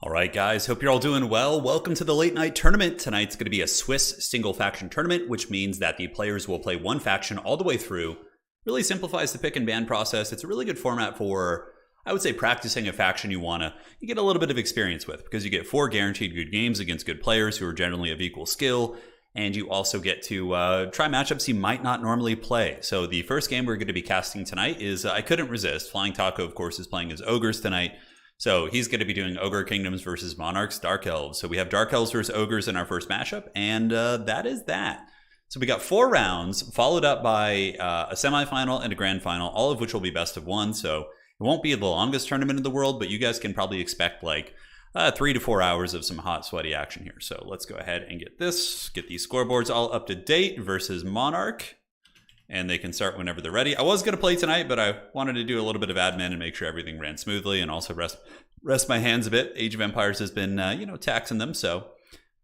All right, guys, hope you're all doing well. Welcome to the late night tournament. Tonight's going to be a Swiss single faction tournament, which means that the players will play one faction all the way through. Really simplifies the pick and ban process. It's a really good format for, I would say, practicing a faction you get a little bit of experience with, because you get 4 guaranteed good games against good players who are generally of equal skill, and you also get to try matchups you might not normally play. So the first game we're going to be casting tonight is, I couldn't resist. Flying Taco, of course, is playing as Ogres tonight. So he's going to be doing Ogre Kingdoms versus Monarchs, Dark Elves. So we have Dark Elves versus Ogres in our first matchup, and that is that. So we got 4 rounds, followed up by a semifinal and a grand final, all of which will be best of 1. So it won't be the longest tournament in the world, but you guys can probably expect like 3 to 4 hours of some hot, sweaty action here. So let's go ahead and get these scoreboards all up to date versus Monarch. And they can start whenever they're ready. I was going to play tonight, but I wanted to do a little bit of admin and make sure everything ran smoothly, and also rest my hands a bit. Age of Empires has been, taxing them. So,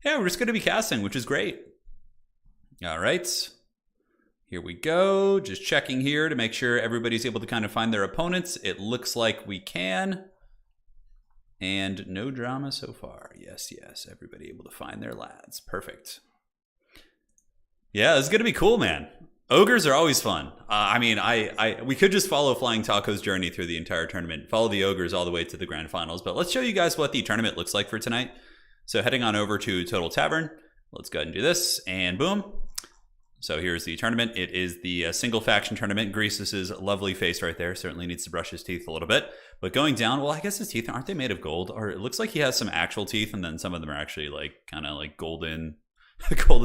yeah, we're just going to be casting, which is great. All right. Here we go. Just checking here to make sure everybody's able to kind of find their opponents. It looks like we can. And no drama so far. Yes. Everybody able to find their lads. Perfect. Yeah, this is going to be cool, man. Ogres are always fun. We could just follow Flying Taco's journey through the entire tournament, follow the Ogres all the way to the grand finals, but let's show you guys what the tournament looks like for tonight. So heading on over to Total Tavern, let's go ahead and do this, and boom. So here's the tournament. It is the single faction tournament. Greasus's lovely face right there. Certainly needs to brush his teeth a little bit. But going down, well, I guess his teeth, aren't they made of gold? Or it looks like he has some actual teeth, and then some of them are actually like kind of like golden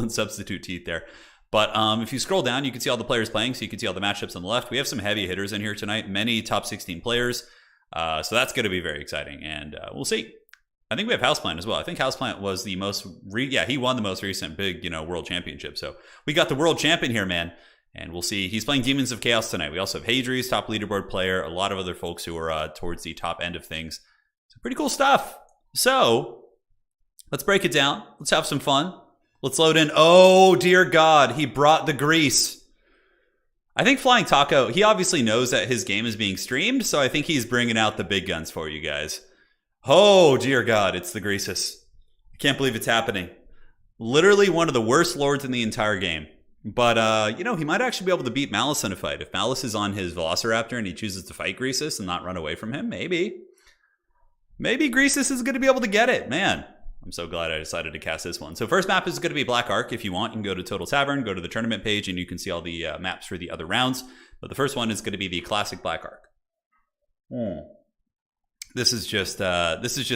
substitute teeth there. But if you scroll down, you can see all the players playing, so you can see all the matchups on the left. We have some heavy hitters in here tonight, many top 16 players. So that's going to be very exciting, and we'll see. I think we have Houseplant as well. I think Houseplant was the most, he won the most recent big, world championship. So we got the world champion here, man. And we'll see. He's playing Demons of Chaos tonight. We also have Hadri's, top leaderboard player, a lot of other folks who are towards the top end of things. So pretty cool stuff. So let's break it down. Let's have some fun. Let's load in. Oh, dear God. He brought the grease. I think Flying Taco, he obviously knows that his game is being streamed, so I think he's bringing out the big guns for you guys. Oh, dear God. It's the Greasus. I can't believe it's happening. Literally one of the worst lords in the entire game. But, he might actually be able to beat Malus in a fight. If Malus is on his Velociraptor and he chooses to fight Greasus and not run away from him, maybe. Maybe Greasus is going to be able to get it. Man. I'm so glad I decided to cast this one. So first map is going to be Black Ark. If you want, you can go to Total Tavern, go to the tournament page, and you can see all the maps for the other rounds. But the first one is going to be the classic Black Ark. This is just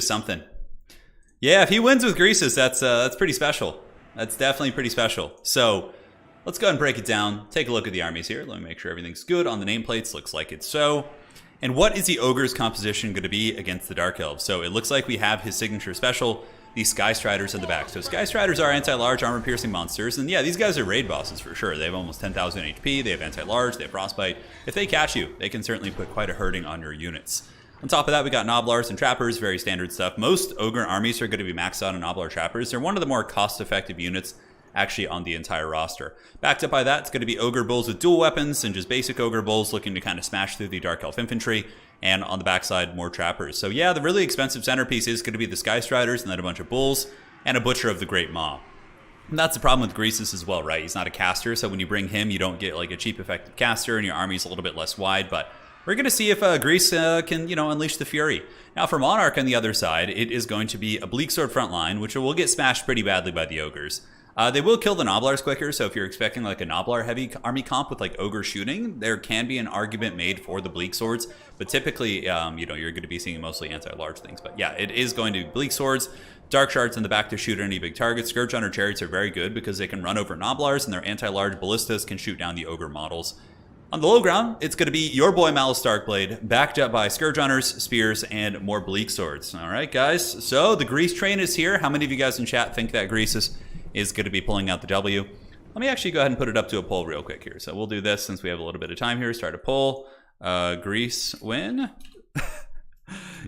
something. Yeah, if he wins with Greasus, that's pretty special. That's definitely pretty special. So let's go ahead and break it down. Take a look at the armies here. Let me make sure everything's good on the nameplates. Looks like it's so. And what is the Ogre's composition going to be against the Dark Elves? So it looks like we have his signature special, these Sky Striders in the back. So Sky Striders are anti-large, armor-piercing monsters. And yeah, these guys are raid bosses for sure. They have almost 10,000 HP. They have anti-large. They have frostbite. If they catch you, they can certainly put quite a hurting on your units. On top of that, we got Noblars and Trappers, very standard stuff. Most Ogre armies are going to be maxed out on Noblar Trappers. They're one of the more cost-effective units actually on the entire roster. Backed up by that, it's going to be Ogre Bulls with dual weapons and just basic Ogre Bulls looking to kind of smash through the Dark Elf infantry. And on the backside, more Trappers. So yeah, the really expensive centerpiece is going to be the Sky Striders and then a bunch of Bulls and a Butcher of the Great Maw. And that's the problem with Greasus as well, right? He's not a caster, so when you bring him, you don't get like a cheap effective caster and your army's a little bit less wide, but we're going to see if Grease can, unleash the fury. Now for Monarch on the other side, it is going to be a Bleak Sword front line, which will get smashed pretty badly by the Ogres. They will kill the Noblars quicker, so if you're expecting like a Noblar heavy army comp with like Ogre shooting, there can be an argument made for the Bleak Swords, but typically, you're going to be seeing mostly anti-large things. But yeah, it is going to be Bleak Swords, Dark Shards in the back to shoot any big targets. Scourge Hunter Chariots are very good because they can run over Noblars, and their anti-large ballistas can shoot down the Ogre models. On the low ground, it's going to be your boy Malus Darkblade, backed up by Scourge Hunters, Spears, and more Bleak Swords. All right, guys. So the Grease train is here. How many of you guys in chat think that Greasus is going to be pulling out the W? Let me actually go ahead and put it up to a poll real quick here. So we'll do this since we have a little bit of time here. Start a poll. Grease win?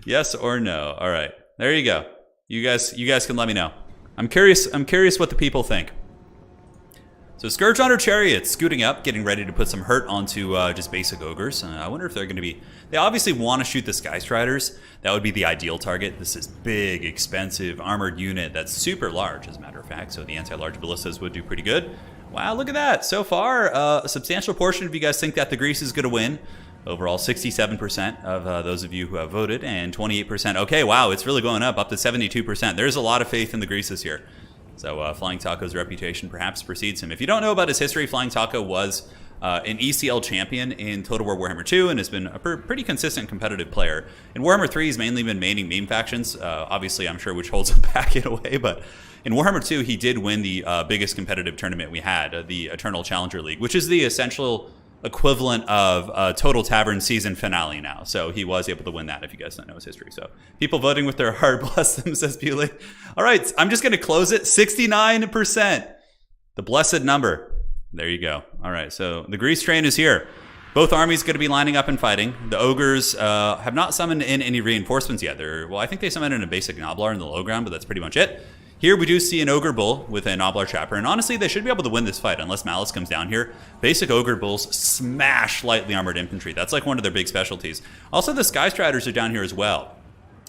Yes or no? All right. There you go. You guys can let me know. I'm curious what the people think. So Scourge on her Chariot, scooting up, getting ready to put some hurt onto just basic ogres. I wonder if they're going to be... They obviously want to shoot the Sky Striders. That would be the ideal target. This is big, expensive, armored unit that's super large, as a matter of fact. So the anti-large ballistas would do pretty good. Wow, look at that. So far, a substantial portion of you guys think that the Grease is going to win. Overall, 67% of those of you who have voted, and 28%. Okay, wow, it's really going up to 72%. There's a lot of faith in the Greases here. So Flying Taco's reputation perhaps precedes him. If you don't know about his history, Flying Taco was an ECL champion in Total War Warhammer 2 and has been a pretty consistent competitive player. In Warhammer 3, he's mainly been maining meme factions, obviously I'm sure, which holds him back in a way, but in Warhammer 2, he did win the biggest competitive tournament we had, the Eternal Challenger League, which is the essential equivalent of Total Tavern season finale now. So he was able to win that, if you guys don't know his history. So people voting with their heart, bless them, says Bewley. All right, I'm just going to close it. 69%. The blessed number. There you go. All right, so the Grease train is here. Both armies going to be lining up and fighting. The Ogres have not summoned in any reinforcements yet. Well, I think they summoned in a basic Noblar in the low ground, but that's pretty much it. Here we do see an Ogre Bull with a Noblar Trapper, and honestly, they should be able to win this fight unless Malus comes down here. Basic Ogre Bulls smash lightly armored infantry. That's like one of their big specialties. Also, the Sky Striders are down here as well.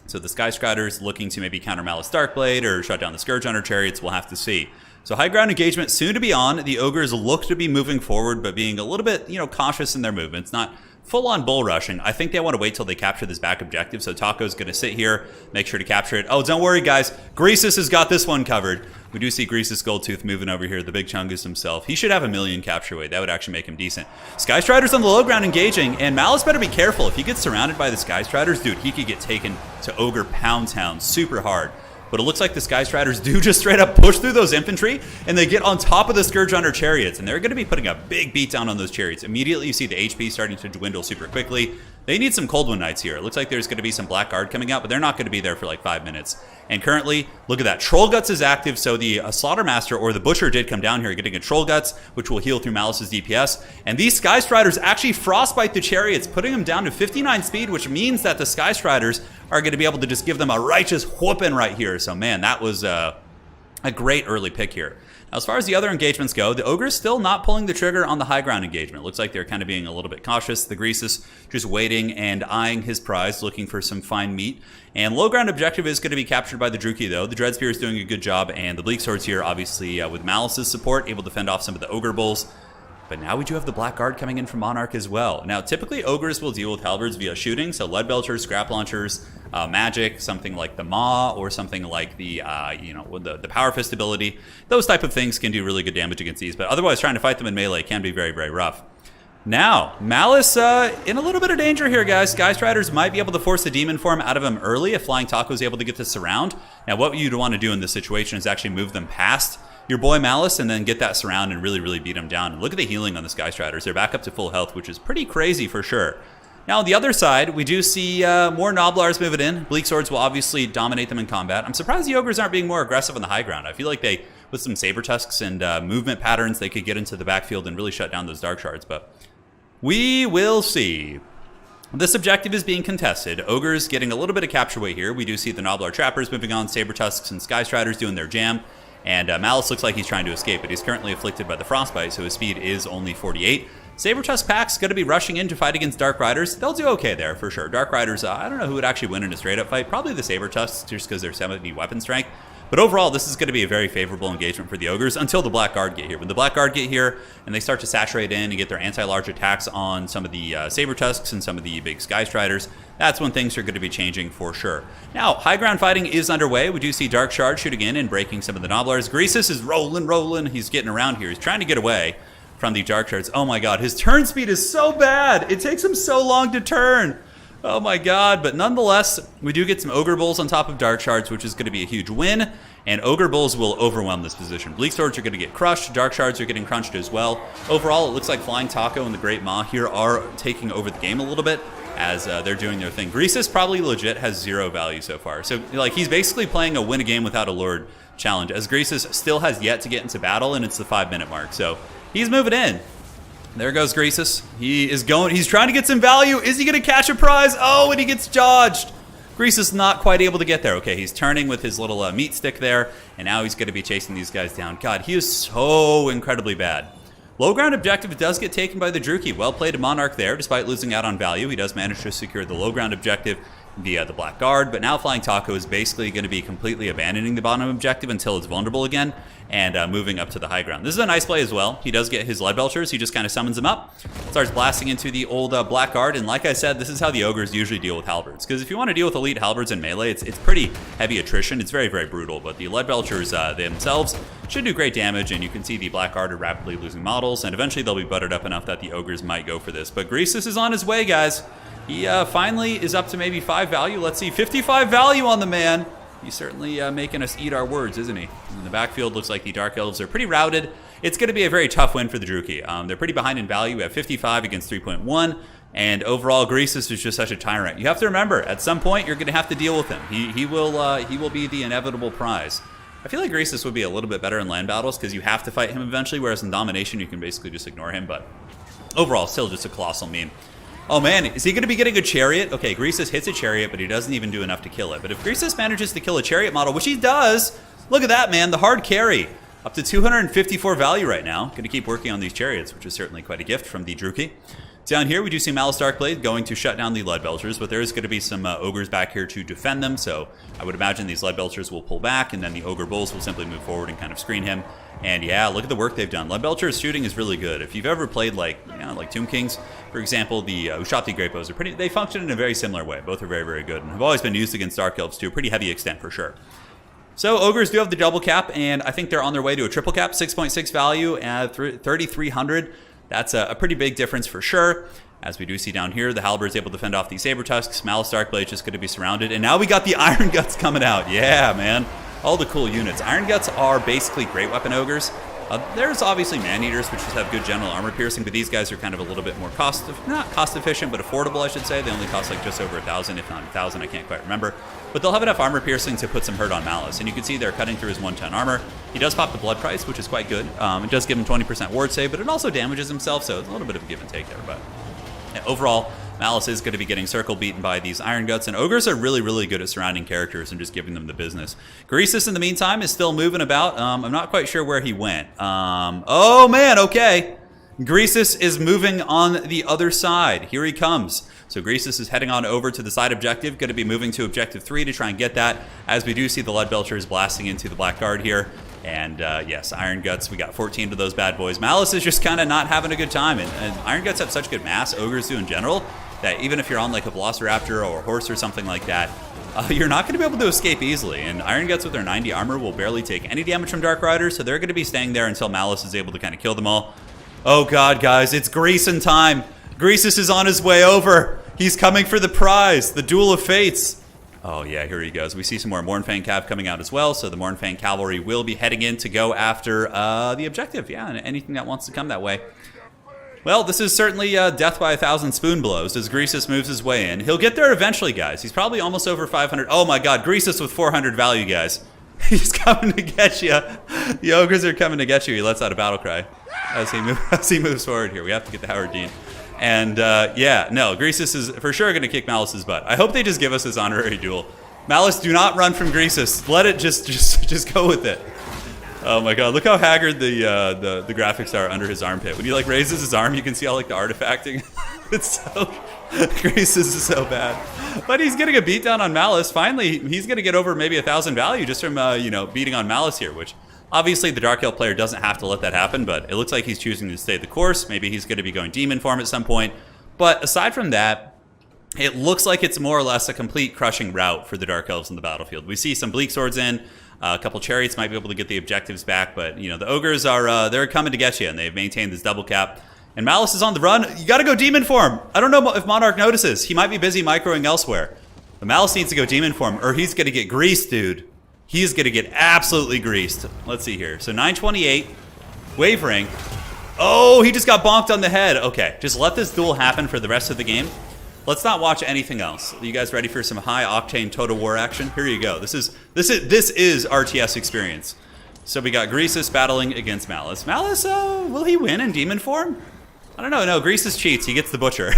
So the Sky Striders looking to maybe counter Malus Darkblade or shut down the Scourge Hunter Chariots, we'll have to see. So high ground engagement soon to be on. The Ogres look to be moving forward, but being a little bit, cautious in their movements. Not full-on bull rushing. I think they want to wait till they capture this back objective. So Taco's going to sit here, make sure to capture it. Oh, don't worry, guys. Greasus has got this one covered. We do see Greasus Goldtooth moving over here. The big Chungus himself. He should have 1 million capture weight. That would actually make him decent. Sky Striders on the low ground engaging, and Malus better be careful. If he gets surrounded by the Sky Striders, dude, he could get taken to Ogre Pound Town super hard. But it looks like the Sky Striders do just straight up push through those infantry, and they get on top of the Scourge Hunter Chariots, and they're going to be putting a big beat down on those Chariots. Immediately, you see the HP starting to dwindle super quickly. They need some Coldwind Knights here. It looks like there's going to be some Black Guard coming out, but they're not going to be there for like 5 minutes. And currently, look at that. Troll Guts is active, so the Slaughtermaster or the Butcher did come down here getting a Troll Guts, which will heal through Malus's DPS. And these Sky Striders actually frostbite the Chariots, putting them down to 59 speed, which means that the Sky Striders are going to be able to just give them a righteous whooping right here. So, man, that was a great early pick here. Now, as far as the other engagements go, the Ogre's still not pulling the trigger on the high ground engagement. Looks like they're kind of being a little bit cautious. The Greasus just waiting and eyeing his prize, looking for some fine meat. And low ground objective is going to be captured by the Druki, though. The Dreadspear is doing a good job, and the Bleak Swords here, obviously, with Malus's support, able to fend off some of the Ogre Bulls. But now we do have the Black Guard coming in from Monarch as well. Now, typically, Ogres will deal with Halberds via shooting, so Lead Belchers, Scrap Launchers, Magic, something like the Maw, or something like the, with the Power Fist ability. Those type of things can do really good damage against these, but otherwise, trying to fight them in melee can be very, very rough. Now, Malus in a little bit of danger here, guys. Sky Striders might be able to force the Demon form out of him early if Flying Taco is able to get this surround. Now, what you'd want to do in this situation is actually move them past your boy Malus and then get that surround and really, really beat him down. And look at the healing on the Sky Striders. They're back up to full health, which is pretty crazy for sure. Now, on the other side, we do see more Noblars moving in. Bleak Swords will obviously dominate them in combat. I'm surprised the Ogres aren't being more aggressive on the high ground. I feel like they, with some Saber Tusks and movement patterns, they could get into the backfield and really shut down those Dark Shards, but we will see. This objective is being contested. Ogres getting a little bit of capture weight here. We do see the Noblar Trappers moving on, Saber Tusks and Sky Striders doing their jam. And Malus looks like he's trying to escape, but he's currently afflicted by the Frostbite, so his speed is only 48. Saber-Tusk Pack's going to be rushing in to fight against Dark Riders. They'll do okay there, for sure. Dark Riders, I don't know who would actually win in a straight-up fight. Probably the Saber-Tusks, just because they're 70 weapon strength. But overall, this is going to be a very favorable engagement for the Ogres until the Black Guard get here. When the Black Guard get here and they start to saturate in and get their anti-large attacks on some of the Saber-Tusks and some of the big Sky Striders, that's when things are going to be changing for sure. Now, high ground fighting is underway. We do see Dark Shard shooting in and breaking some of the Noblars. Greasus is rolling. He's getting around here. He's trying to get away from the Dark Shards. Oh my god, his turn speed is so bad. It takes him so long to turn. Oh my god, but nonetheless, we do get some Ogre Bulls on top of Dark Shards, which is going to be a huge win, and Ogre Bulls will overwhelm this position. Bleak Swords are going to get crushed, Dark Shards are getting crunched as well. Overall, it looks like Flying Taco and the Great Maw here are taking over the game a little bit as they're doing their thing. Greasus probably legit has 0 value so far. So, like, he's basically playing a win a game without a Lord challenge, as Greasus still has yet to get into battle, and it's the 5-minute mark. So, he's moving in. There goes Greasus. He's trying to get some value. Is he going to catch a prize? Oh, and he gets dodged. Greasus not quite able to get there. Okay, he's turning with his little meat stick there, and now he's going to be chasing these guys down. God, he is so incredibly bad. Low ground objective does get taken by the Druchii. Well played Monarch there, despite losing out on value. He does manage to secure the low ground objective via the Black Guard, but now Flying Taco is basically going to be completely abandoning the bottom objective until it's vulnerable again, and moving up to the high ground. This is a nice play as well. He does get his Lead Belchers. He just kind of summons them up, starts blasting into the old Black Guard, and like I said, this is how the Ogres usually deal with Halberds, because if you want to deal with elite Halberds in melee, it's pretty heavy attrition. It's very, very brutal, but the Lead Belchers themselves should do great damage, and you can see the Black Guard are rapidly losing models, and eventually they'll be buttered up enough that the Ogres might go for this. But Greasus is on his way, guys. He finally is up to maybe 5 value. Let's see, 55 value on the man. He's certainly making us eat our words, isn't he? In the backfield, looks like the Dark Elves are pretty routed. It's going to be a very tough win for the Druchii. They're pretty behind in value. We have 55 against 3.1. And overall, Greasus is just such a tyrant. You have to remember, at some point, you're going to have to deal with him. He will be the inevitable prize. I feel like Greasus would be a little bit better in land battles because you have to fight him eventually, whereas in domination, you can basically just ignore him. But overall, still just a colossal meme. Oh man, is he going to be getting a chariot? Okay, Greasus hits a chariot, but he doesn't even do enough to kill it. But if Greasus manages to kill a chariot model, which he does, look at that, man, the hard carry. Up to 254 value right now. Going to keep working on these chariots, which is certainly quite a gift from the Druchii. Down here, we do see Malus Darkblade going to shut down the Lead Belchers, but there is going to be some Ogres back here to defend them, so I would imagine these Lead Belchers will pull back, and then the Ogre Bulls will simply move forward and kind of screen him. And yeah, look at the work they've done. Lead Belchers shooting is really good. If you've ever played like Tomb Kings, for example, the Ushapti Great Bows are they function in a very similar way. Both are very, very good, and have always been used against Dark Elves to a pretty heavy extent for sure. So Ogres do have the double cap, and I think they're on their way to a triple cap, 6.6 value at 3,300. That's a pretty big difference for sure. As we do see down here, the Halberd's able to fend off these Saber Tusks. Malus Darkblade just going to be surrounded. And now we got the Iron Guts coming out. Yeah, man. All the cool units. Iron Guts are basically great weapon ogres. There's obviously Man-Eaters, which just have good general armor piercing, but these guys are kind of a little bit more not cost efficient, but affordable, I should say. They only cost like just over 1,000, if not 1,000, I can't quite remember. But they'll have enough armor piercing to put some hurt on Malus. And you can see they're cutting through his 110 armor. He does pop the blood price, which is quite good. It does give him 20% ward save, but it also damages himself, so it's a little bit of a give and take there. But yeah, overall, Malus is going to be getting circle beaten by these Iron Guts, and Ogres are really, really good at surrounding characters and just giving them the business. Greasus, in the meantime, is still moving about. I'm not quite sure where he went. Oh, man, okay. Greasus is moving on the other side. Here he comes. So Greasus is heading on over to the side objective, going to be moving to objective 3 to try and get that, as we do see the Lead Belchers blasting into the Black Guard here. And yes, Iron Guts, we got 14 of those bad boys. Malus is just kind of not having a good time, and Iron Guts have such good mass, Ogres do in general, that even if you're on like a Velociraptor or a horse or something like that, you're not going to be able to escape easily. And Iron Guts with their 90 armor will barely take any damage from Dark Riders, so they're going to be staying there until Malus is able to kind of kill them all. Oh god, guys, it's Greasus time. Greasus is on his way over. He's coming for the prize, the Duel of Fates. Oh yeah, here he goes. We see some more Mournfang Cav coming out as well, so the Mournfang Cavalry will be heading in to go after the objective. Yeah, and anything that wants to come that way. Well, this is certainly death by 1,000 spoon blows as Greasus moves his way in. He'll get there eventually, guys. He's probably almost over 500. Oh my god, Greasus with 400 value, guys. He's coming to get you. The Ogres are coming to get you. He lets out a battle cry as he moves forward here. We have to get the Howard Dean. And yeah, no, Greasus is for sure going to kick Malus's butt. I hope they just give us his honorary duel. Malus, do not run from Greasus. Let it just go with it. Oh my god, look how haggard the graphics are under his armpit. When he like raises his arm, you can see all like the artifacting. It's so Greasus is so bad. But he's getting a beatdown on Malus. Finally, he's going to get over maybe 1,000 value just from beating on Malus here, which obviously the Dark Elf player doesn't have to let that happen, but it looks like he's choosing to stay the course. Maybe he's going to be going demon form at some point. But aside from that, it looks like it's more or less a complete crushing rout for the Dark Elves in the battlefield. We see some Bleak Swords in. A couple Chariots might be able to get the objectives back, but the Ogres are they're coming to get you, and they've maintained this double cap. And Malus is on the run. You got to go demon form. I don't know if Monarch notices. He might be busy microing elsewhere. But Malus needs to go demon form, or he's going to get greased, dude. He's going to get absolutely greased. Let's see here. So 928, wavering. Oh, he just got bonked on the head. Okay, just let this duel happen for the rest of the game. Let's not watch anything else. Are you guys ready for some high octane Total War action? Here you go. This is RTS experience. So we got Greasus battling against Malus. Malus, will he win in demon form? I don't know. No, Greasus cheats. He gets the butcher.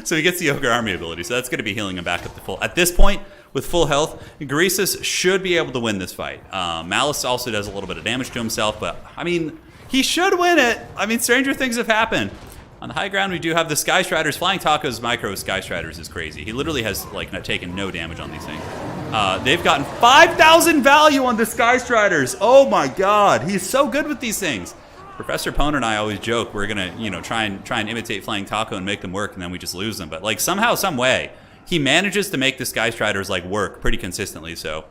So he gets the Ogre Army ability, so that's going to be healing him back up to full. At this point, with full health, Greasus should be able to win this fight. Malus also does a little bit of damage to himself, but, I mean, he should win it. I mean, stranger things have happened. On the high ground, we do have the Sky Striders. Flying Taco's micro Sky Striders is crazy. He literally has, like, taken no damage on these things. They've gotten 5,000 value on the Sky Striders. Oh, my God. He's so good with these things. Professor Pone and I always joke we're gonna, try and imitate Flying Taco and make them work, and then we just lose them. But like somehow, some way, he manages to make the Sky Striders like work pretty consistently. So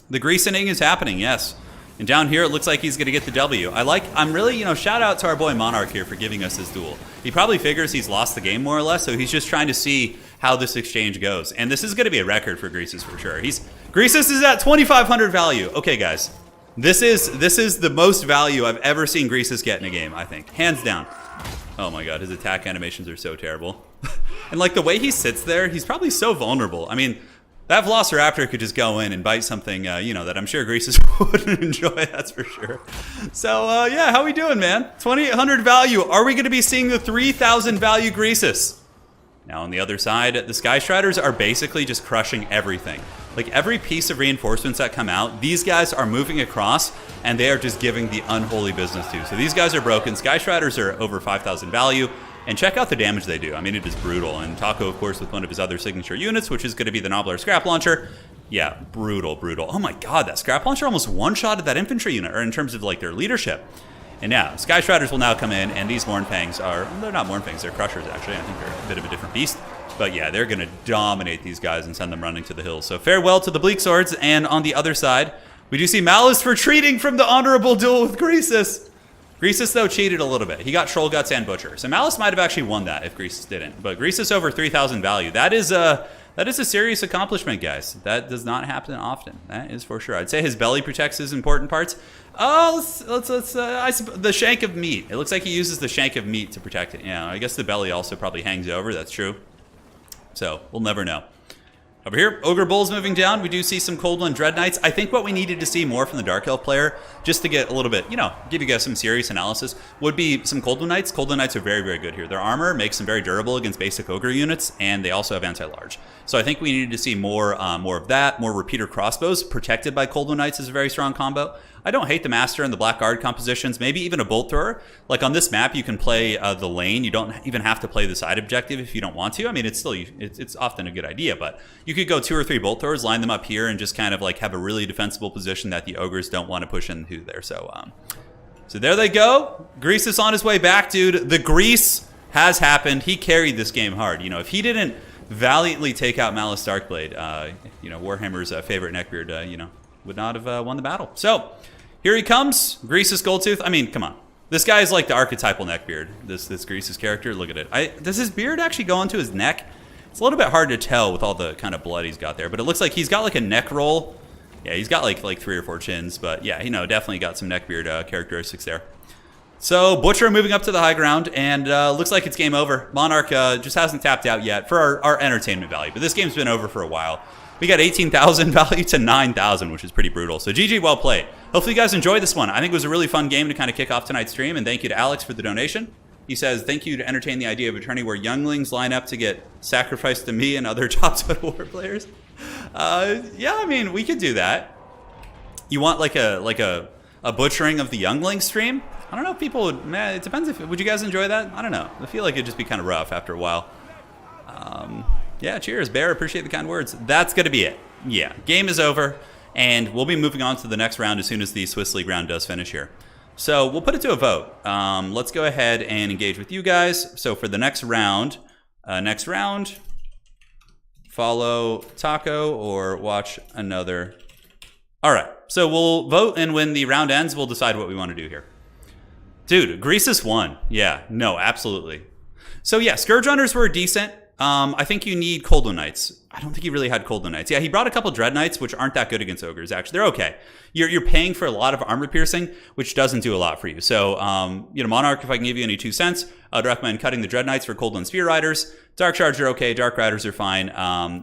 the greasing is happening, yes. And down here, it looks like he's gonna get the W. I'm really, shout out to our boy Monarch here for giving us this duel. He probably figures he's lost the game more or less, so he's just trying to see how this exchange goes. And this is gonna be a record for Greasus for sure. Greasus is at 2,500 value. Okay, guys. This is the most value I've ever seen Greasus get in a game, I think. Hands down. Oh my god, his attack animations are so terrible. And like the way he sits there, he's probably so vulnerable. I mean, that Velociraptor could just go in and bite something, that I'm sure Greasus wouldn't enjoy, that's for sure. So, yeah, how we doing, man? 2,800 value. Are we going to be seeing the 3,000 value Greasus? Now, on the other side, the Sky Striders are basically just crushing everything. Like, every piece of reinforcements that come out, these guys are moving across, and they are just giving the unholy business to. So these guys are broken. Sky Striders are over 5,000 value. And check out the damage they do. I mean, it is brutal. And Taco, of course, with one of his other signature units, which is going to be the Nobbler Scrap Launcher. Yeah, brutal, brutal. Oh my god, that Scrap Launcher almost one-shotted that infantry unit, or in terms of, like, their leadership. And now, Sky Striders will now come in, and these Mournfangs they're not Mournfangs, they're Crushers, actually. I think they're a bit of a different beast. But yeah, they're going to dominate these guys and send them running to the hills. So farewell to the Bleak Swords, and on the other side, we do see Malus retreating from the honorable duel with Greasus. Greasus, though, cheated a little bit. He got Troll Guts and Butcher. So Malus might have actually won that if Greasus didn't. But Greasus over 3,000 value. That is a serious accomplishment, guys. That does not happen often. That is for sure. I'd say his belly protects his important parts. Oh, the shank of meat. It looks like he uses the shank of meat to protect it. Yeah, I guess the belly also probably hangs over. That's true. So we'll never know. Over here, Ogre Bulls moving down. We do see some Cold One Dread Knights. I think what we needed to see more from the Dark Elf player, just to get a little bit, give you guys some serious analysis, would be some Cold One Knights. Cold One Knights are very, very good here. Their armor makes them very durable against basic Ogre units, and they also have anti-large. So I think we needed to see more of that. More Repeater Crossbows protected by Cold One Knights is a very strong combo. I don't hate the Master and the Black Guard compositions, maybe even a Bolt Thrower. Like on this map, you can play the lane. You don't even have to play the side objective if you don't want to. I mean, it's often a good idea, but you could go 2 or 3 Bolt Throwers, line them up here, and just kind of like have a really defensible position that the Ogres don't want to push into there. So there they go. Greasus on his way back, dude. The grease has happened. He carried this game hard. If he didn't valiantly take out Malus Darkblade, Warhammer's favorite neckbeard, would not have won the battle. So here he comes, Greasus Goldtooth. I mean, come on. This guy is like the archetypal neckbeard, this Greasus character. Look at it. Does his beard actually go onto his neck? It's a little bit hard to tell with all the kind of blood he's got there, but it looks like he's got like a neck roll. Yeah, he's got like 3 or 4 chins, but yeah, definitely got some neckbeard characteristics there. So Butcher moving up to the high ground, and looks like it's game over. Monarch just hasn't tapped out yet for our entertainment value, but this game's been over for a while. We got 18,000 value to 9,000, which is pretty brutal. So GG, well played. Hopefully you guys enjoyed this one. I think it was a really fun game to kind of kick off tonight's stream, and thank you to Alex for the donation. He says, thank you to entertain the idea of a tourney where younglings line up to get sacrificed to me and other top Total War players. Yeah, I mean, we could do that. You want like a butchering of the youngling stream? I don't know if people would, man, it depends would you guys enjoy that? I don't know. I feel like it'd just be kind of rough after a while. Yeah, cheers, Bear. Appreciate the kind words. That's going to be it. Yeah, game is over, and we'll be moving on to the next round as soon as the Swiss League round does finish here. So we'll put it to a vote. Let's go ahead and engage with you guys. So for the next round, follow Taco or watch another. All right, so we'll vote, and when the round ends, we'll decide what we want to do here. Dude, Greasus won. Yeah, no, absolutely. So yeah, Scourge Runners were decent. I think you need Cold One Knights. I don't think he really had Coldland Knights. Yeah, he brought a couple Dread Knights, which aren't that good against Ogres, actually. They're okay. You're paying for a lot of armor piercing, which doesn't do a lot for you. So, Monarch, if I can give you any 2 cents, I'd recommend cutting the Dread Knights for Coldland Spear Riders. Dark Shards are okay. Dark Riders are fine.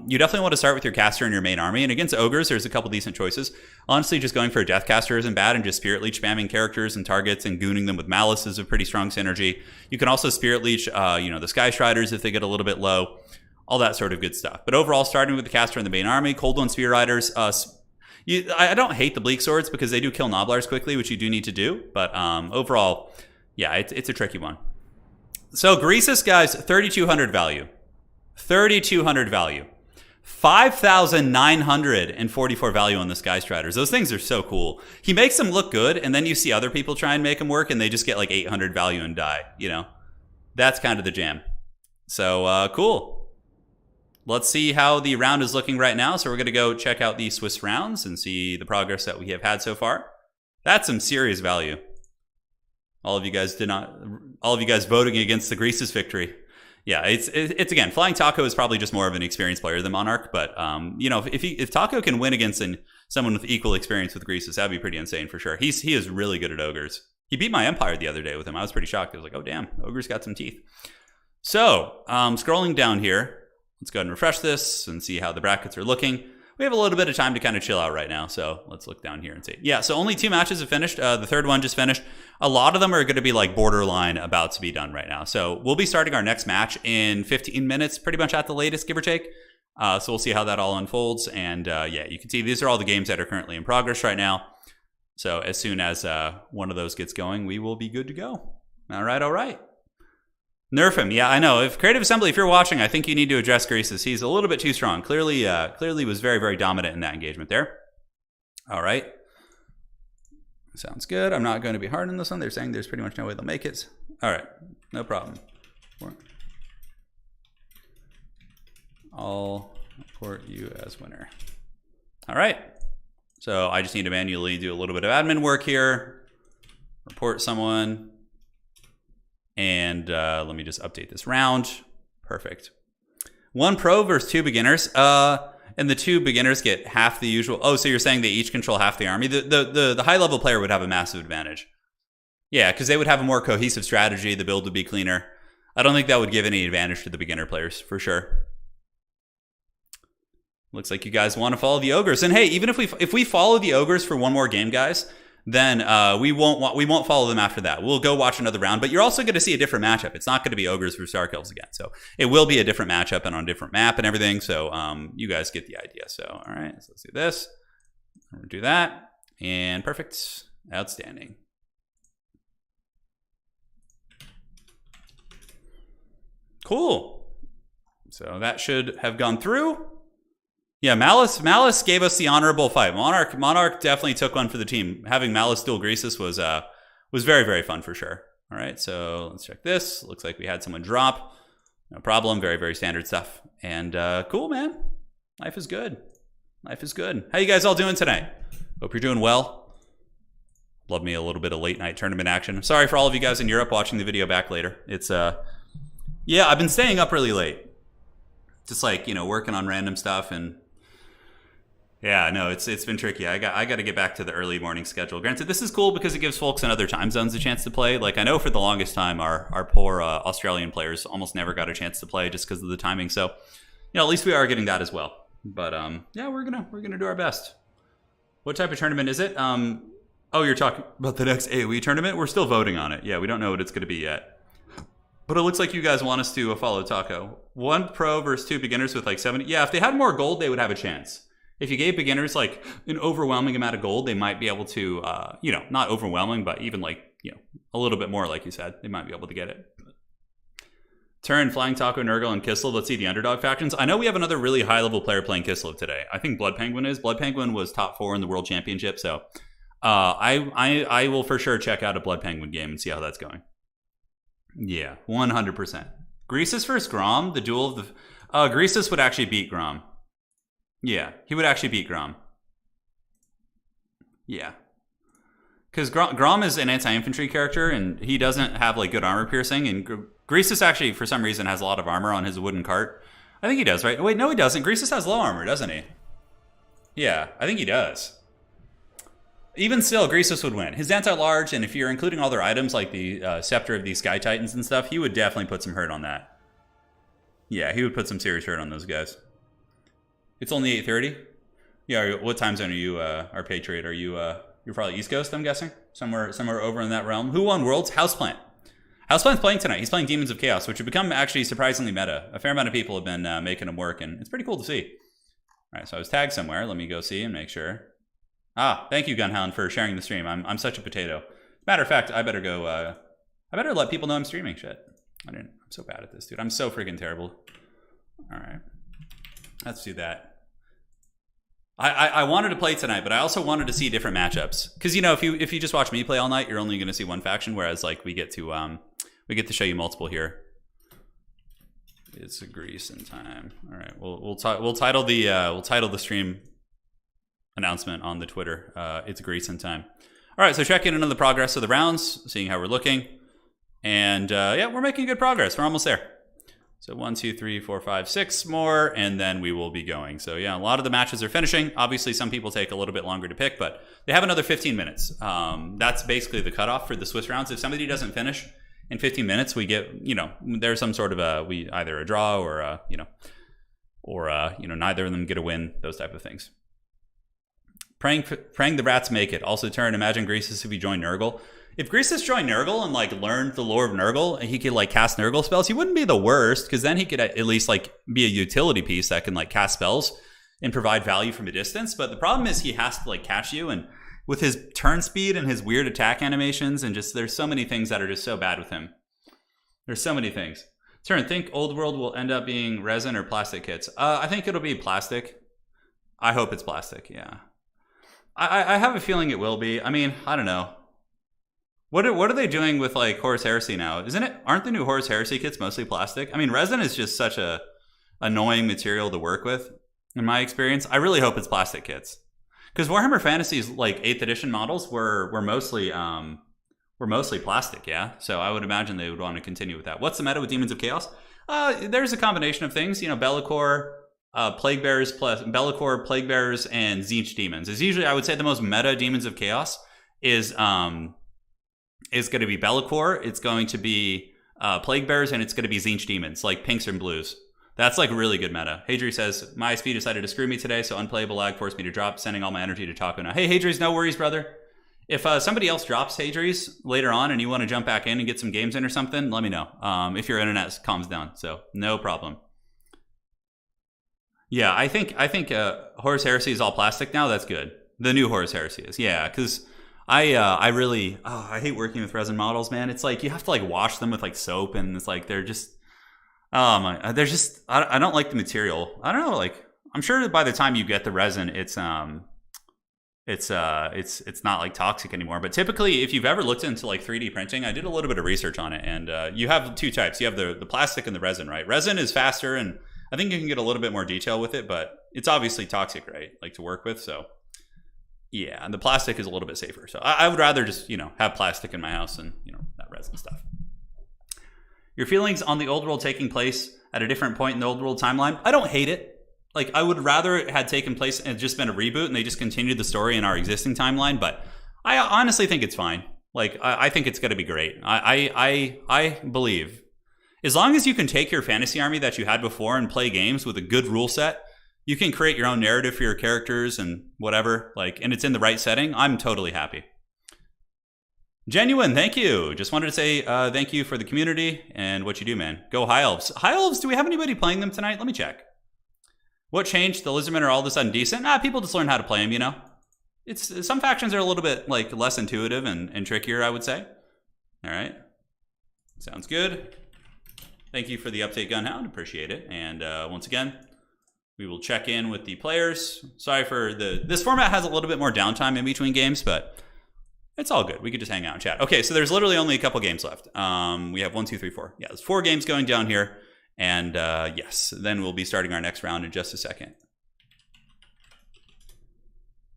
You definitely want to start with your caster in your main army. And against Ogres, there's a couple decent choices. Honestly, just going for a Death Caster isn't bad, and just Spirit Leech spamming characters and targets and gooning them with Malus is a pretty strong synergy. You can also Spirit Leech, the Sky Striders if they get a little bit low. All that sort of good stuff. But overall, starting with the caster in the main army, Coldland Spear Riders. I don't hate the Bleak Swords because they do kill Noblars quickly, which you do need to do. But overall, yeah, it's a tricky one. So Greasus, guys, 3,200 value. 3,200 value. 5,944 value on the Sky Striders. Those things are so cool. He makes them look good, and then you see other people try and make them work, and they just get like 800 value and die. That's kind of the jam. So cool. Let's see how the round is looking right now. So we're going to go check out the Swiss rounds and see the progress that we have had so far. That's some serious value. All of you guys voting against the Greasus victory. Yeah, it's again, Flying Taco is probably just more of an experienced player than Monarch, but if Taco can win against someone with equal experience with Greasus, that'd be pretty insane for sure. He is really good at Ogres. He beat my Empire the other day with him. I was pretty shocked. I was like, oh damn, Ogre's got some teeth. So scrolling down here. Let's go ahead and refresh this and see how the brackets are looking. We have a little bit of time to kind of chill out right now, so let's look down here and see. Yeah, so only 2 matches have finished. The third one just finished. A lot of them are going to be like borderline about to be done right now. So we'll be starting our next match in 15 minutes, pretty much at the latest, give or take. So we'll see how that all unfolds. And yeah, you can see these are all the games that are currently in progress right now. So as soon as one of those gets going, we will be good to go. All right. Nerf him. Yeah, I know. If Creative Assembly, if you're watching, I think you need to address Greasus. He's a little bit too strong. Clearly was very, very dominant in that engagement there. All right. Sounds good. I'm not going to be hard on this one. They're saying there's pretty much no way they'll make it. All right. No problem. I'll report you as winner. All right. So I just need to manually do a little bit of admin work here. Report someone. And let me just update this round. Perfect. 1 pro versus 2 beginners. And the 2 beginners get half the usual. Oh, so you're saying they each control half the army? The high level player would have a massive advantage. Yeah, because they would have a more cohesive strategy. The build would be cleaner. I don't think that would give any advantage to the beginner players, for sure. Looks like you guys want to follow the Ogres. And hey, even if we follow the Ogres for one more game, guys, then we won't follow them after that. We'll go watch another round, but you're also going to see a different matchup. It's not going to be Ogres versus Dark Elves again. So it will be a different matchup and on a different map and everything. So you guys get the idea. So all right, so let's do this. We'll do that. And perfect. Outstanding. Cool. So that should have gone through. Yeah, Malus gave us the honorable fight. Monarch definitely took one for the team. Having Malus duel Greasus was very, very fun for sure. All right, so let's check this. Looks like we had someone drop. No problem. Very, very standard stuff. And cool, man. Life is good. Life is good. How you guys all doing tonight? Hope you're doing well. Love me a little bit of late night tournament action. Sorry for all of you guys in Europe watching the video back later. It's yeah, I've been staying up really late. Just like, working on random stuff and yeah, no, it's been tricky. I got to get back to the early morning schedule. Granted, this is cool because it gives folks in other time zones a chance to play. Like I know for the longest time, our poor Australian players almost never got a chance to play just because of the timing. So, at least we are getting that as well. But yeah, we're gonna do our best. What type of tournament is it? Oh, you're talking about the next AoE tournament? We're still voting on it. Yeah, we don't know what it's gonna be yet. But it looks like you guys want us to follow Taco. 1 pro versus 2 beginners with like 70. Yeah, if they had more gold, they would have a chance. If you gave beginners like an overwhelming amount of gold, they might be able to, not overwhelming, but even like, a little bit more, like you said, they might be able to get it. Turin, Flying Taco, Nurgle, and Kislev. Let's see the underdog factions. I know we have another really high level player playing Kislev today. I think Blood Penguin is. Blood Penguin was top 4 in the World Championship. So I will for sure check out a Blood Penguin game and see how that's going. Yeah, 100%. Greasus versus Grom, the duel of the... Greasus would actually beat Grom. Yeah, he would actually beat Grom. Yeah. Because Grom is an anti-infantry character, and he doesn't have like good armor piercing, and Greasus actually, for some reason, has a lot of armor on his wooden cart. I think he does, right? Wait, no, he doesn't. Greasus has low armor, doesn't he? Yeah, I think he does. Even still, Greasus would win. His dents are large, and if you're including all their items, like the Scepter of these Sky Titans and stuff, he would definitely put some hurt on that. Yeah, he would put some serious hurt on those guys. It's only 8:30? Yeah, what time zone are you, our Patriot? Are you, you're probably East Coast, I'm guessing? Somewhere over in that realm. Who won Worlds? Houseplant. Houseplant's playing tonight. He's playing Demons of Chaos, which have become actually surprisingly meta. A fair amount of people have been making him work, and it's pretty cool to see. All right, so I was tagged somewhere. Let me go see and make sure. Ah, thank you, Gunhound, for sharing the stream. I'm such a potato. Matter of fact, I better go. I better let people know I'm streaming. Shit, I'm so bad at this, dude. I'm so freaking terrible. All right, let's do that. I wanted to play tonight, but I also wanted to see different matchups. Because you know, if you just watch me play all night, you're only going to see one faction. Whereas like we get to show you multiple here. It's a Grease in time. All right, we'll title the stream announcement on the Twitter. It's Grease in time. All right, so checking in on the progress of the rounds, seeing how we're looking, and yeah, we're making good progress. We're almost there. So 1, 2, 3, 4, 5, 6 more, and then we will be going. So yeah, a lot of the matches are finishing. Obviously, some people take a little bit longer to pick, but they have another 15 minutes. That's basically the cutoff for the Swiss rounds. If somebody doesn't finish in 15 minutes, we get, you know, there's some sort of either a draw or neither of them get a win. Those type of things. Praying the rats make it. Also, Turin, imagine Greasus if he joined Nurgle. If Greasus joined Nurgle and like learned the lore of Nurgle, and he could like cast Nurgle spells, he wouldn't be the worst, because then he could at least like be a utility piece that can like cast spells and provide value from a distance. But the problem is he has to like catch you, and with his turn speed and his weird attack animations, and just there's so many things that are just so bad with him. There's so many things. Turn, think Old World will end up being resin or plastic kits? I think it'll be plastic. I hope it's plastic. Yeah, I have a feeling it will be. I mean, I don't know. What are they doing with like Horus Heresy now? Aren't the new Horus Heresy kits mostly plastic? I mean, resin is just such a annoying material to work with, in my experience. I really hope it's plastic kits, because Warhammer Fantasy's like 8th edition models were mostly plastic. Yeah, so I would imagine they would want to continue with that. What's the meta with Demons of Chaos? There's a combination of things. You know, Be'lakor, Plague Bearers plus Be'lakor, Plague Bearers, and Tzeentch Demons is usually, I would say, the most meta Demons of Chaos is going to be Be'lakor, it's going to be Plague Bearers, and it's going to be Tzeentch Demons, like pinks and blues. That's like really good meta. Hadri says, my ISP decided to screw me today, so unplayable lag forced me to drop, sending all my energy to Taco now. Hey, Hadri's, no worries, brother. If somebody else drops Hadri's later on and you want to jump back in and get some games in or something, let me know. If your internet calms down, so no problem. Yeah, I think Horus Heresy is all plastic now. That's good. The new Horus Heresy is, yeah, because I really I hate working with resin models, man. It's like you have to like wash them with like soap, and it's like they're just I don't like the material. I don't know, like I'm sure that by the time you get the resin, it's not like toxic anymore. But typically, if you've ever looked into like 3D printing, I did a little bit of research on it, and you have two types. You have the plastic and the resin, right? Resin is faster, and I think you can get a little bit more detail with it, but it's obviously toxic, right? Like to work with, so. Yeah, and the plastic is a little bit safer. So I would rather just, you know, have plastic in my house and, you know, that resin stuff. Your feelings on the Old World taking place at a different point in the Old World timeline? I don't hate it. Like, I would rather it had taken place and just been a reboot and they just continued the story in our existing timeline. But I honestly think it's fine. Like, I think it's going to be great. I believe as long as you can take your fantasy army that you had before and play games with a good rule set, you can create your own narrative for your characters and whatever, like, and it's in the right setting, I'm totally happy. Genuine, thank you. Just wanted to say thank you for the community and what you do, man. Go High Elves. High Elves, do we have anybody playing them tonight? Let me check. What changed? The Lizardmen are all of a sudden decent? People just learn how to play them, you know? It's some factions are a little bit like less intuitive and trickier, I would say. All right. Sounds good. Thank you for the update, Gunhound. Appreciate it. And once again, we will check in with the players. Sorry for this format has a little bit more downtime in between games, but it's all good. We could just hang out and chat. Okay, so there's literally only a couple games left. We have 1, 2, 3, 4. Yeah, there's 4 games going down here. And yes, then we'll be starting our next round in just a second.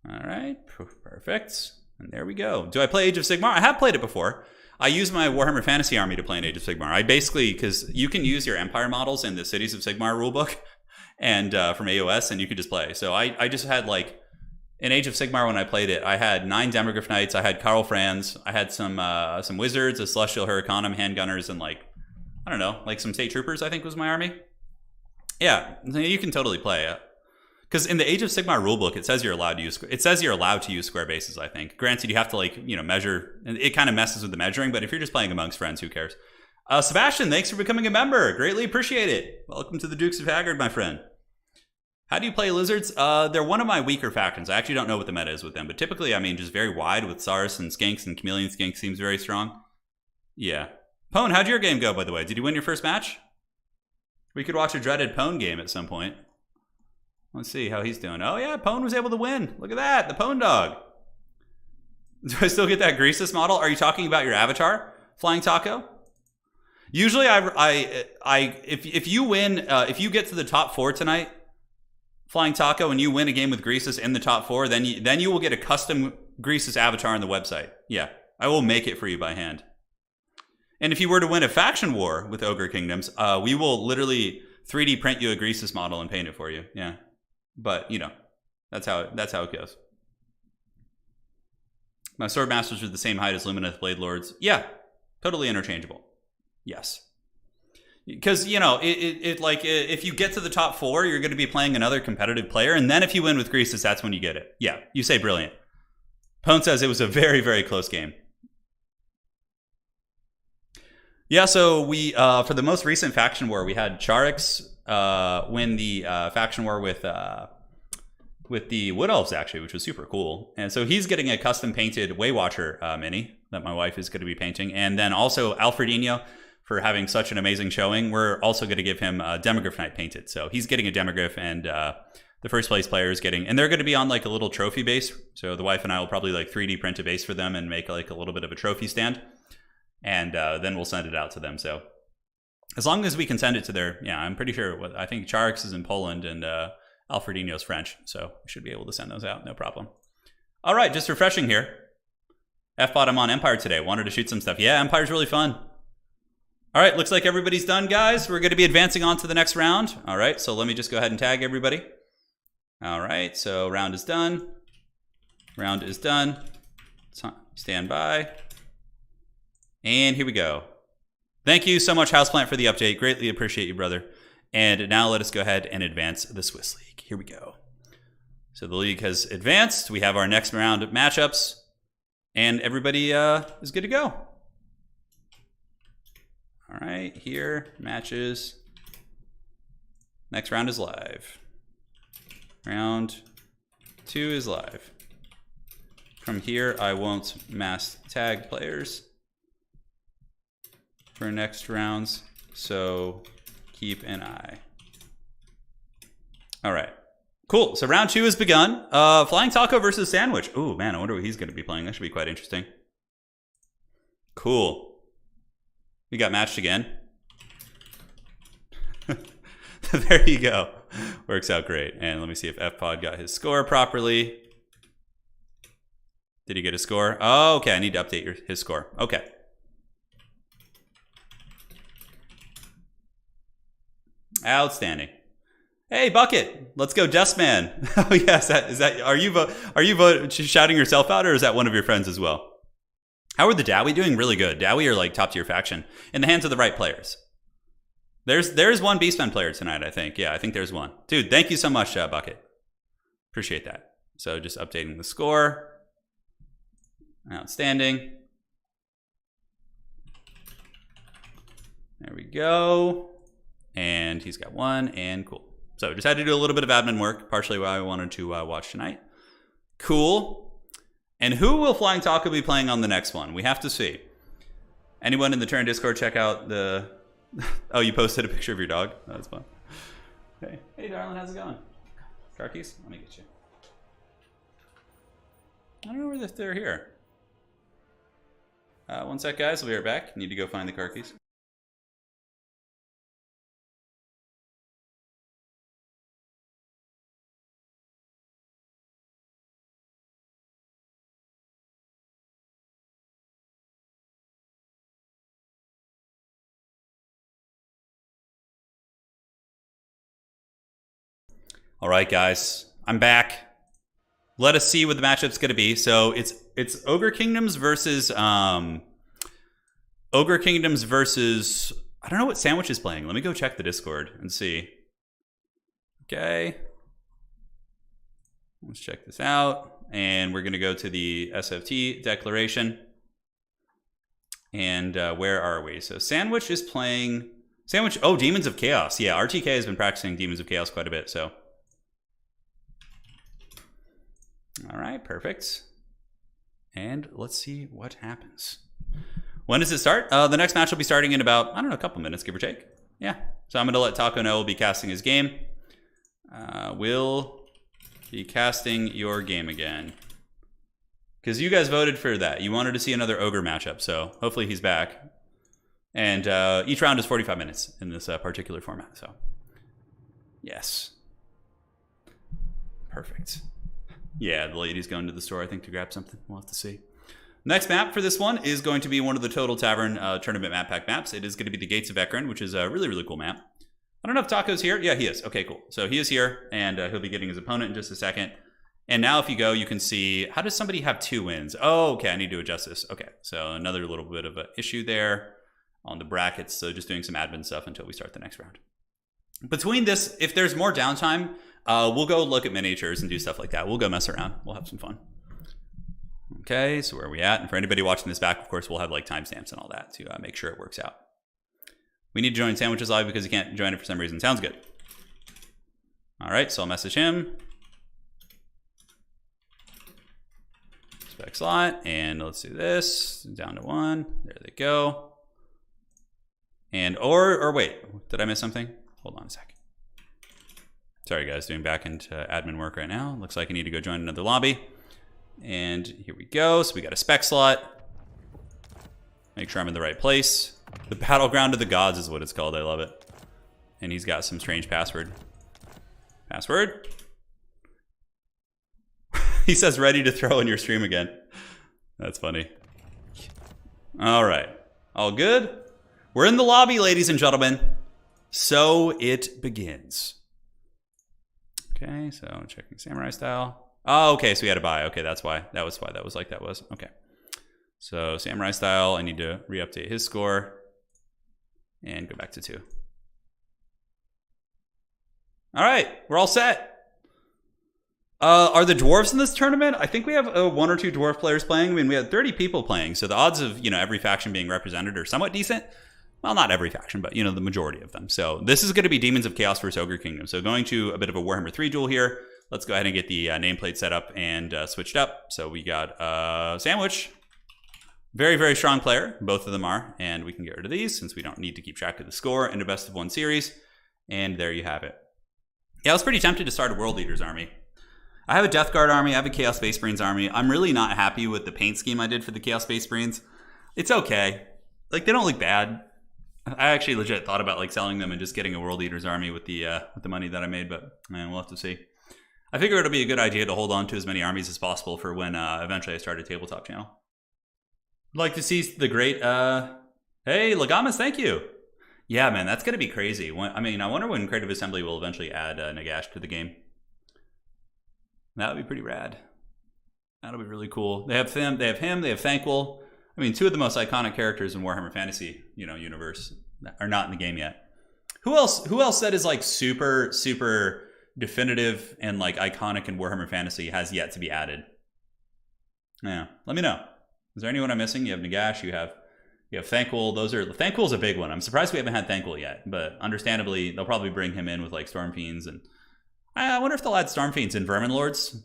All right, perfect. And there we go. Do I play Age of Sigmar? I have played it before. I use my Warhammer Fantasy army to play in Age of Sigmar. I basically, because you can use your Empire models in the Cities of Sigmar rulebook and from AOS, and you could just play. So I just had like in Age of Sigmar when I played it, I had 9 Demogryph Knights, I had Karl Franz, I had some Wizards, a Celestial Hurricanum, Handgunners, and like, I don't know, like some State Troopers, I think was my army. Yeah, you can totally play. Because in the Age of Sigmar rulebook, it says you're allowed to use square bases, I think. Granted, you have to like, measure, and it kind of messes with the measuring, but if you're just playing amongst friends, who cares? Sebastian, thanks for becoming a member. Greatly appreciate it. Welcome to the Dukes of Haggard, my friend. How do you play lizards? They're one of my weaker factions. I actually don't know what the meta is with them, but typically, I mean, just very wide with Sars and Skinks, and Chameleon Skink seems very strong. Yeah. Pwn, how'd your game go, by the way? Did you win your first match? We could watch a dreaded Pwn game at some point. Let's see how he's doing. Oh yeah, Pwn was able to win. Look at that, the Pwn dog. Do I still get that Greasus model? Are you talking about your avatar, Flying Taco? Usually, if you win, if you get to the top 4 tonight, Flying Taco, and you win a game with Greasus in the top 4, then you will get a custom Greasus avatar on the website. Yeah, I will make it for you by hand. And if you were to win a faction war with Ogre Kingdoms, we will literally 3D print you a Greasus model and paint it for you. Yeah, but that's how it goes. My sword masters are the same height as Lumineth Blade Lords. Yeah, totally interchangeable. Yes. Because, if you get to the top 4, you're going to be playing another competitive player. And then if you win with Greasus, that's when you get it. Yeah, you say brilliant. Pone says it was a very, very close game. Yeah, so we, for the most recent faction war, we had Charix win the faction war with the Wood Elves, actually, which was super cool. And so he's getting a custom painted Waywatcher mini that my wife is going to be painting. And then also Alfredinho, for having such an amazing showing, we're also going to give him a Demogryph Knight painted. So he's getting a Demogryph, and the first place player is getting, and they're going to be on like a little trophy base. So the wife and I will probably like 3D print a base for them and make like a little bit of a trophy stand, and then we'll send it out to them. So as long as we can send it to their, I'm pretty sure, I think Charix is in Poland and Alfredinho's French, so we should be able to send those out, no problem. All right, just refreshing here. F-bot, I'm on Empire today. Wanted to shoot some stuff. Yeah, Empire's really fun. All right, looks like everybody's done, guys. We're going to be advancing on to the next round. All right, so let me just go ahead and tag everybody. All right, so round is done. Round is done. Stand by. And here we go. Thank you so much, Houseplant, for the update. Greatly appreciate you, brother. And now let us go ahead and advance the Swiss League. Here we go. So the league has advanced. We have our next round of matchups. And everybody is good to go. All right, here, matches. Next round is live. Round 2 is live. From here, I won't mass tag players for next rounds, so keep an eye. All right, cool. So round 2 has begun. Flying Taco versus Sandwich. Oh man, I wonder what he's going to be playing. That should be quite interesting. Cool. We got matched again. There you go. Works out great. And let me see if FPod got his score properly. Did he get a score? Oh, okay. I need to update his score. Okay. Outstanding. Hey, Bucket. Let's go, Dustman. Oh, yes. Are you shouting yourself out, or is that one of your friends as well? How are the Dowie doing? Really good. Dowie are like top tier faction in the hands of the right players. There's one Beastman player tonight, I think. Yeah, I think there's one. Dude, thank you so much, Bucket. Appreciate that. So just updating the score. Outstanding. There we go. And he's got 1, and cool. So just had to do a little bit of admin work, partially why I wanted to watch tonight. Cool. And who will Flying Taco be playing on the next one? We have to see. Anyone in the Turin Discord, check out the... Oh, you posted a picture of your dog? Oh, that's fun. Okay. Hey, darling, how's it going? Car keys? Let me get you. I don't know where they're here. One sec, guys. We'll be right back. Need to go find the car keys. All right, guys, I'm back. Let us see what the matchup's going to be. So it's Ogre Kingdoms versus I don't know what Sandwich is playing. Let me go check the Discord and see. Okay. Let's check this out. And we're going to go to the SFT declaration. And where are we? So Sandwich is playing... Sandwich... Oh, Demons of Chaos. Yeah, RTK has been practicing Demons of Chaos quite a bit, so... All right, perfect. And let's see what happens. When does it start? The next match will be starting in about, I don't know, a couple minutes, give or take. Yeah. So I'm going to let Taco know we'll be casting his game. We'll be casting your game again. Because you guys voted for that. You wanted to see another Ogre matchup, so hopefully he's back. And each round is 45 minutes in this particular format, so yes. Perfect. Yeah, the lady's going to the store, I think, to grab something. We'll have to see. Next map for this one is going to be one of the Total Tavern Tournament map pack maps. It is going to be the Gates of Ekron, which is a really, really cool map. I don't know if Taco's here. Yeah, he is. Okay, cool. So he is here, and he'll be getting his opponent in just a second. And now if you go, you can see, how does somebody have 2 wins? Oh, okay, I need to adjust this. Okay, so another little bit of an issue there on the brackets. So just doing some admin stuff until we start the next round. Between this, if there's more downtime, we'll go look at miniatures and do stuff like that. We'll go mess around. We'll have some fun. Okay, so where are we at? And for anybody watching this back, of course, we'll have like timestamps and all that to make sure it works out. We need to join Sandwiches Live because he can't join it for some reason. Sounds good. All right, so I'll message him. Spec slot, and let's do this. Down to 1. There they go. And, or wait, did I miss something? Hold on a sec. Sorry, guys, doing back into admin work right now. Looks like I need to go join another lobby. And here we go. So we got a spec slot. Make sure I'm in the right place. The Battleground of the Gods is what it's called. I love it. And he's got some strange password. Password? He says ready to throw in your stream again. That's funny. All right. All good? We're in the lobby, ladies and gentlemen. So it begins. Okay, so checking Samurai Style. Oh, okay, so we had to buy. Okay, that's why. That was why that was like that was. Okay. So Samurai Style, I need to re-update his score. And go back to 2. All right, we're all set. Are the dwarves in this tournament? I think we have 1 or 2 dwarf players playing. I mean, we had 30 people playing, so the odds of, every faction being represented are somewhat decent. Well, not every faction, but, the majority of them. So this is going to be Demons of Chaos versus Ogre Kingdom. So going to a bit of a Warhammer 3 duel here. Let's go ahead and get the nameplate set up and switched up. So we got Sandwich. Very, very strong player. Both of them are. And we can get rid of these since we don't need to keep track of the score in a best of 1 series. And there you have it. Yeah, I was pretty tempted to start a World Leaders army. I have a Death Guard army. I have a Chaos Space Marines army. I'm really not happy with the paint scheme I did for the Chaos Space Marines. It's okay. Like, they don't look bad. I actually legit thought about like selling them and just getting a World Eaters army with the money that I made, but we'll have to see. I figure it'll be a good idea to hold on to as many armies as possible for when eventually I start a tabletop channel. I'd like to see the great, hey, Lagamas, thank you. Yeah, man, that's going to be crazy. I wonder when Creative Assembly will eventually add Nagash to the game. That would be pretty rad. That'll be really cool. They have him, they have Thankful. I mean, 2 of the most iconic characters in Warhammer Fantasy, universe are not in the game yet. Who else that is like super, super definitive and like iconic in Warhammer Fantasy has yet to be added? Yeah, let me know. Is there anyone I'm missing? You have Nagash, you have Thankful. Thankful's a big one. I'm surprised we haven't had Thankful yet, but understandably, they'll probably bring him in with like Storm Fiends, and I wonder if they'll add Storm Fiends and Vermin Lords.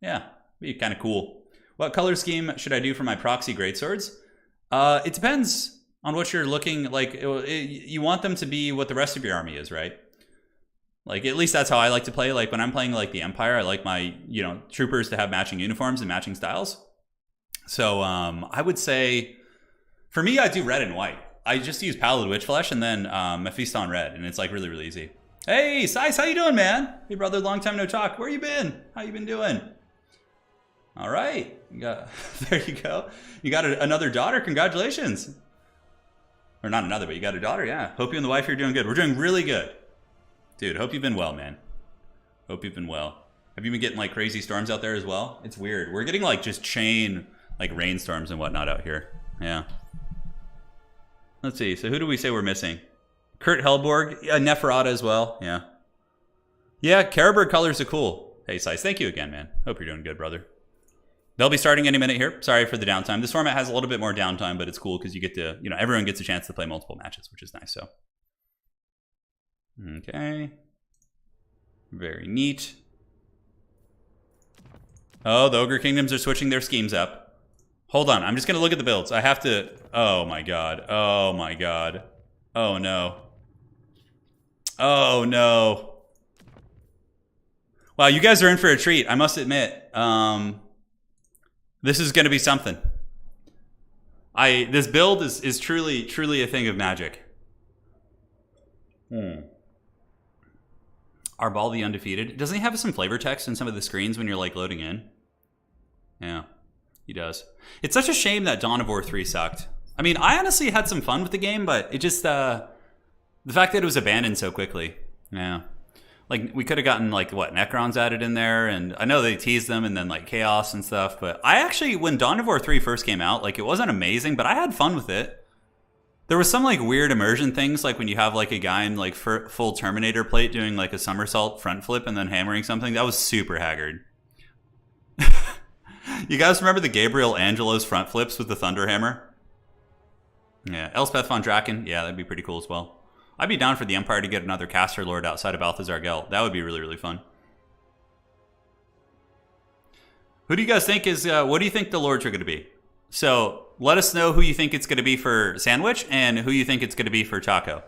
Yeah, be kind of cool. What color scheme should I do for my proxy greatswords? It depends on what you're looking like. You want them to be what the rest of your army is, right? Like, at least that's how I like to play. Like, when I'm playing like the Empire, I like my, troopers to have matching uniforms and matching styles. So I would say, for me, I do red and white. I just use Pallid Witchflesh and then Mephiston red, and it's like really, really easy. Hey, Sice, how you doing, man? Hey, brother, long time no talk. Where you been? How you been doing? All right, there you go. You got another daughter. Congratulations. Or not another, but you got a daughter. Yeah. Hope you and the wife are doing good. We're doing really good, dude. Hope you've been well, man. Hope you've been well. Have you been getting like crazy storms out there as well? It's weird. We're getting like just chain like rainstorms and whatnot out here. Yeah. Let's see. So who do we say we're missing? Kurt Hellborg. Yeah, Neferata as well. Yeah. Yeah, Caribou colors are cool. Hey, Size. Thank you again, man. Hope you're doing good, brother. They'll be starting any minute here. Sorry for the downtime. This format has a little bit more downtime, but it's cool because you get to, you know, everyone gets a chance to play multiple matches, which is nice. So, okay. Very neat. Oh, the Ogre Kingdoms are switching their schemes up. Hold on. I'm just going to look at the builds. I have to. Oh, my God. Oh, my God. Oh, no. Oh, no. Wow, you guys are in for a treat. I must admit. This is going to be something. This build is truly a thing of magic. Arbal the Undefeated. Doesn't he have some flavor text in some of the screens when you're like loading in? Yeah, he does. It's such a shame that Dawn of War 3 sucked. I mean, I honestly had some fun with the game, but it just the fact that it was abandoned so quickly. Yeah. Like, we could have gotten, like, what, Necrons added in there, and I know they teased them, and then, like, Chaos and stuff, but I actually, when Dawn of War 3 first came out, like, it wasn't amazing, but I had fun with it. There was some, like, weird immersion things, like when you have, like, a guy in, like, full Terminator plate doing, like, a somersault front flip and then hammering something. That was super haggard. You guys remember the Gabriel Angelos front flips with the Thunder Hammer? Yeah, Elspeth von Draken. Yeah, that'd be pretty cool as well. I'd be down for the Empire to get another caster lord outside of Balthazar Gel. That would be really fun. Who do you guys think is, what do you think the lords are going to be? So let us know who you think it's going to be for Sandwich and who you think it's going to be for Chaco.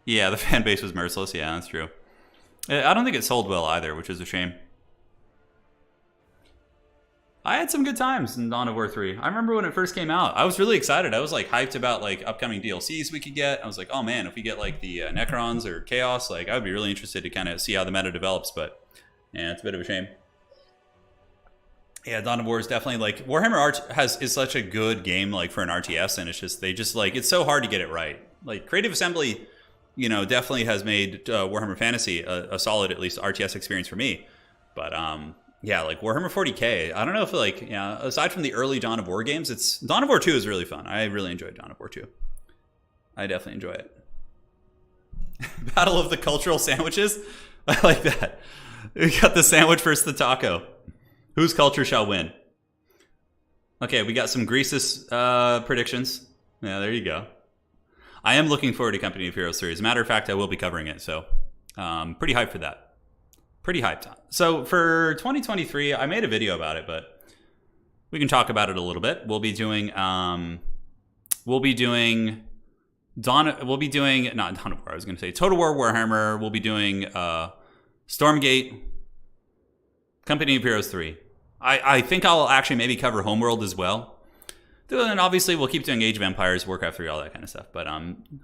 Yeah, the fan base was merciless. Yeah, that's true. I don't think it sold well either, which is a shame. I had some good times in Dawn of War 3. I remember when it first came out. I was really excited. I was like hyped about like upcoming DLCs we could get. I was like, oh man, if we get like the Necrons or Chaos, like I would be really interested to kind of see how the meta develops. But yeah, it's a bit of a shame. Yeah, Dawn of War is definitely like Warhammer is such a good game like for an RTS, and it's just it's so hard to get it right. Like Creative Assembly, you know, definitely has made Warhammer Fantasy a solid at least RTS experience for me. But yeah, like Warhammer 40k, I don't know if like, yeah, aside from the early Dawn of War games, Dawn of War 2 is really fun. I really enjoyed Dawn of War 2. I definitely enjoy it. Battle of the Cultural Sandwiches. I like that. We got the sandwich versus the taco. Whose culture shall win? Okay, we got some Greasus predictions. Yeah, there you go. I am looking forward to Company of Heroes 3. As a matter of fact, I will be covering it, so pretty hyped for that. Pretty hyped. So for 2023, I made a video about it, but we can talk about it a little bit. We'll be doing not Dawn of War, I was going to say Total War Warhammer. We'll be doing Stormgate, Company of Heroes 3. I think I'll actually maybe cover Homeworld as well. And obviously we'll keep doing Age of Empires, Warcraft 3, all that kind of stuff. But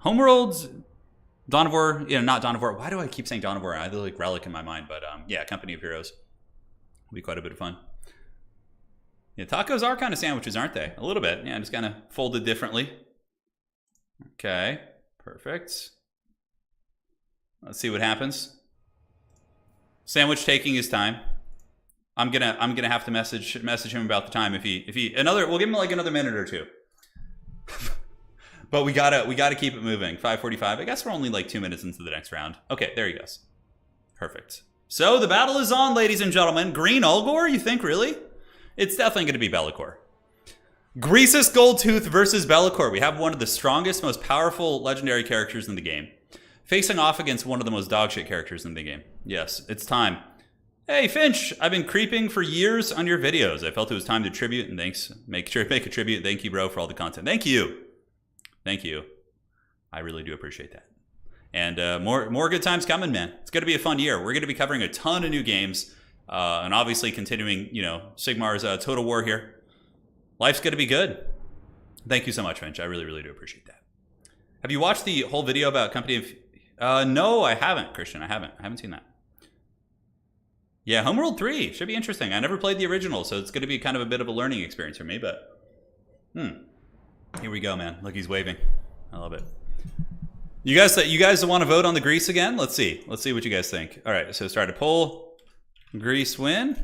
Homeworld's Dawn of War, not Dawn of War. Why do I keep saying Dawn of War? I have like Relic in my mind, but yeah, Company of Heroes will be quite a bit of fun. Yeah, tacos are kind of sandwiches, aren't they? A little bit. Yeah, just kind of folded differently. Okay, perfect. Let's see what happens. Sandwich taking his time. I'm gonna have to message him about the time if he we'll give him like another minute or two. But we gotta keep it moving. 5:45. I guess we're only like 2 minutes into the next round. Okay, there he goes. Perfect. So the battle is on, ladies and gentlemen. Green Ulgor, you think really? It's definitely going to be Bellicor. Greasus Goldtooth versus Bellicor. We have one of the strongest, most powerful legendary characters in the game, facing off against one of the most dogshit characters in the game. Yes, it's time. Hey Finch, I've been creeping for years on your videos. I felt it was time to tribute, and thanks. Make a tribute. Thank you, bro, for all the content. Thank you. Thank you. I really do appreciate that. And more good times coming, man. It's going to be a fun year. We're going to be covering a ton of new games, and obviously continuing, Sigmar's Total War here. Life's going to be good. Thank you so much, Finch. I really do appreciate that. Have you watched the whole video about Company of... no, I haven't, Christian. I haven't seen that. Yeah, Homeworld 3 should be interesting. I never played the original, so it's going to be kind of a bit of a learning experience for me, but... Here we go, man. Look, he's waving. I love it. You guys want to vote on the Grease again? Let's see. Let's see what you guys think. All right, so start a poll. Grease win.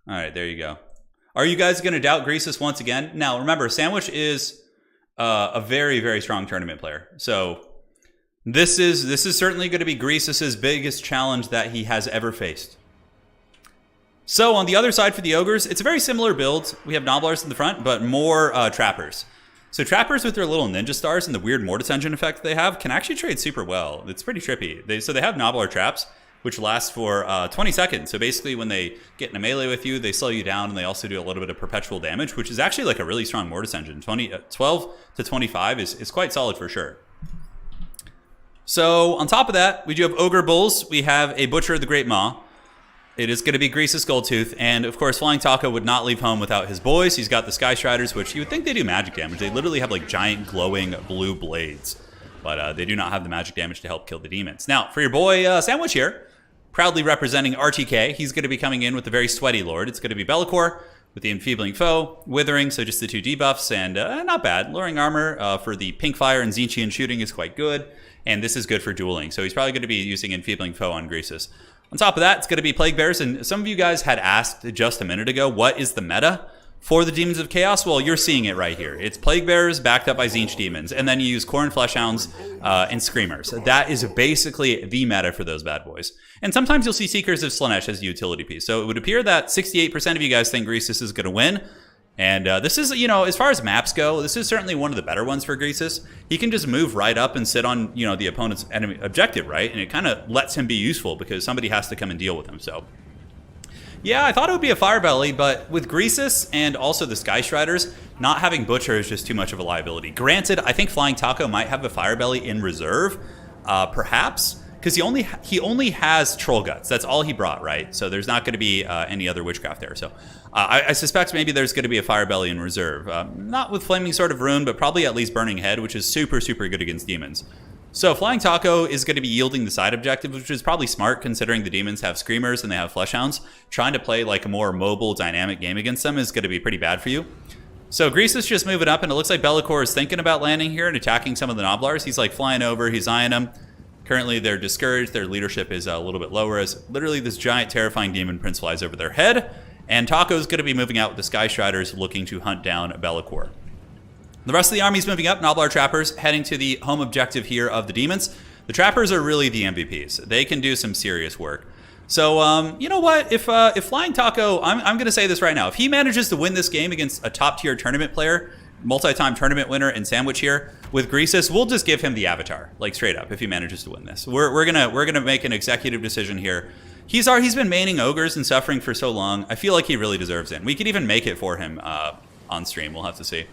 All right, there you go. Are you guys going to doubt Greasus once again? Now, remember, Sandwich is a very, very strong tournament player. So this is certainly going to be Greasus's biggest challenge that he has ever faced. So on the other side for the Ogres, it's a very similar build. We have Noblars in the front, but more Trappers. So Trappers with their little ninja stars and the weird Mortis engine effect they have can actually trade super well. It's pretty trippy. So they have Noblar traps, which last for 20 seconds. So basically when they get in a melee with you, they slow you down, and they also do a little bit of perpetual damage, which is actually like a really strong Mortis engine. 12 to 25 is quite solid for sure. So on top of that, we do have Ogre Bulls. We have a Butcher of the Great Maw. It is going to be Greasus Goldtooth, and of course Flying Taco would not leave home without his boys. He's got the Sky Striders, which you would think they do magic damage. They literally have like giant glowing blue blades, but they do not have the magic damage to help kill the demons. Now, for your boy Sandwich here, proudly representing RTK, he's going to be coming in with the very sweaty Lord. It's going to be Bellicor with the Enfeebling Foe, Withering, so just the 2 debuffs, and not bad. Luring Armor for the Pink Fire and Zinchian shooting is quite good, and this is good for dueling, so he's probably going to be using Enfeebling Foe on Greasus. On top of that, it's going to be Plague Bears, and some of you guys had asked just a minute ago, what is the meta for the Demons of Chaos? Well, you're seeing it right here. It's Plague Bears backed up by Tzeentch Demons, and then you use Khorne Fleshhounds and Screamers. That is basically the meta for those bad boys. And sometimes you'll see Seekers of Slaanesh as a utility piece. So it would appear that 68% of you guys think Greasus is going to win. And this is, you know, as far as maps go, this is certainly one of the better ones for Greasus. He can just move right up and sit on, you know, the opponent's enemy objective, right? And it kind of lets him be useful because somebody has to come and deal with him. So, yeah, I thought it would be a Firebelly, but with Greasus and also the Sky Striders, not having Butcher is just too much of a liability. Granted, I think Flying Taco might have a Firebelly in reserve, perhaps, because he only has Troll Guts. That's all he brought, right? So there's not going to be any other Witchcraft there. So I suspect maybe there's going to be a Firebelly in reserve. Not with Flaming Sword of Ruin, but probably at least Burning Head, which is super, super good against demons. So Flying Taco is going to be yielding the side objective, which is probably smart considering the demons have Screamers and they have Fleshhounds. Trying to play like a more mobile, dynamic game against them is going to be pretty bad for you. So Greasus just moving up, and it looks like Bellicor is thinking about landing here and attacking some of the Noblars. He's like flying over, he's eyeing them. Currently, they're discouraged. Their leadership is a little bit lower as literally this giant, terrifying demon prince flies over their head. And Taco's going to be moving out with the Sky Striders, looking to hunt down Bellicor. The rest of the army's moving up. Noblar Trappers heading to the home objective here of the demons. The Trappers are really the MVPs. They can do some serious work. So, you know what? If Flying Taco, I'm going to say this right now. If he manages to win this game against a top-tier tournament player, multi-time tournament winner and Sandwich here with Greasus, we'll just give him the avatar, like straight up, if he manages to win this. We're gonna make an executive decision here. He's been maining ogres and suffering for so long. I feel like he really deserves it. We could even make it for him on stream. We'll have to see.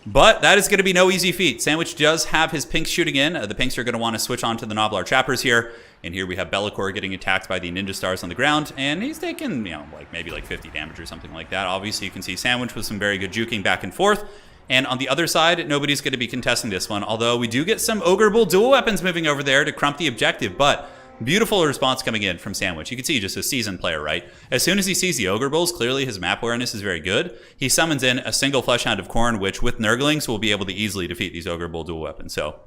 But that is going to be no easy feat. Sandwich does have his pinks shooting in. The pinks are going to want to switch on to the Noblar Trappers here. And here we have Bellicor getting attacked by the Ninja Stars on the ground. And he's taking, you know, like maybe like 50 damage or something like that. Obviously, you can see Sandwich with some very good juking back and forth. And on the other side, nobody's going to be contesting this one. Although we do get some Ogre Bull dual weapons moving over there to crump the objective. But beautiful response coming in from Sandwich. You can see just a seasoned player, right? As soon as he sees the Ogre Bulls, clearly his map awareness is very good. He summons in a single Fleshhound of Khorne, which with Nurglings will be able to easily defeat these Ogre Bull dual weapons. So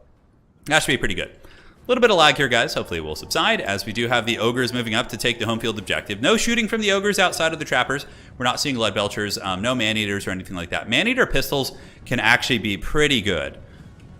that should be pretty good. A little bit of lag here, guys. Hopefully it will subside as we do have the Ogres moving up to take the home field objective. No shooting from the Ogres outside of the Trappers. We're not seeing Lead Belchers, no Man-Eaters or anything like that. Man-Eater pistols can actually be pretty good.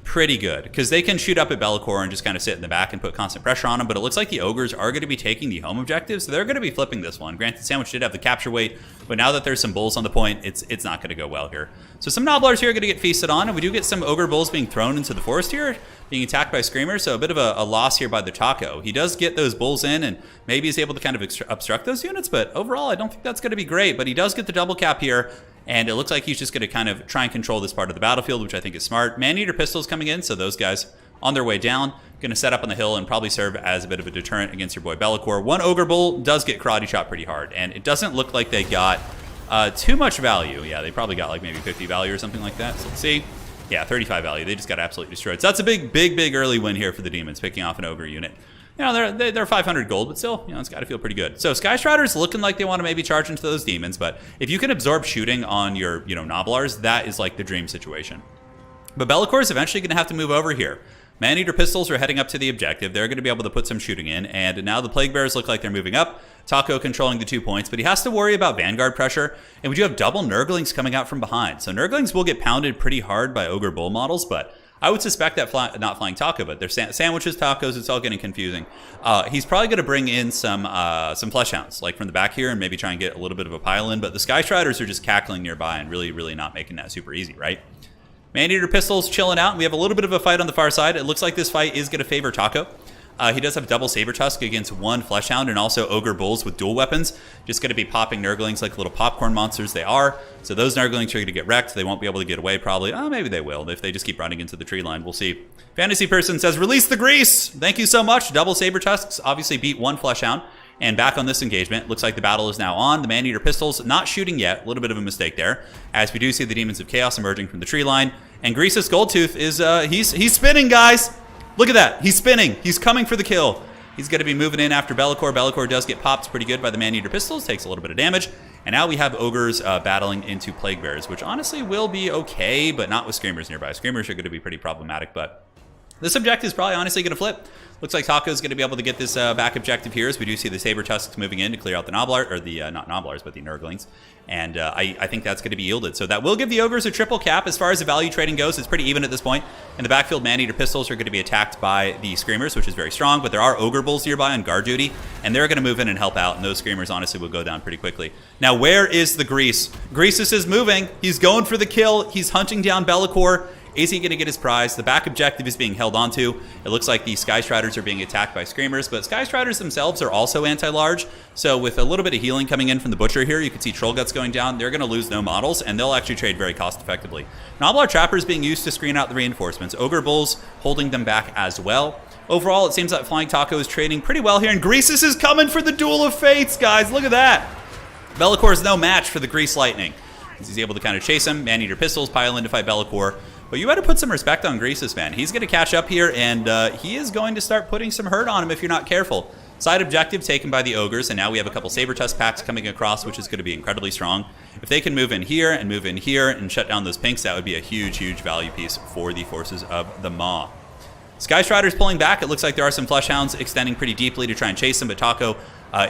Pretty good, because they can shoot up at Bellicor and just kind of sit in the back and put constant pressure on them, but it looks like the Ogres are going to be taking the home objective, so they're going to be flipping this one. Granted, Sandwich did have the capture weight, but now that there's some Bulls on the point, it's not going to go well here. So some Noblars here are going to get feasted on, and we do get some Ogre Bulls being thrown into the forest here, being attacked by Screamers, so a bit of a loss here by the Taco. He does get those Bulls in, and maybe he's able to kind of obstruct those units, but overall, I don't think that's going to be great, but he does get the double cap here. And it looks like he's just going to kind of try and control this part of the battlefield, which I think is smart. Man-Eater pistols coming in, so those guys on their way down, going to set up on the hill and probably serve as a bit of a deterrent against your boy Bellicor. One Ogre Bull does get karate shot pretty hard, and it doesn't look like they got too much value. Yeah, they probably got like maybe 50 value or something like that. So let's see. Yeah, 35 value. They just got absolutely destroyed. So that's a big early win here for the Demons, picking off an Ogre unit. You know, they're 500 gold, but still, you know, it's got to feel pretty good. So Sky Striders looking like they want to maybe charge into those demons, but if you can absorb shooting on your, you know, Noblars, that is like the dream situation. But Bellicor is eventually going to have to move over here. Man-Eater pistols are heading up to the objective. They're going to be able to put some shooting in, and now the Plague Bearers look like they're moving up. Taco controlling the 2 points, but he has to worry about Vanguard pressure, and we do have double Nurglings coming out from behind. So Nurglings will get pounded pretty hard by Ogre Bull models, but I would suspect that not flying Taco, but they're sandwiches, tacos, it's all getting confusing. He's probably going to bring in some Flesh Hounds, like from the back here, and maybe try and get a little bit of a pile in, but the Sky Striders are just cackling nearby and really, really not making that super easy, right? Man-Eater pistols chilling out. We have a little bit of a fight on the far side. It looks like this fight is going to favor Taco. He does have double Saber Tusk against 1 Flesh Hound and also Ogre Bulls with dual weapons. Just going to be popping Nurglings like little popcorn monsters they are. So those Nurglings are going to get wrecked. They won't be able to get away probably. Oh, maybe they will if they just keep running into the tree line. We'll see. Fantasy Person says, release the grease! Thank you so much. Double Saber Tusks obviously beat 1 Flesh Hound. And back on this engagement, looks like the battle is now on. The Man-Eater pistols not shooting yet. A little bit of a mistake there, as we do see the Demons of Chaos emerging from the tree line. And Greasus Goldtooth is he's spinning, guys. Look at that. He's spinning. He's coming for the kill. He's going to be moving in after Be'lakor. Be'lakor does get popped pretty good by the Man-Eater pistols. Takes a little bit of damage. And now we have Ogres battling into Plague Bears, which honestly will be okay, but not with Screamers nearby. Screamers are going to be pretty problematic, but this objective is probably honestly going to flip. Looks like Taco is going to be able to get this back objective here, as we do see the Saber Tusks moving in to clear out the Noblars, or the, not Noblars, but the Nurglings. And I think that's going to be yielded. So that will give the Ogres a triple cap. As far as the value trading goes, it's pretty even at this point. In the backfield, Man-Eater pistols are going to be attacked by the Screamers, which is very strong, but there are Ogre Bulls nearby on guard duty, and they're going to move in and help out, and those Screamers honestly will go down pretty quickly. Now, where is the Grease? Greasus is moving. He's going for the kill. He's hunting down Be'lakor. Is he going to get his prize? The back objective is being held onto. It looks like the Sky Striders are being attacked by Screamers, but Sky Striders themselves are also anti-large. So with a little bit of healing coming in from the Butcher here, you can see Troll Guts going down. They're going to lose no models, and they'll actually trade very cost effectively. Noblar Trappers being used to screen out the reinforcements. Ogre Bulls holding them back as well. Overall, it seems like Flying Taco is trading pretty well here, and Greasus is coming for the Duel of Fates, guys. Look at that. Be'lakor is no match for the Grease Lightning. He's able to kind of chase him. Man-Eater pistols pile in to fight Be'lakor. But you got to put some respect on Greasus, man. He's going to catch up here, and he is going to start putting some hurt on him if you're not careful. Side objective taken by the Ogres, and now we have a couple Saber Tusk packs coming across, which is going to be incredibly strong. If they can move in here and shut down those pinks, that would be a huge, huge value piece for the forces of the Maw. Sky Strider's pulling back. It looks like there are some Flesh Hounds extending pretty deeply to try and chase him, but Taco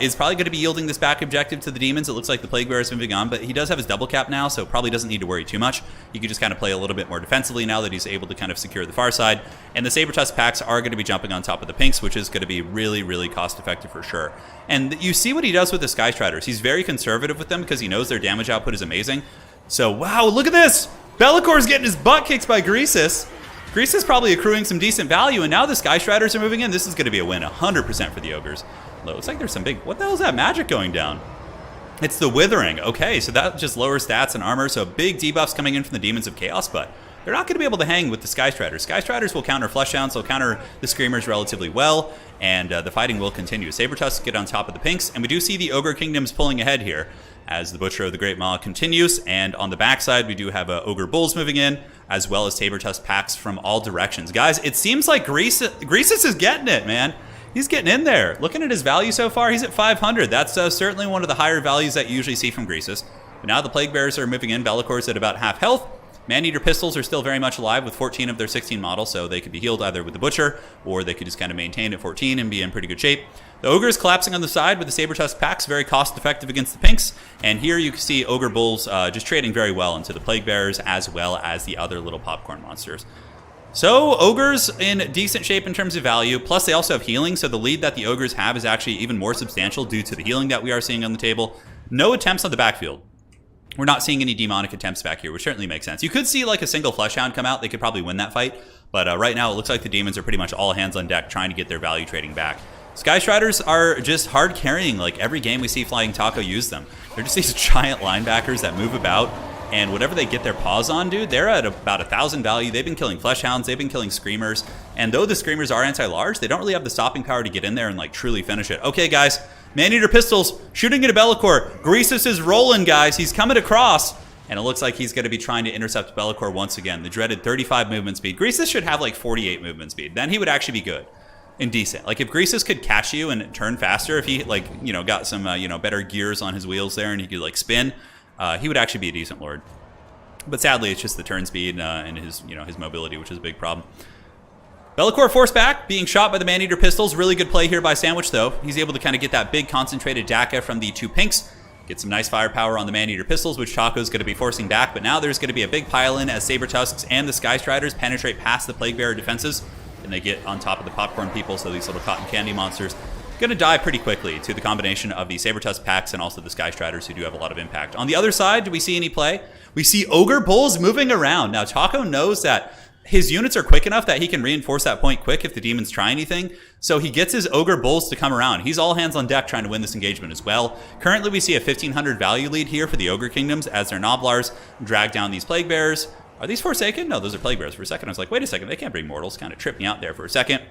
is probably going to be yielding this back objective to the Demons. It looks like the Plague Bearer is moving on, but he does have his double cap now, so probably doesn't need to worry too much. He can just kind of play a little bit more defensively now that he's able to kind of secure the far side. And the Saber Tusk packs are going to be jumping on top of the pinks, which is going to be really, really cost effective for sure. And you see what he does with the Sky Striders. He's very conservative with them because he knows their damage output is amazing. So, wow, look at this! Be'lakor's getting his butt kicked by Greasus. Greasus is probably accruing some decent value, and now the Sky Striders are moving in. This is going to be a win, 100% for the Ogres. Looks like there's some big... What the hell is that magic going down? It's the Withering. Okay, so that just lowers stats and armor, so big debuffs coming in from the Demons of Chaos, but they're not going to be able to hang with the Sky Striders. Sky Striders will counter Flesh Hounds, they'll counter the Screamers relatively well, and the fighting will continue. Saber Tusks get on top of the pinks, and we do see the Ogre Kingdoms pulling ahead here as the Butcher of the Great Maw continues, and on the backside we do have Ogre Bulls moving in, as well as Saber Tusk packs from all directions. Guys, it seems like Greasus is getting it, man. He's getting in there. Looking at his value so far, he's at 500. That's certainly one of the higher values that you usually see from Greasus. But now the Plague Bearers are moving in. Be'lakor's at about half health. Man-Eater pistols are still very much alive with 14 of their 16 models, so they could be healed either with the Butcher, or they could just kind of maintain at 14 and be in pretty good shape. The Ogre is collapsing on the side with the Saber Tusk packs, very cost-effective against the pinks. And here you can see Ogre Bulls just trading very well into the Plague Bearers, as well as the other little popcorn monsters. So, Ogres in decent shape in terms of value, plus they also have healing, so the lead that the Ogres have is actually even more substantial due to the healing that we are seeing on the table. No attempts on the backfield. We're not seeing any demonic attempts back here, which certainly makes sense. You could see like a single Flesh Hound come out. They could probably win that fight, but right now it looks like the Demons are pretty much all hands on deck trying to get their value trading back. Sky Striders are just hard carrying. Like every game we see Flying Taco use them. They're just these giant linebackers that move about. And whatever they get their paws on, dude, they're at about 1,000 value. They've been killing Flesh Hounds. They've been killing Screamers. And though the Screamers are anti-large, they don't really have the stopping power to get in there and like truly finish it. Okay, guys. Man-Eater pistols shooting at a Be'lakor. Greasus is rolling, guys. He's coming across. And it looks like he's going to be trying to intercept Be'lakor once again. The dreaded 35 movement speed. Greasus should have like 48 movement speed. Then he would actually be good and decent. Like if Greasus could catch you and turn faster, if he like, you know, got some, better gears on his wheels there and he could like spin, he would actually be a decent lord. But sadly, it's just the turn speed and his mobility, which is a big problem. Bellicor forced back, being shot by the Maneater pistols. Really good play here by Sandwich, though. He's able to kind of get that big concentrated DACA from the 2 pinks. Get some nice firepower on the Maneater pistols, which Taco's going to be forcing back. But now there's going to be a big pile-in as Saber Tusks and the Sky Striders penetrate past the Plague Bearer defenses. And they get on top of the popcorn people, so these little cotton candy monsters going to die pretty quickly to the combination of the Saber Tusk packs and also the Sky Striders, who do have a lot of impact. On the other side, do we see any play? We see Ogre Bulls moving around. Now, Taco knows that his units are quick enough that he can reinforce that point quick if the demons try anything. So he gets his Ogre Bulls to come around. He's all hands on deck trying to win this engagement as well. Currently, we see a 1,500 value lead here for the Ogre Kingdoms as their Noblars drag down these Plague Bearers. Are these Forsaken? No, those are Plague Bearers. For a second, I was like, wait a second, they can't bring Mortals. Kind of tripped me out there for a second.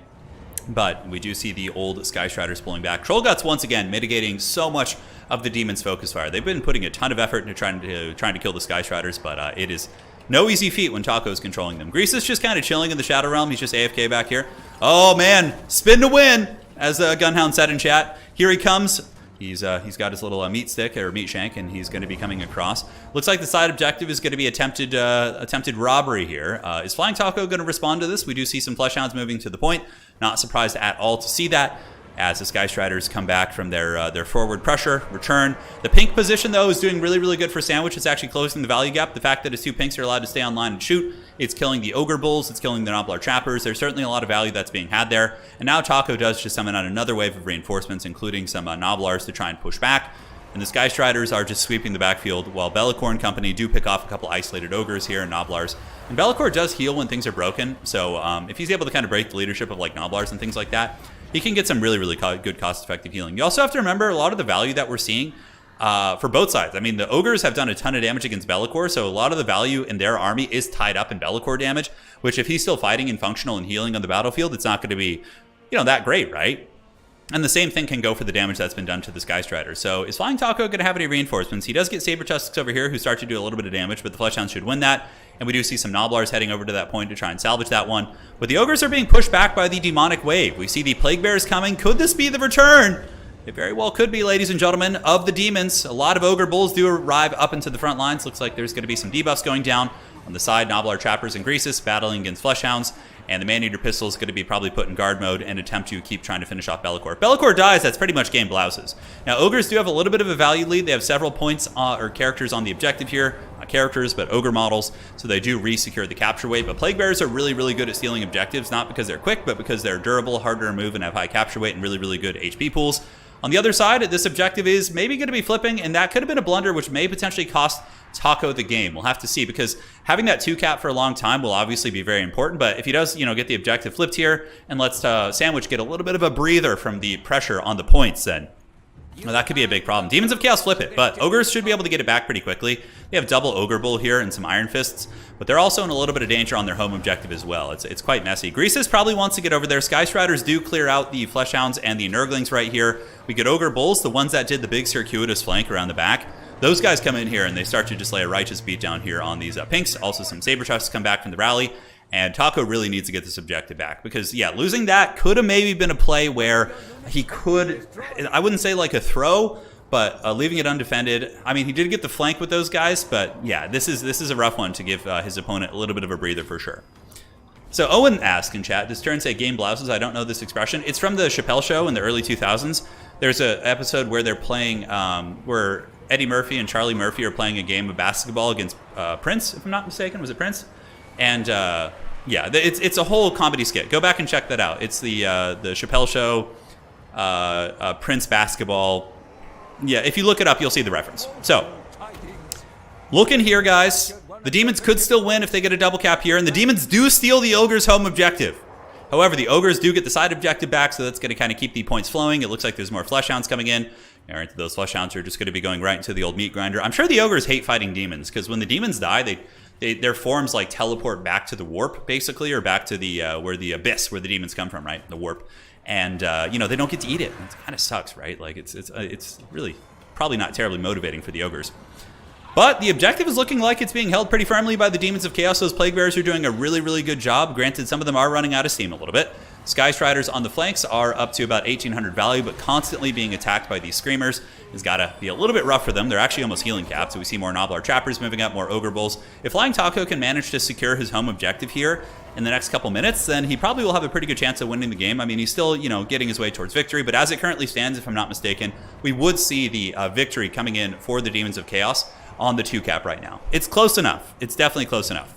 But we do see the old Sky Striders pulling back. Troll Guts, once again, mitigating so much of the Demon's focus fire. They've been putting a ton of effort into trying to kill the Sky Striders, but it is no easy feat when Taco's controlling them. Greasus just kind of chilling in the Shadow Realm. He's just AFK back here. Oh, man. Spin to win, as Gunhound said in chat. Here he comes. He's got his little meat stick or meat shank, and he's going to be coming across. Looks like the side objective is going to be attempted robbery here. Is Flying Taco going to respond to this? We do see some Fleshhounds moving to the point. Not surprised at all to see that, as the Sky Striders come back from their forward pressure, return. The pink position, though, is doing really, really good for Sandwich. It's actually closing the value gap. The fact that his 2 pinks are allowed to stay online and shoot, it's killing the Ogre Bulls, it's killing the Noblar Trappers. There's certainly a lot of value that's being had there. And now Taco does just summon out another wave of reinforcements, including some Noblars to try and push back. And the Sky Striders are just sweeping the backfield, while Bellicor and company do pick off a couple isolated Ogres here and Noblars. And Bellicor does heal when things are broken, so if he's able to kind of break the leadership of like Noblars and things like that, he can get some really, really good cost-effective healing. You also have to remember a lot of the value that we're seeing for both sides. I mean, the Ogres have done a ton of damage against Bellicor, so a lot of the value in their army is tied up in Bellicor damage, which if he's still fighting and functional and healing on the battlefield, it's not going to be, that great, right? And the same thing can go for the damage that's been done to the Sky Strider. So is Flying Taco going to have any reinforcements? He does get Saber Tusks over here who start to do a little bit of damage, but the Fleshhounds should win that. And we do see some Noblars heading over to that point to try and salvage that one. But the Ogres are being pushed back by the Demonic Wave. We see the Plague Bears coming. Could this be the return? It very well could be, ladies and gentlemen, of the Demons. A lot of Ogre Bulls do arrive up into the front lines. Looks like there's going to be some debuffs going down. On the side, Noblar Trappers and Greasus battling against Fleshhounds. And the Maneater pistol is going to be probably put in guard mode and attempt to keep trying to finish off Bellicor. If Bellicor dies, that's pretty much game blouses. Now, Ogres do have a little bit of a value lead. They have several points or characters on the objective here. Not characters, but Ogre models. So they do re-secure the capture weight. But Plague Bearers are really, really good at stealing objectives, not because they're quick, but because they're durable, harder to move, and have high capture weight and really, really good HP pools. On the other side, this objective is maybe going to be flipping, and that could have been a blunder, which may potentially cost Taco the game. We'll have to see, because having that 2-cap for a long time will obviously be very important, but if he does, get the objective flipped here and lets Sandwich get a little bit of a breather from the pressure on the points, then that could be a big problem. Demons of Chaos flip it, but Ogres should be able to get it back pretty quickly. They have double Ogre Bull here and some Iron Fists, but they're also in a little bit of danger on their home objective as well. It's quite messy. Greasus probably wants to get over there. Sky Striders do clear out the Fleshhounds and the Nurglings right here. We get Ogre Bulls, the ones that did the big circuitous flank around the back. Those guys come in here and they start to just lay a righteous beat down here on these pinks. Also some Saber Tusks come back from the rally. And Taco really needs to get this objective back because, yeah, losing that could have maybe been a play where he could, I wouldn't say like a throw, but leaving it undefended. I mean, he did get the flank with those guys, but yeah, this is a rough one to give his opponent a little bit of a breather for sure. So Owen asked in chat, does Turin say game blouses? I don't know this expression. It's from the Chappelle Show in the early 2000s. There's an episode where they're playing, where Eddie Murphy and Charlie Murphy are playing a game of basketball against Prince, if I'm not mistaken. Was it Prince? And yeah, it's a whole comedy skit. Go back and check that out. It's the Chappelle Show, Prince basketball. Yeah, if you look it up, you'll see the reference. So, look in here, guys. The Demons could still win if they get a double cap here, and the Demons do steal the Ogre's home objective. However, the Ogres do get the side objective back, so that's going to kind of keep the points flowing. It looks like there's more Fleshhounds coming in. All right, those Fleshhounds are just going to be going right into the old meat grinder. I'm sure the Ogres hate fighting Demons, because when the Demons die, their forms like teleport back to the warp, basically, or back to the where the abyss, where the Demons come from, right? The warp. And, they don't get to eat it. It kind of sucks, right? Like, it's really probably not terribly motivating for the Ogres. But the objective is looking like it's being held pretty firmly by the Demons of Chaos. Those Plague Bearers are doing a really, really good job. Granted, some of them are running out of steam a little bit. Sky Striders on the flanks are up to about 1800 value, but constantly being attacked by these Screamers has got to be a little bit rough for them. They're actually almost healing capped, so we see more Nobblar Trappers moving up, more Ogre Bulls. If Flying Taco can manage to secure his home objective here in the next couple minutes, then he probably will have a pretty good chance of winning the game. I mean, he's still, getting his way towards victory, but as it currently stands, if I'm not mistaken, we would see the victory coming in for the Demons of Chaos on the 2-cap right now. It's close enough. It's definitely close enough.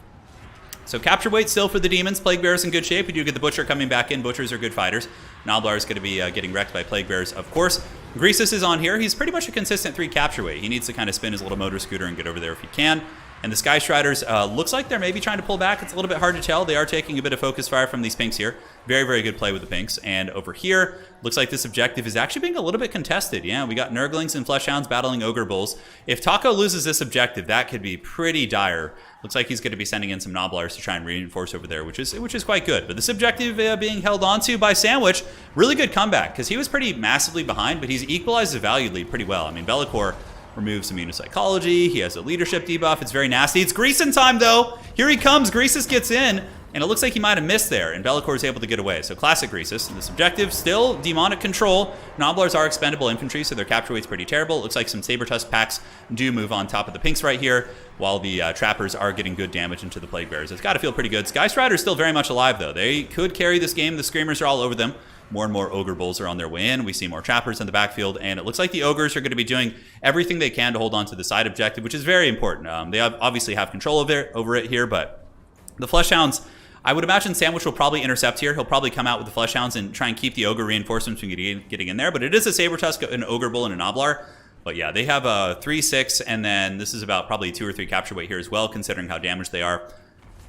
So capture weight still for the Demons. Plague Bear's in good shape. We do get the Butcher coming back in. Butchers are good fighters. Nobblar is going to be getting wrecked by Plague Bears, of course. Greasus is on here. He's pretty much a consistent 3 capture weight. He needs to kind of spin his little motor scooter and get over there if he can. And the Sky Striders looks like they're maybe trying to pull back. It's a little bit hard to tell. They are taking a bit of focus fire from these Pinks here. Very, very good play with the Pinks. And over here, looks like this objective is actually being a little bit contested. Yeah, we got Nurglings and Fleshhounds battling Ogre Bulls. If Taco loses this objective, that could be pretty dire. Looks like he's going to be sending in some Nobblars to try and reinforce over there, which is quite good. But this objective being held onto by Sandwich, really good comeback, because he was pretty massively behind, but he's equalized the value lead pretty well. I mean, Be'lakor removes immunopsychology. He has a leadership debuff. It's very nasty. It's Greasin time, though. Here he comes. Greasus gets in, and it looks like he might have missed there, and Be'lakor is able to get away. So classic Greasus. This objective, still demonic control. Nobblars are expendable infantry, so their capture weight's pretty terrible. It looks like some Saber-Tusk packs do move on top of the Pinks right here, while the Trappers are getting good damage into the Plague Bears. It's got to feel pretty good. Sky Strider's still very much alive, though. They could carry this game. The Screamers are all over them. More and more Ogre Bulls are on their way in. We see more Trappers in the backfield, and it looks like the Ogres are going to be doing everything they can to hold on to the side objective, which is very important. They obviously have control over it here, but the Fleshhounds, I would imagine Sandwich will probably intercept here. He'll probably come out with the Fleshhounds and try and keep the Ogre reinforcements from getting in there, but it is a Saber-Tusk, an Ogre Bull, and a Nobblar. But yeah, they have a 3-6, and then this is about probably 2 or 3 capture weight here as well, considering how damaged they are.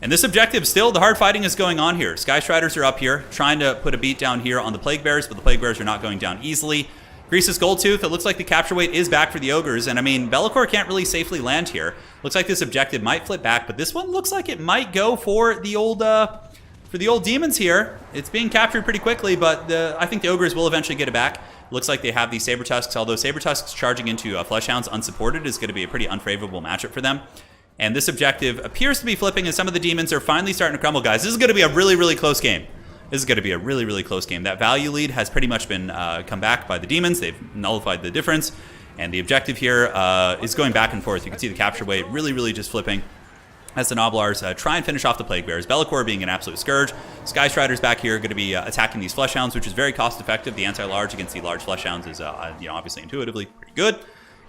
And this objective, still, the hard fighting is going on here. Sky Striders are up here, trying to put a beat down here on the Plague Bears, but the Plague Bears are not going down easily. Greasus Goldtooth, it looks like the capture weight is back for the Ogres, and I mean, Be'lakor can't really safely land here. Looks like this objective might flip back, but this one looks like it might go for the old Demons here. It's being captured pretty quickly, but I think the Ogres will eventually get it back. Looks like they have these Saber-Tusks, although Saber-Tusks charging into Fleshhounds unsupported is going to be a pretty unfavorable matchup for them. And this objective appears to be flipping, and some of the Demons are finally starting to crumble, guys. This is going to be a really, really close game. This is going to be a really, really close game. That value lead has pretty much been come back by the Demons. They've nullified the difference. And the objective here is going back and forth. You can see the capture weight really, really just flipping as the Nobblars try and finish off the Plague Bears. Be'lakor being an absolute scourge. Sky Striders back here are going to be attacking these Fleshhounds, which is very cost-effective. The anti-large against the large Fleshhounds is obviously intuitively pretty good.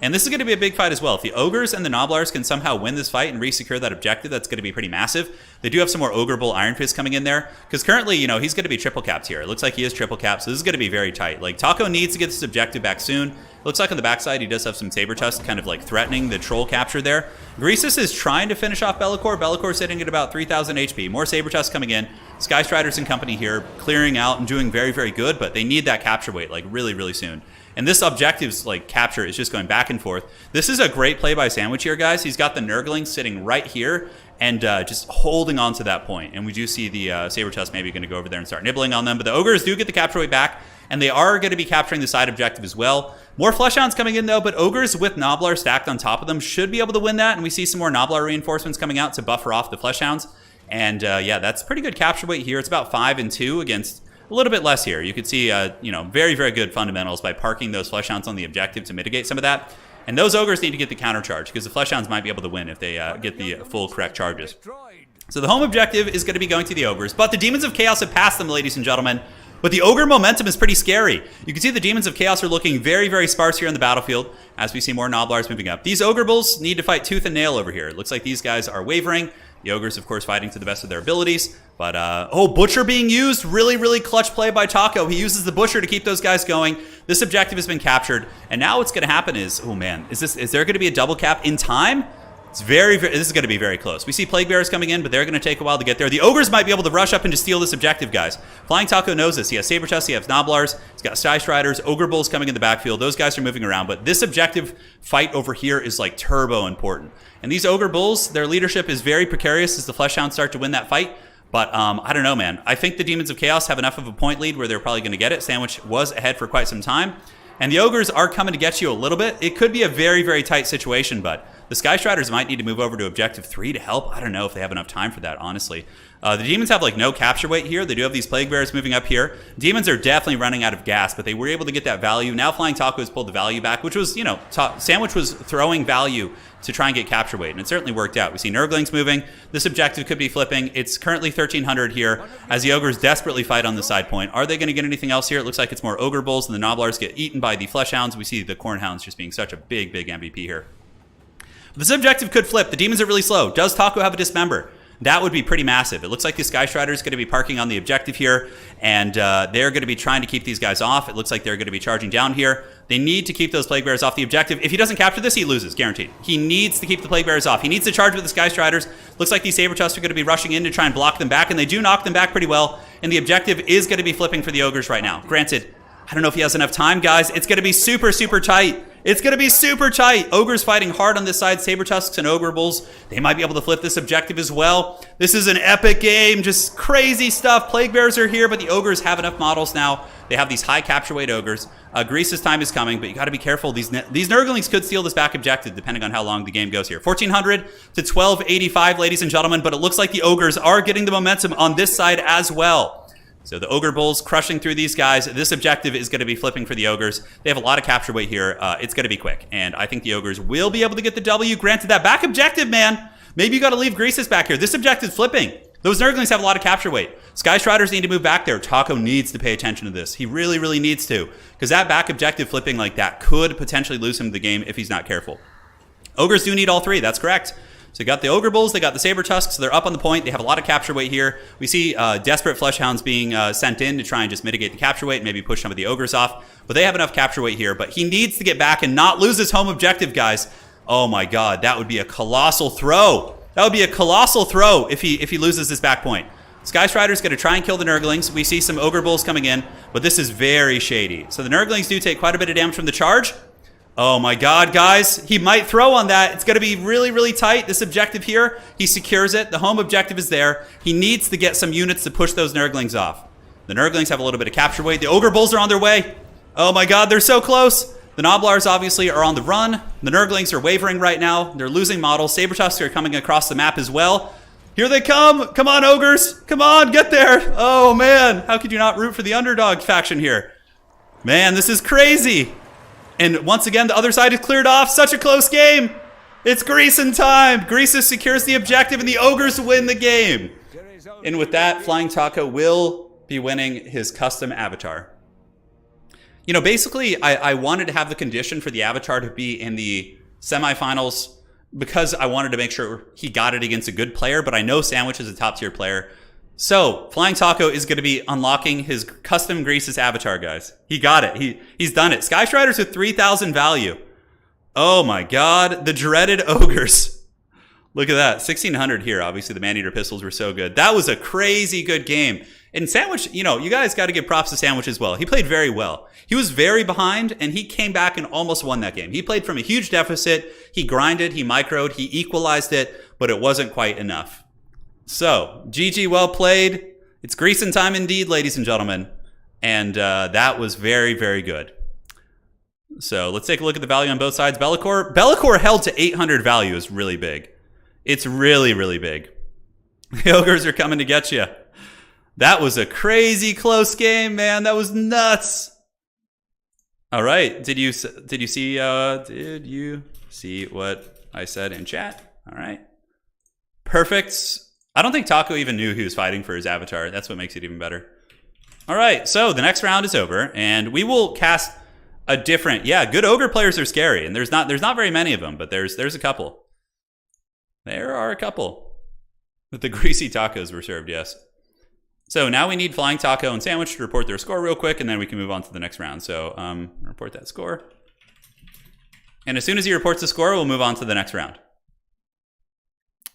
And this is going to be a big fight as well. If the Ogres and the Nobblars can somehow win this fight and re-secure that objective, that's going to be pretty massive. They do have some more Ogre Bull Iron Fist coming in there, because currently, he's going to be triple capped here. It looks like he is triple capped, so this is going to be very tight. Like, Taco needs to get this objective back soon. Looks like on the backside, he does have some Saber-Tusk kind of like threatening the troll capture there. Greasus is trying to finish off Be'lakor. Be'lakor sitting at about 3,000 HP. More Saber-Tusk coming in. Sky Striders and company here clearing out and doing very, very good, but they need that capture weight like really, really soon. And this objective's like capture is just going back and forth. This is a great play by Sandwich here, guys. He's got the Nurgling sitting right here and just holding on to that point. And we do see the Saber-Tusk maybe going to go over there and start nibbling on them. But the Ogres do get the capture weight back, and they are going to be capturing the side objective as well. More Fleshhounds coming in, though, but Ogres with Nobblar stacked on top of them should be able to win that. And we see some more Nobblar reinforcements coming out to buffer off the Fleshhounds. And yeah, that's pretty good capture weight here. It's about 5 and 2 against a little bit less here. You could see, very, very good fundamentals by parking those Fleshhounds on the objective to mitigate some of that. And those Ogres need to get the counter charge, because the Fleshhounds might be able to win if they get the full correct charges. So the home objective is going to be going to the Ogres, but the Demons of Chaos have passed them, ladies and gentlemen. But the Ogre momentum is pretty scary. You can see the Demons of Chaos are looking very, very sparse here in the battlefield as we see more Nobblars moving up. These Ogre Bulls need to fight tooth and nail over here. It looks like these guys are wavering. The Ogres, of course, fighting to the best of their abilities. But, Butcher being used. Really, really clutch play by Taco. He uses the Butcher to keep those guys going. This objective has been captured. And now what's going to happen is, oh man, is there going to be a double cap in time? It's this is going to be very close. We see Plague Bears coming in, but they're going to take a while to get there. The Ogres might be able to rush up and just steal this objective, guys. Flying Taco knows this. He has Saber-Tusk, he has Nobblars, he's got Sky Striders, Ogre Bulls coming in the backfield. Those guys are moving around, but this objective fight over here is like turbo important. And these Ogre Bulls, their leadership is very precarious as the Fleshhounds start to win that fight. But I don't know, man. I think the Demons of Chaos have enough of a point lead where they're probably going to get it. Sandwich was ahead for quite some time. And the Ogres are coming to get you a little bit. It could be a very, very tight situation, but The Sky Striders might need to move over to Objective 3 to help. I don't know if they have enough time for that, honestly. The Demons have like no capture weight here. They do have these Plague Bears moving up here. Demons are definitely running out of gas, but they were able to get that value. Now Flying Taco has pulled the value back, which was, you know, Sandwich was throwing value to try and get capture weight, and it certainly worked out. We see Nurglings moving. This objective could be flipping. It's currently 1,300 here as the Ogres desperately fight on the side point. Are they going to get anything else here? It looks like it's more Ogre Bulls, and the Noblars get eaten by the Fleshhounds. We see the Cornhounds just being such a big, big MVP here. This objective could flip. The Demons are really slow. Does Taco have a Dismember? That would be pretty massive. It looks like the Sky Strider is going to be parking on the objective here, and they're going to be trying to keep these guys off. It looks like they're going to be charging down here. They need to keep those Plague Bears off the objective. If he doesn't capture this, he loses, guaranteed. He needs to keep the Plague Bears off. He needs to charge with the Sky Striders. Looks like these Saber-Tusks are going to be rushing in to try and block them back, and they do knock them back pretty well, and the objective is going to be flipping for the Ogres right now. Granted, I don't know if he has enough time, guys. It's going to be super, super tight. It's going to be super tight. Ogres fighting hard on this side. Saber-Tusks and Ogre Bulls, they might be able to flip this objective as well. This is an epic game. Just crazy stuff. Plague Bears are here, but the Ogres have enough models now. They have these high capture weight Ogres. Greasus time is coming, but you got to be careful. These Nurglings could steal this back objective, depending on how long the game goes here. 1,400 to 1,285, ladies and gentlemen, but it looks like the Ogres are getting the momentum on this side as well. So the Ogre Bulls crushing through these guys. This objective is going to be flipping for the Ogres. They have a lot of capture weight here. It's going to be quick. And I think the Ogres will be able to get the W. Granted, that back objective, man. Maybe you got to leave Greasus back here. This objective's flipping. Those Nurglings have a lot of capture weight. Sky Striders need to move back there. Taco needs to pay attention to this. He really, really needs to. Because that back objective flipping like that could potentially lose him the game if he's not careful. Ogres do need all three. That's correct. So you got the Ogre Bulls, they got the Saber-Tusks, they're up on the point, they have a lot of capture weight here. We see desperate Fleshhounds being sent in to try and just mitigate the capture weight and maybe push some of the Ogres off. But they have enough capture weight here, but he needs to get back and not lose his home objective, guys. Oh my god, that would be a colossal throw. That would be a colossal throw if he loses this back point. Sky Strider's going to try and kill the Nurglings. We see some Ogre Bulls coming in, but this is very shady. So the Nurglings do take quite a bit of damage from the charge. Oh my god, guys. He might throw on that. It's going to be really, really tight. This objective here, he secures it. The home objective is there. He needs to get some units to push those Nurglings off. The Nurglings have a little bit of capture weight. The Ogre Bulls are on their way. Oh my god, they're so close. The Noblars obviously are on the run. The Nurglings are wavering right now. They're losing models. Saber-Tusks are coming across the map as well. Here they come. Come on, Ogres. Come on, get there. Oh man, how could you not root for the underdog faction here? Man, this is crazy. And once again, the other side is cleared off. Such a close game. It's Greasus time. Greasus secures the objective, and the Ogres win the game. And with that, Flying Taco will be winning his custom avatar. You know, basically, I wanted to have the condition for the avatar to be in the semifinals because I wanted to make sure he got it against a good player, but I know Sandwich is a top-tier player. So, Flying Taco is going to be unlocking his custom Greasus avatar, guys. He got it. He's done it. Sky Striders with 3,000 value. Oh my god. The dreaded Ogres. Look at that. 1,600 here. Obviously, the Maneater pistols were so good. That was a crazy good game. And Sandwich, you know, you guys got to give props to Sandwich as well. He played very well. He was very behind, and he came back and almost won that game. He played from a huge deficit. He grinded. He microed. He equalized it, but it wasn't quite enough. So, GG, well played. It's Greasus time indeed, ladies and gentlemen. And that was very, very good. So, let's take a look at the value on both sides. Be'lakor held to 800 value is really big. It's really, really big. The Ogres are coming to get you. That was a crazy close game, man. That was nuts. All right. Did you see what I said in chat? All right. Perfect. I don't think Taco even knew he was fighting for his avatar. That's what makes it even better. All right, so the next round is over, and we will cast a different... Yeah, good Ogre players are scary, and there's not very many of them, but there's a couple. There are a couple. But the greasy tacos were served, yes. So now we need Flying Taco and Sandwich to report their score real quick, and then we can move on to the next round. So report that score. And as soon as he reports the score, we'll move on to the next round.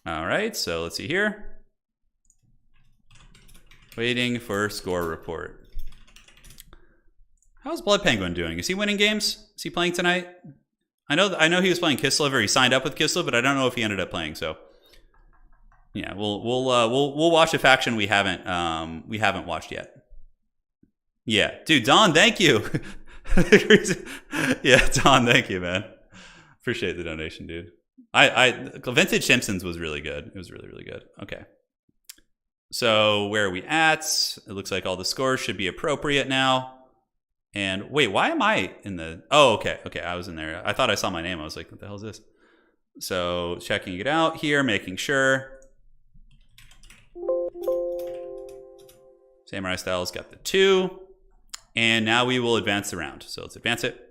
All right, so let's see here. Waiting for score report. How's Blood Penguin doing? Is he winning games? Is he playing tonight? I know he was playing Kislev, or he signed up with Kislev, but I don't know if he ended up playing. So yeah, we'll watch a faction we haven't watched yet. Yeah, dude, Don, thank you. Yeah, Don, thank you, man. Appreciate the donation, dude. Vintage Simpsons was really good. It was really, really good. Okay. So where are we at? It looks like all the scores should be appropriate now. And wait, why am I in the... Oh, okay. Okay, I was in there. I thought I saw my name. I was like, what the hell is this? So checking it out here, making sure. Samurai Style's got the 2. And now we will advance the round. So let's advance it.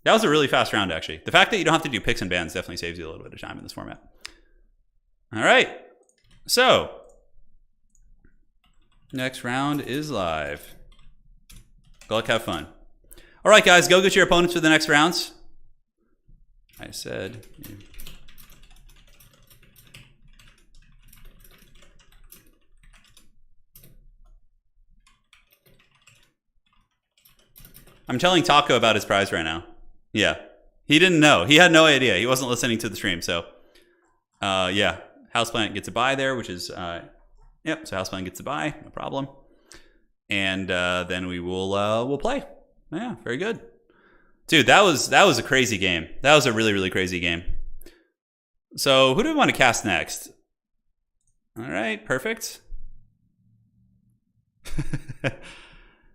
That was a really fast round, actually. The fact that you don't have to do picks and bans definitely saves you a little bit of time in this format. All right. So next round is live. Good luck, have fun. All right, guys, go get your opponents for the next rounds. I said... I'm telling Taco about his prize right now. Yeah. He didn't know. He had no idea. He wasn't listening to the stream, so... yeah. Houseplant gets a buy there, which is... Yep, so Houseplant gets a buy. No problem. And then we will we'll play. Yeah, very good. Dude, that was a crazy game. That was a really, really crazy game. So who do we want to cast next? All right, perfect.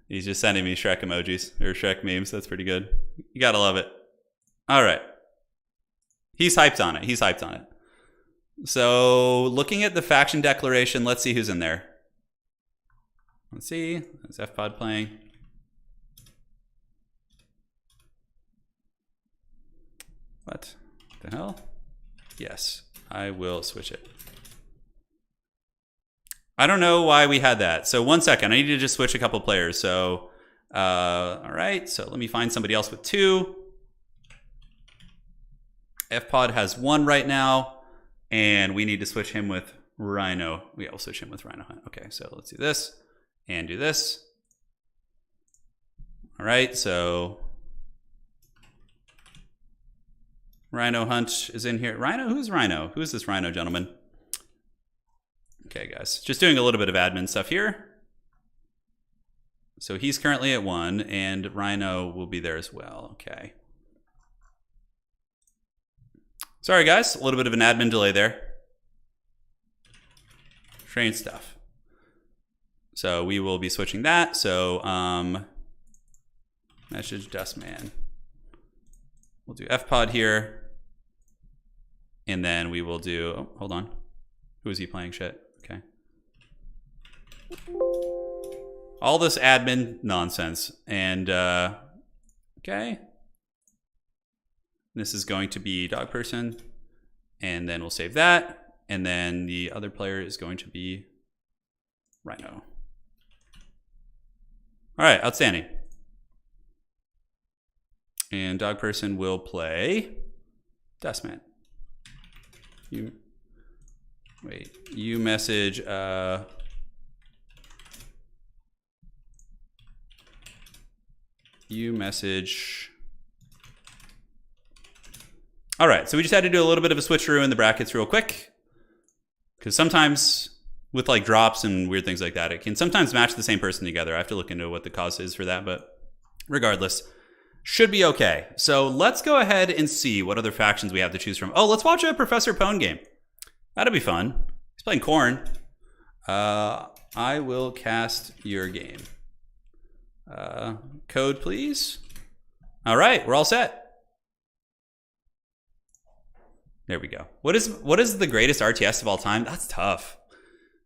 He's just sending me Shrek emojis or Shrek memes. That's pretty good. You gotta love it. All right. He's hyped on it. He's hyped on it. So looking at the faction declaration, let's see who's in there. Let's see. Is FPod playing? What the hell? Yes, I will switch it. I don't know why we had that. So 1 second, I need to just switch a couple players. So, all right. So let me find somebody else with 2. FPod has 1 right now, and we need to switch him with Rhino. Yeah, we'll switch him with Rhino Hunt. Okay, so let's do this and do this. All right, so Rhino Hunt is in here. Rhino? Who's Rhino? Who's this Rhino gentleman? Okay, guys, just doing a little bit of admin stuff here. So he's currently at 1, and Rhino will be there as well. Okay. Sorry, guys, a little bit of an admin delay there. Strange stuff. So we will be switching that. So message Dustman. We'll do FPod here. And then we will do, oh, hold on. Who is he playing shit? Okay. All this admin nonsense. And, okay. This is going to be Dog Person. And then we'll save that. And then the other player is going to be Rhino. All right, outstanding. And Dog Person will play Dustman. You message all right, so we just had to do a little bit of a switcheroo in the brackets real quick, because sometimes with like drops and weird things like that, it can sometimes match the same person together. I have to look into what the cause is for that, but regardless, should be okay. So let's go ahead and see what other factions we have to choose from. Oh, let's watch a Professor Pone game. That'll be fun. He's playing Corn. I will cast your game. Code, please. All right, we're all set. There we go. What is the greatest RTS of all time? That's tough.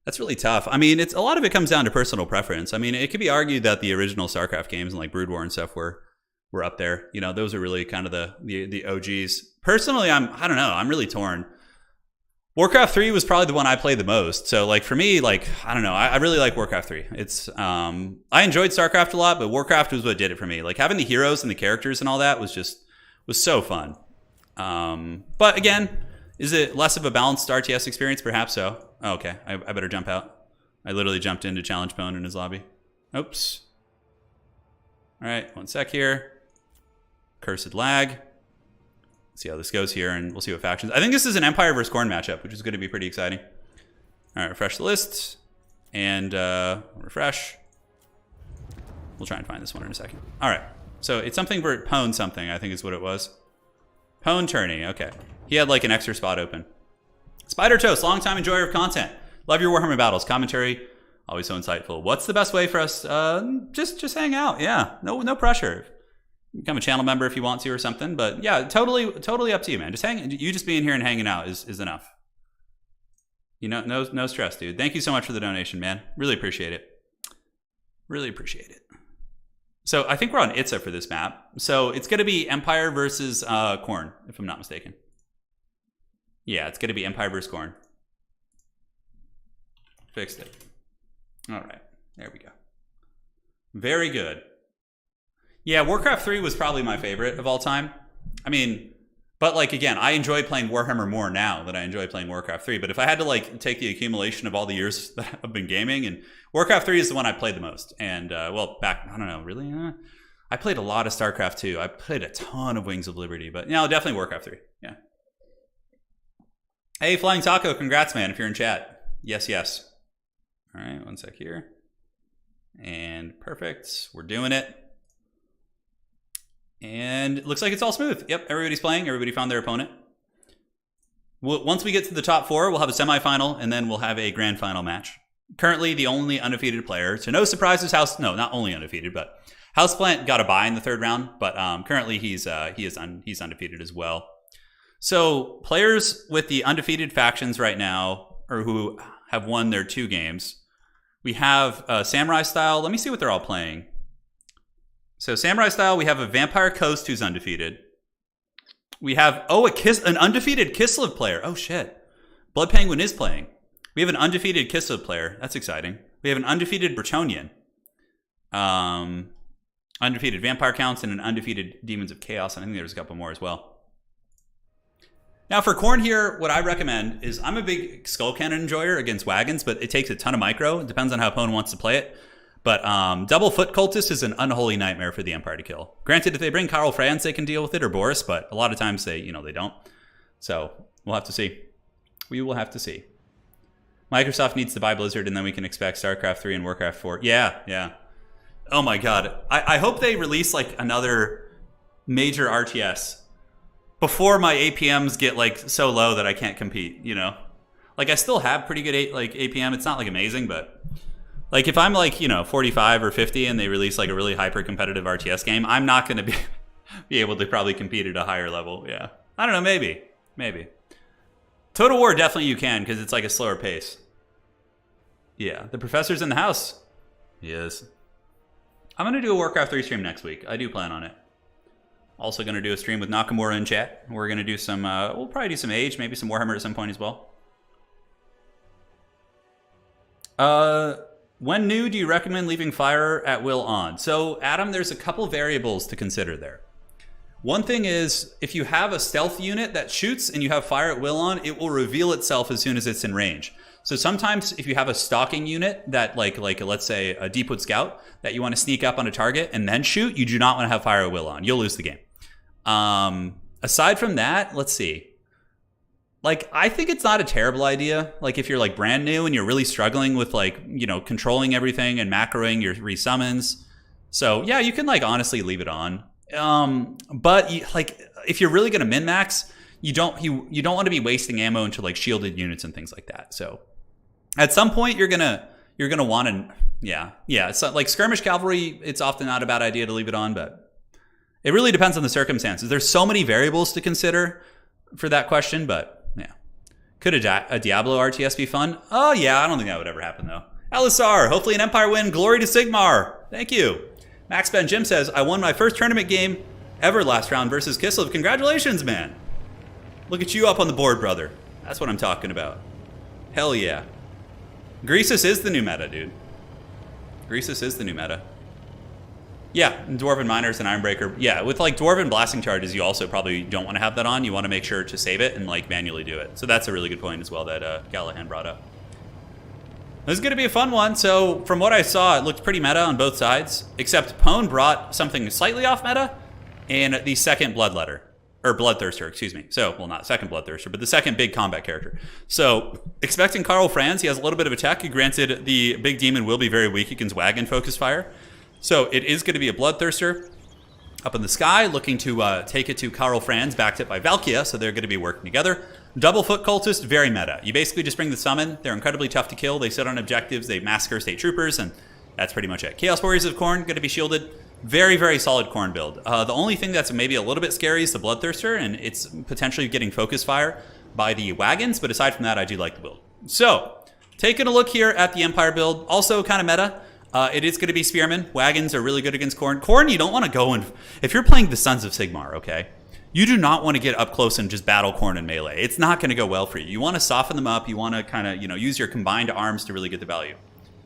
That's really tough. I mean, a lot of it comes down to personal preference. I mean, it could be argued that the original StarCraft games and like Brood War and stuff were up there. You know, those are really kind of the OGs. Personally, I don't know. I'm really torn. Warcraft 3 was probably the one I played the most. So like for me, like, I don't know. I really like Warcraft 3. It's I enjoyed StarCraft a lot, but Warcraft was what did it for me. Like having the heroes and the characters and all that was so fun. But again, is it less of a balanced RTS experience? Perhaps so. Oh, okay, I better jump out. I literally jumped in to challenge Pone in his lobby. Oops. All right, 1 sec here. Cursed lag. Let's see how this goes here, and we'll see what factions. I think this is an Empire versus Khorne matchup, which is going to be pretty exciting. All right, refresh the list, and refresh. We'll try and find this one in a second. All right, so it's something for Pone something, I think is what it was. Pone tourney, okay. He had like an extra spot open. Spider Toast, longtime enjoyer of content. Love your Warhammer battles. Commentary, always so insightful. What's the best way for us? Just hang out. Yeah, no pressure. Become a channel member if you want to or something. But yeah, totally up to you, man. You just being here and hanging out is enough. You know, no stress, dude. Thank you so much for the donation, man. Really appreciate it. Really appreciate it. So I think we're on Itza for this map. So it's going to be Empire versus Khorne, if I'm not mistaken. Yeah, it's going to be Empire versus Khorne. Fixed it. All right, there we go. Very good. Yeah, Warcraft 3 was probably my favorite of all time. I mean, but like, again, I enjoy playing Warhammer more now than I enjoy playing Warcraft 3. But if I had to like take the accumulation of all the years that I've been gaming, and Warcraft 3 is the one I played the most. And well, back, I don't know, really? I played a lot of StarCraft 2. I played a ton of Wings of Liberty, but no, definitely Warcraft 3. Yeah. Hey, Flying Taco, congrats, man, if you're in chat. Yes. All right, one sec here. And perfect. We're doing it. And it looks like it's all smooth. Yep, everybody's playing. Everybody found their opponent. Once we get to the top 4, we'll have a semifinal, and then we'll have a grand final match. Currently, the only undefeated player. So no surprises. Not only undefeated, but Houseplant got a bye in the 3rd round. But currently, he's undefeated as well. So players with the undefeated factions right now, or who have won their 2 games, we have Samurai Style. Let me see what they're all playing. So Samurai Style, we have a Vampire Coast who's undefeated. We have, an undefeated Kislev player. Oh, shit. Blood Penguin is playing. We have an undefeated Kislev player. That's exciting. We have an undefeated Bretonnian. Undefeated Vampire Counts and an undefeated Demons of Chaos. And I think there's a couple more as well. Now for Khorne here, what I recommend is, I'm a big Skull Cannon enjoyer against wagons, but it takes a ton of micro. It depends on how opponent wants to play it. But Double Foot Cultist is an unholy nightmare for the Empire to kill. Granted, if they bring Karl Franz, they can deal with it, or Boris, but a lot of times they don't. So we'll have to see. We will have to see. Microsoft needs to buy Blizzard, and then we can expect StarCraft 3 and Warcraft 4. Yeah. Oh my god. I hope they release like another major RTS before my APMs get like so low that I can't compete, you know? Like, I still have pretty good APM. It's not like amazing, but like if I'm like, 45 or 50 and they release like a really hyper competitive RTS game, I'm not going to be able to probably compete at a higher level. Yeah. I don't know, maybe. Total War, definitely you can, because it's like a slower pace. Yeah, the professor's in the house. He is. I'm going to do a Warcraft 3 stream next week. I do plan on it. Also going to do a stream with Nakamura in chat. We're going to do some, we'll probably do some Age, maybe some Warhammer at some point as well. When new, do you recommend leaving fire at will on? So, Adam, there's a couple variables to consider there. One thing is, if you have a stealth unit that shoots and you have fire at will on, it will reveal itself as soon as it's in range. So sometimes if you have a stalking unit that like let's say a Deepwood Scout that you want to sneak up on a target and then shoot, you do not want to have fire at will on. You'll lose the game. Aside from that, let's see. Like, I think it's not a terrible idea. Like, if you're like brand new and you're really struggling with like, controlling everything and macroing your resummons. So yeah, you can like honestly leave it on. But if you're really going to min-max, you don't want to be wasting ammo into like shielded units and things like that. So at some point you're going to want to, yeah. It's like skirmish cavalry. It's often not a bad idea to leave it on, but it really depends on the circumstances. There's so many variables to consider for that question, but yeah. Could a Diablo RTS be fun? Oh yeah, I don't think that would ever happen though. Alisar, hopefully an Empire win. Glory to Sigmar. Thank you. Max Ben Jim says, I won my first tournament game ever last round versus Kislev. Congratulations, man. Look at you up on the board, brother. That's what I'm talking about. Hell yeah. Greasus is the new meta, dude. Greasus is the new meta. Yeah, Dwarven Miners and Ironbreaker. Yeah, with like Dwarven Blasting Charges, you also probably don't want to have that on. You want to make sure to save it and like manually do it. So that's a really good point as well that Gallahan brought up. This is going to be a fun one. So from what I saw, it looked pretty meta on both sides, except Pone brought something slightly off meta and the second Bloodletter, or Bloodthirster, excuse me. So, well, not second Bloodthirster, but the second big combat character. So expecting Karl Franz, he has a little bit of attack. Granted, the big demon will be very weak against wagon focus fire. So it is going to be a Bloodthirster. up in the sky, looking to take it to Karl Franz, backed up by Valkia, so they're going to be working together. Double Foot Cultist, very meta. You basically just bring the summon. They're incredibly tough to kill. They sit on objectives. They massacre state troopers, and that's pretty much it. Chaos Warriors of Khorne, going to be shielded. Very, very solid Khorne build. The only thing that's maybe a little bit scary is the Bloodthirster, and it's potentially getting focus fire by the wagons, but aside from that, I do like the build. So, taking a look here at the Empire build, also kind of meta. It is going to be Spearmen. Wagons are really good against Khorne. Khorne, you don't want to go and... If you're playing the Sons of Sigmar, okay, you do not want to get up close and just battle Khorne in melee. It's not going to go well for you. You want to soften them up. You want to kind of, use your combined arms to really get the value.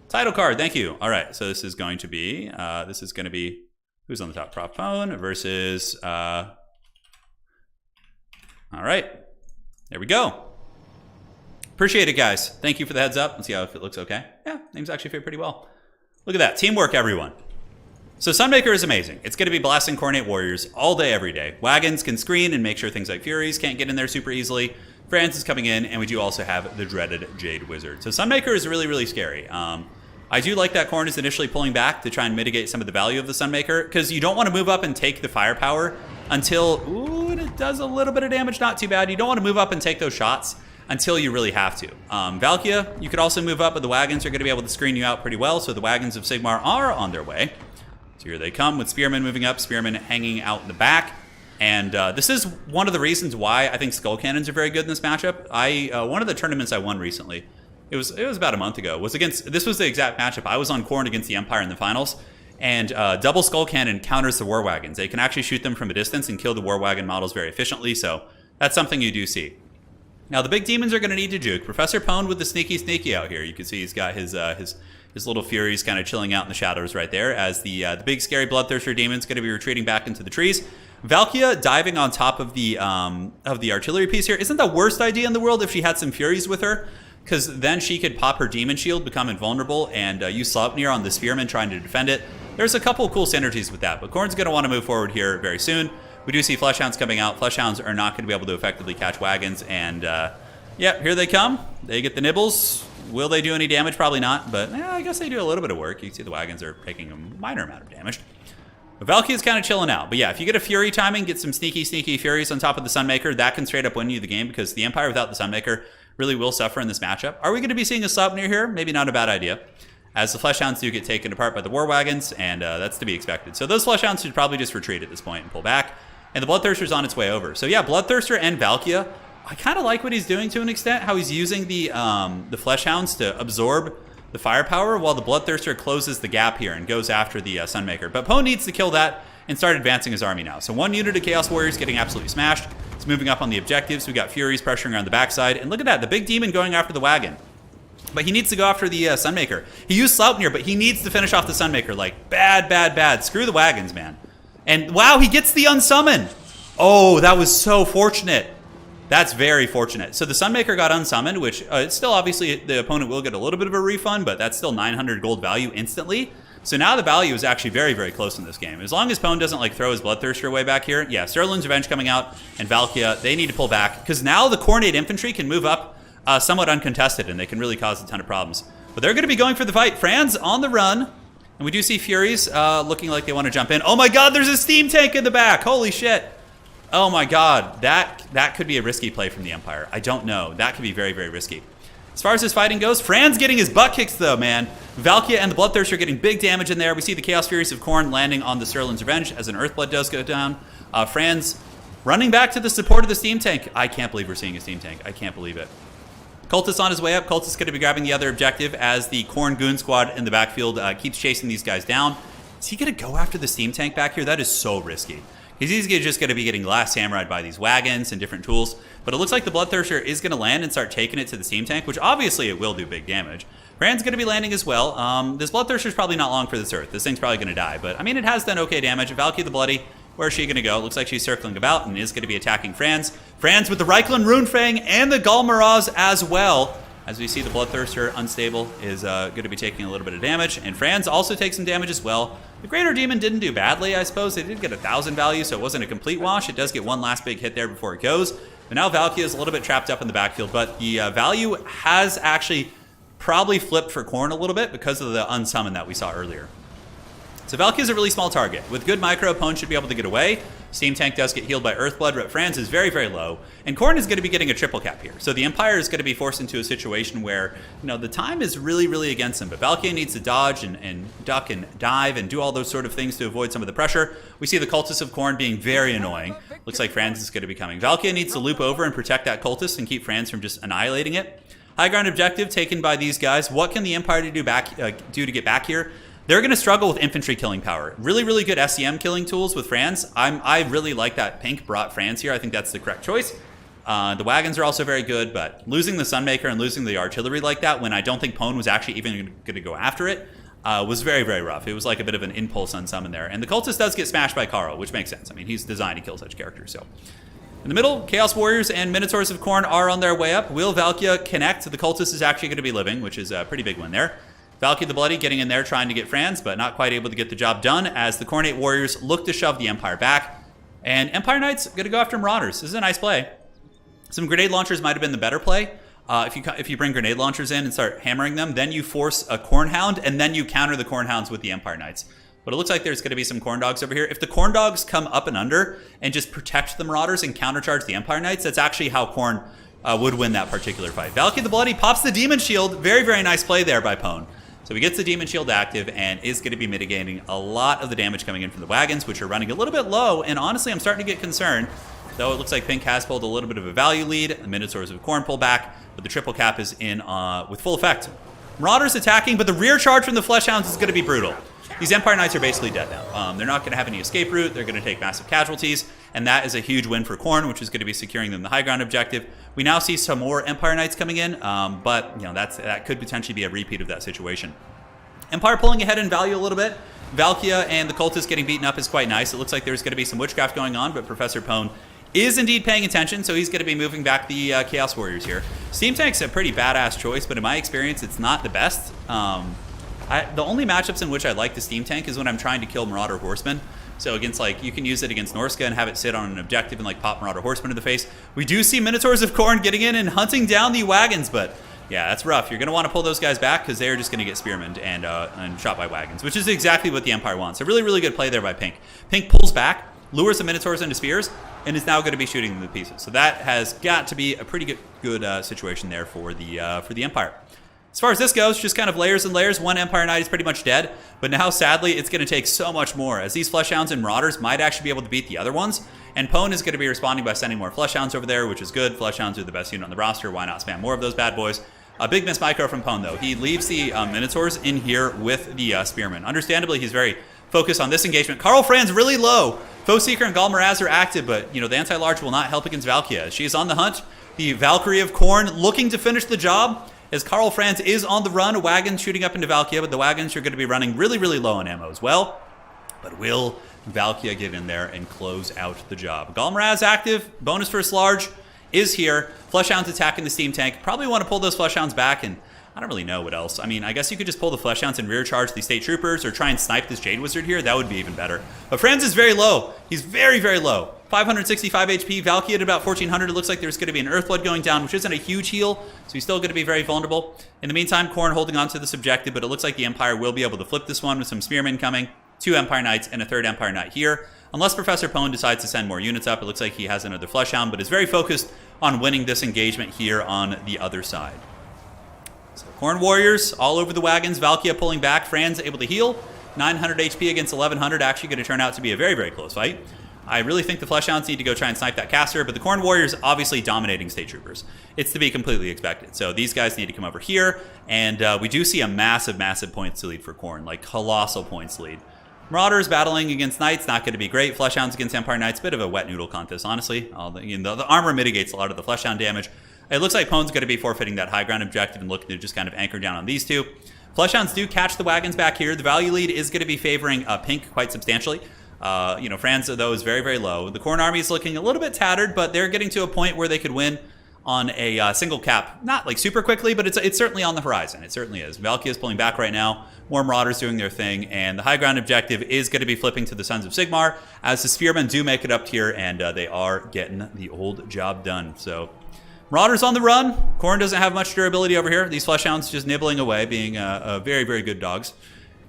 Title card, thank you. All right, so this is going to be... Who's on the top? Prop Phone versus... all right. There we go. Appreciate it, guys. Thank you for the heads up. Let's see if it looks okay. Yeah, names actually fit pretty well. Look at that. Teamwork, everyone. So Sunmaker is amazing. It's going to be blasting Khornate Warriors all day, every day. Wagons can screen and make sure things like Furies can't get in there super easily. Franz is coming in, and we do also have the dreaded Jade Wizard. So Sunmaker is really, really scary. I do like that Khorne is initially pulling back to try and mitigate some of the value of the Sunmaker, because you don't want to move up and take the firepower until... Ooh, it does a little bit of damage, not too bad. You don't want to move up and take those shots until you really have to. Valkia, you could also move up, but the wagons are going to be able to screen you out pretty well, so the wagons of Sigmar are on their way. So here they come with Spearmen moving up, Spearmen hanging out in the back. And this is one of the reasons why I think Skull Cannons are very good in this matchup. One of the tournaments I won recently, it was about a month ago, this was the exact matchup. I was on Khorne against the Empire in the finals, and double Skull Cannon counters the War Wagons. They can actually shoot them from a distance and kill the War Wagon models very efficiently, so that's something you do see. Now, the big demons are going to need to juke. Professor Pone with the sneaky out here. You can see he's got his little Furies kind of chilling out in the shadows right there, as the big scary Bloodthirster demon's going to be retreating back into the trees. Valkia diving on top of the artillery piece here isn't the worst idea in the world if she had some Furies with her, because then she could pop her Demon Shield, become invulnerable, and use Sleipnir on the Spearman trying to defend it. There's a couple of cool synergies with that, but Khorne's going to want to move forward here very soon. We do see Fleshhounds coming out. Fleshhounds are not going to be able to effectively catch wagons, and yeah, here they come. They get the nibbles. Will they do any damage? Probably not, but I guess they do a little bit of work. You can see the wagons are taking a minor amount of damage. Valky is kind of chilling out. But yeah, if you get a Fury timing, get some sneaky Furies on top of the Sunmaker, that can straight up win you the game, because the Empire without the Sunmaker really will suffer in this matchup. Are we going to be seeing a Sleipnir here? Maybe not a bad idea, as the Fleshhounds do get taken apart by the War Wagons, and that's to be expected. So those Fleshhounds should probably just retreat at this point and pull back. And the Bloodthirster's on its way over. So yeah, Bloodthirster and Valkia, I kind of like what he's doing to an extent, how he's using the Fleshhounds to absorb the firepower, while the Bloodthirster closes the gap here and goes after the Sunmaker. But Poe needs to kill that and start advancing his army now. So one unit of Chaos Warriors getting absolutely smashed. It's moving up on the objectives. We got Furies pressuring around the backside. And look at that, the big demon going after the wagon. But he needs to go after the Sunmaker. He used Sleipnir, but he needs to finish off the Sunmaker. Like, bad. Screw the wagons, man. And wow, he gets the unsummon. Oh, that was so fortunate. That's very fortunate. So the Sunmaker got unsummoned, which it's still obviously the opponent will get a little bit of a refund, but that's still 900 gold value instantly. So now the value is actually very, very close in this game. As long as Pone doesn't like throw his Bloodthirster way back here. Yeah, Sterling's Revenge coming out, and Valkia, they need to pull back, because now the Khornate infantry can move up somewhat uncontested, and they can really cause a ton of problems. But they're going to be going for the fight. Franz on the run. And we do see Furies looking like they want to jump in. Oh my god, there's a steam tank in the back. Holy shit. Oh my god, that could be a risky play from the Empire. I don't know. That could be very, very risky. As far as his fighting goes, Franz getting his butt kicks though, man. Valkia and the Bloodthirster are getting big damage in there. We see the Chaos Furies of Khorne landing on the Sterling's Revenge as an Earthblood does go down. Franz running back to the support of the steam tank. I can't believe we're seeing a steam tank. I can't believe it. Cultist on his way up. Cultist going to be grabbing the other objective as the Khorne Goon Squad in the backfield keeps chasing these guys down. Is he going to go after the steam tank back here? That is so risky. He's just going to be getting glass samurai'd by these wagons and different tools. But it looks like the Bloodthirster is going to land and start taking it to the steam tank, which obviously it will do big damage. Rand's going to be landing as well. This Bloodthirster's probably not long for this Earth. This thing's probably going to die. But, I mean, it has done okay damage. Valky the Bloody, where is she going to go? Looks like she's circling about and is going to be attacking Franz. Franz with the Reikland Runefang and the Galmaraz as well. As we see the Bloodthirster, unstable, is going to be taking a little bit of damage. And Franz also takes some damage as well. The Greater Demon didn't do badly, I suppose. It did get 1,000 value, so it wasn't a complete wash. It does get one last big hit there before it goes. But now Valkia is a little bit trapped up in the backfield. But the value has actually probably flipped for Khorne a little bit because of the unsummon that we saw earlier. So Valky is a really small target. With good micro, Pwn should be able to get away. Steam Tank does get healed by Earthblood, but Franz is very, very low. And Khorne is going to be getting a triple cap here. So the Empire is going to be forced into a situation where, you know, the time is really, really against them. But Valky needs to dodge and duck and dive and do all those sort of things to avoid some of the pressure. We see the Cultists of Khorne being very annoying. Looks like Franz is going to be coming. Valky needs to loop over and protect that Cultist and keep Franz from just annihilating it. High ground objective taken by these guys. What can the Empire do to get back here? They're going to struggle with infantry killing power. Really, really good SCM killing tools with Franz. I really like that Pink brought Franz here. I think that's the correct choice. The wagons are also very good, but losing the Sunmaker and losing the artillery like that when I don't think Pwn was actually even going to go after it was very, very rough. It was like a bit of an impulse on summon there. And the Cultist does get smashed by Karl, which makes sense. I mean, he's designed to kill such characters. So in the middle, Chaos Warriors and Minotaurs of Khorne are on their way up. Will Valkia connect? The Cultist is actually going to be living, which is a pretty big win there. Valky the Bloody getting in there trying to get Franz, but not quite able to get the job done as the Khornate Warriors look to shove the Empire back. And Empire Knights going to go after Marauders. This is a nice play. Some grenade launchers might have been the better play. If you bring grenade launchers in and start hammering them, then you force a Khorne Hound, and then you counter the Khorne Hounds with the Empire Knights. But it looks like there's going to be some Khorne Dogs over here. If the Khorne Dogs come up and under and just protect the Marauders and countercharge the Empire Knights, that's actually how Khorne would win that particular fight. Valky the Bloody pops the Demon Shield. Very, very nice play there by Pwn. So he gets the Demon Shield active and is going to be mitigating a lot of the damage coming in from the wagons, which are running a little bit low. And honestly, I'm starting to get concerned. Though it looks like Pink has pulled a little bit of a value lead. The Minotaurs of Khorne pull back, but the triple cap is in with full effect. Marauders attacking, but the rear charge from the Flesh Hounds is going to be brutal. These Empire Knights are basically dead now. They're not going to have any escape route. They're going to take massive casualties, and that is a huge win for Khorne, which is going to be securing them the high ground objective. We now see some more Empire Knights coming in, but you know that could potentially be a repeat of that situation. Empire pulling ahead in value a little bit. Valkia and the Cultists getting beaten up is quite nice. It looks like there's going to be some witchcraft going on, but Professor Pwn is indeed paying attention, so he's going to be moving back the Chaos Warriors here. Steam Tank's a pretty badass choice, but in my experience, it's not the best. The only matchups in which I like the Steam Tank is when I'm trying to kill Marauder Horsemen. So against, like, you can use it against Norska and have it sit on an objective and, like, pop Marauder Horsemen in the face. We do see Minotaurs of Khorne getting in and hunting down the wagons, but yeah, that's rough. You're going to want to pull those guys back because they're just going to get spearmaned and shot by wagons, which is exactly what the Empire wants. A really, really good play there by Pink. Pink pulls back, lures the Minotaurs into spears, and is now going to be shooting them to pieces. So that has got to be a pretty good situation there for the Empire. As far as this goes, just kind of layers and layers. One Empire Knight is pretty much dead, but now, sadly, it's going to take so much more, as these Flesh Hounds and Marauders might actually be able to beat the other ones, and Pwn is going to be responding by sending more Flesh Hounds over there, which is good. Flesh Hounds are the best unit on the roster. Why not spam more of those bad boys? A big miss micro from Pwn, though. He leaves the Minotaurs in here with the Spearmen. Understandably, he's very focused on this engagement. Karl Franz really low. Foe Seeker and Galmaraz are active, but you know the anti-large will not help against Valkia. She is on the hunt. The Valkyrie of Khorne looking to finish the job, as Karl Franz is on the run. A wagon shooting up into Valkia, but the wagons are going to be running really, really low on ammo as well. But will Valkia get in there and close out the job? Galmaraz active. Bonus first large is here. Flesh Hounds attacking the Steam Tank. Probably want to pull those Flesh Hounds back, and I don't really know what else. I mean, I guess you could just pull the Flesh Hounds and rear charge the State Troopers or try and snipe this Jade Wizard here. That would be even better. But Franz is very low. He's very, very low. 565 HP. Valky at about 1400. It looks like there's going to be an Earthblood going down, which isn't a huge heal, so he's still going to be very vulnerable. In the meantime, Khorne holding on to this objective, but it looks like the Empire will be able to flip this one with some Spearmen coming, 2 Empire Knights, and a 3rd Empire Knight here. Unless Professor Pwn decides to send more units up, it looks like he has another Flesh Hound, but is very focused on winning this engagement here on the other side. So Khorne Warriors all over the wagons. Valkia pulling back. Franz able to heal. 900 HP against 1100. Actually going to turn out to be a very, very close fight. I really think the Flesh Hounds need to go try and snipe that caster, but the Khorne Warriors obviously dominating State Troopers. It's to be completely expected. So these guys need to come over here, and we do see a massive, massive points lead for Khorne, like colossal points lead. Marauders battling against Knights, not going to be great. Flesh Hounds against Empire Knights, bit of a wet noodle contest, honestly. The armor mitigates a lot of the Flesh Hound damage. It looks like Pwn's going to be forfeiting that high ground objective and looking to just kind of anchor down on these two. Flesh Hounds do catch the wagons back here. The value lead is going to be favoring Pink quite substantially. Franz, though, is very, very low. The Khorne army is looking a little bit tattered, but they're getting to a point where they could win on a single cap. Not like super quickly, but it's certainly on the horizon. It certainly is. Valkia is pulling back right now. More Marauders doing their thing, and the high ground objective is going to be flipping to the Sons of Sigmar as the Spearmen do make it up here, and they are getting the old job done. So Marauders on the run. Khorne doesn't have much durability over here. These Flesh Hounds just nibbling away, being very, very good dogs.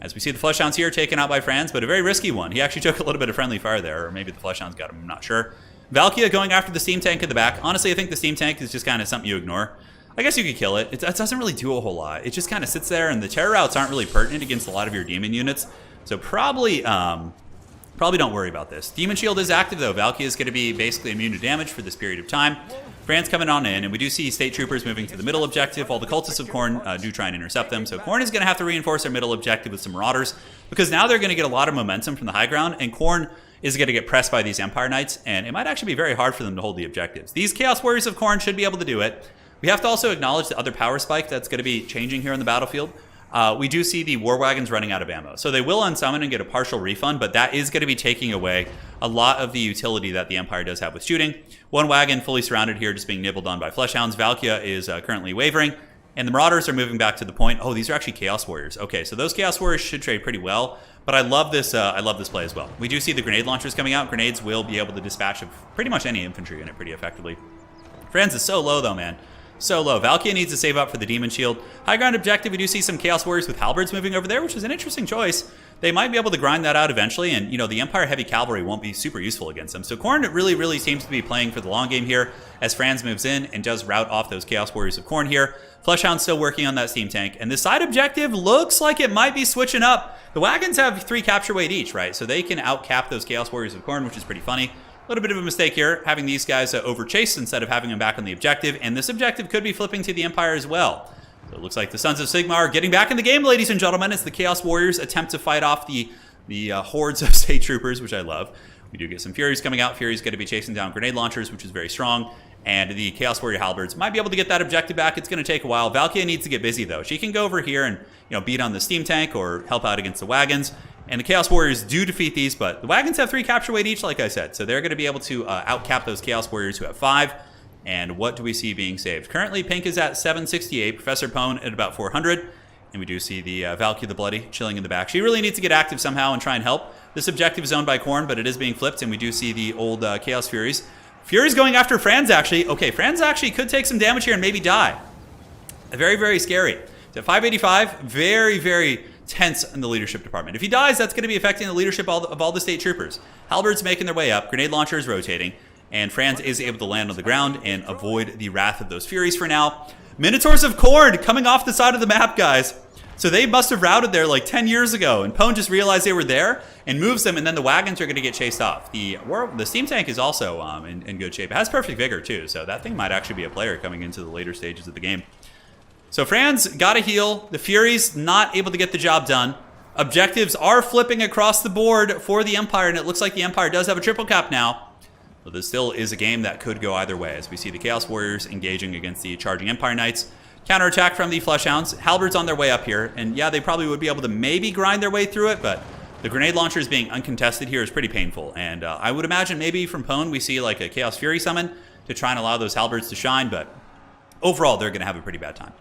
As we see the Fleshhounds here taken out by Franz, but a very risky one. He actually took a little bit of friendly fire there, or maybe the Fleshhounds got him, I'm not sure. Valkia going after the steam tank in the back. Honestly, I think the steam tank is just kind of something you ignore. I guess you could kill it. It doesn't really do a whole lot. It just kind of sits there, and the terror routes aren't really pertinent against a lot of your demon units. So probably don't worry about this. Demon Shield is active, though. Valkia is going to be basically immune to damage for this period of time. Franz coming on in, and we do see State Troopers moving to the middle objective, while the Cultists of Khorne do try and intercept them. So Khorne is going to have to reinforce their middle objective with some Marauders, because now they're going to get a lot of momentum from the high ground, and Khorne is going to get pressed by these Empire Knights, and it might actually be very hard for them to hold the objectives. These Chaos Warriors of Khorne should be able to do it. We have to also acknowledge the other power spike that's going to be changing here on the battlefield. We do see the War Wagons running out of ammo. So they will unsummon and get a partial refund, but that is going to be taking away a lot of the utility that the Empire does have with shooting. One wagon fully surrounded here, just being nibbled on by Fleshhounds. Valkia is currently wavering, and the Marauders are moving back to the point. Oh, these are actually Chaos Warriors. Okay, so those Chaos Warriors should trade pretty well, but I love this play as well. We do see the grenade launchers coming out. Grenades will be able to dispatch of pretty much any infantry unit pretty effectively. Franz is so low, though, man. So low. Valkia needs to save up for the Demon Shield. High ground objective, we do see some Chaos Warriors with Halberds moving over there, which is an interesting choice. They might be able to grind that out eventually, and, you know, the Empire Heavy Cavalry won't be super useful against them. So Khorne really seems to be playing for the long game here as Franz moves in and does rout off those Chaos Warriors of Khorne here. Fleshhound's still working on that steam tank, and the side objective looks like it might be switching up. The wagons have 3 capture weight each, right? So they can outcap those Chaos Warriors of Khorne, which is pretty funny. A little bit of a mistake here, having these guys over chase instead of having them back on the objective, and this objective could be flipping to the Empire as well. So it looks like the Sons of Sigmar are getting back in the game, ladies and gentlemen, as the Chaos Warriors attempt to fight off the hordes of State Troopers, which I love. We do get some Furies coming out. Fury's going to be chasing down grenade launchers, which is very strong, and the Chaos Warrior Halberds might be able to get that objective back. It's going to take a while. Valkia needs to get busy, though. She can go over here and, you know, beat on the steam tank or help out against the wagons. And the Chaos Warriors do defeat these, but the wagons have 3 capture weight each, like I said. So they're going to be able to outcap those Chaos Warriors who have 5. And what do we see being saved? Currently, Pink is at 768, Professor Pone at about 400. And we do see the Valkia the Bloody chilling in the back. She really needs to get active somehow and try and help. This objective is owned by Khorne, but it is being flipped, and we do see the old Chaos Furies. Fury's going after Franz, actually. Okay, Franz actually could take some damage here and maybe die. Very scary. So 585, very tense in the leadership department. If he dies, that's going to be affecting the leadership of all the State Troopers. Halberds making their way up, grenade launchers rotating, and Franz is able to land on the ground and avoid the wrath of those Furies for now. Minotaurs of Khorne coming off the side of the map, guys. So they must have routed there like 10 years ago, and Pone just realized they were there and moves them, and then the wagons are going to get chased off. The steam tank is also in good shape. It has perfect vigor, too, so that thing might actually be a player coming into the later stages of the game. So Franz got to heal. The Furies not able to get the job done. Objectives are flipping across the board for the Empire, and it looks like the Empire does have a triple cap now. But this still is a game that could go either way, as we see the Chaos Warriors engaging against the charging Empire Knights. Counterattack from the Fleshhounds. Halberds on their way up here, and yeah, they probably would be able to maybe grind their way through it, but the grenade launchers being uncontested here is pretty painful. And I would imagine maybe from Pone we see like a Chaos Fury summon to try and allow those Halberds to shine, but overall they're going to have a pretty bad time.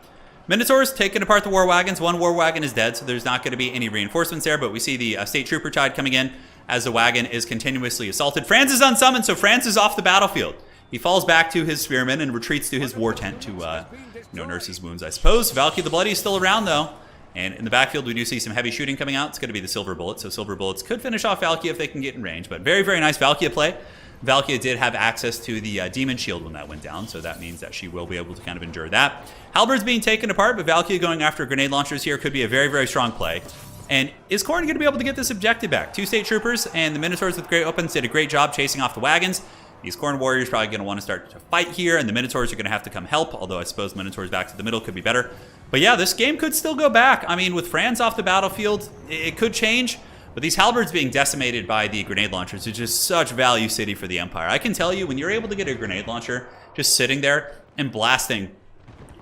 Minotaurs taking apart the War Wagons. One War Wagon is dead, so there's not going to be any reinforcements there, but we see the State Trooper tide coming in as the wagon is continuously assaulted. Franz is unsummoned, so Franz is off the battlefield. He falls back to his spearmen and retreats to his war tent to nurse his wounds, I suppose. Valkia the Bloody is still around, though. And in the backfield, we do see some heavy shooting coming out. It's going to be the Silver Bullets, so Silver Bullets could finish off Valkia if they can get in range. But very nice Valkia play. Valkia did have access to the Demon Shield when that went down, so that means that she will be able to kind of endure that. Halberds being taken apart, but Valkia going after grenade launchers here could be a very strong play. And is Khorne going to be able to get this objective back? 2 State Troopers and the Minotaurs with great weapons did a great job chasing off the wagons. These Khorne Warriors probably going to want to start to fight here, and the Minotaurs are going to have to come help, although I suppose Minotaurs back to the middle could be better. But yeah, this game could still go back. I mean, with Franz off the battlefield, it could change. But these Halberds being decimated by the grenade launchers is just such value city for the Empire. I can tell you, when you're able to get a grenade launcher just sitting there and blasting,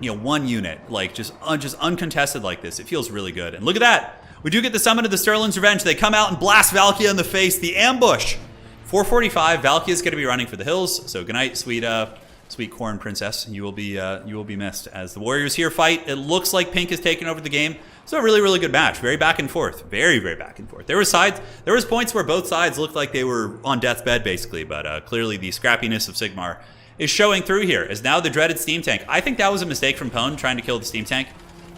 you know, one unit, like just uncontested like this, it feels really good. And look at that. We do get the summon of the Sterling's Revenge. They come out and blast Valkia in the face. The ambush. 445. Valkia is going to be running for the hills. So good night, sweet Khorne princess. You will be missed as the Warriors here fight. It looks like Pink is taking over the game. So a really good match. Very back and forth. Very back and forth. There was points where both sides looked like they were on death's bed basically, but clearly the scrappiness of Sigmar is showing through here. As now the dreaded steam tank. I think that was a mistake from Pone trying to kill the steam tank.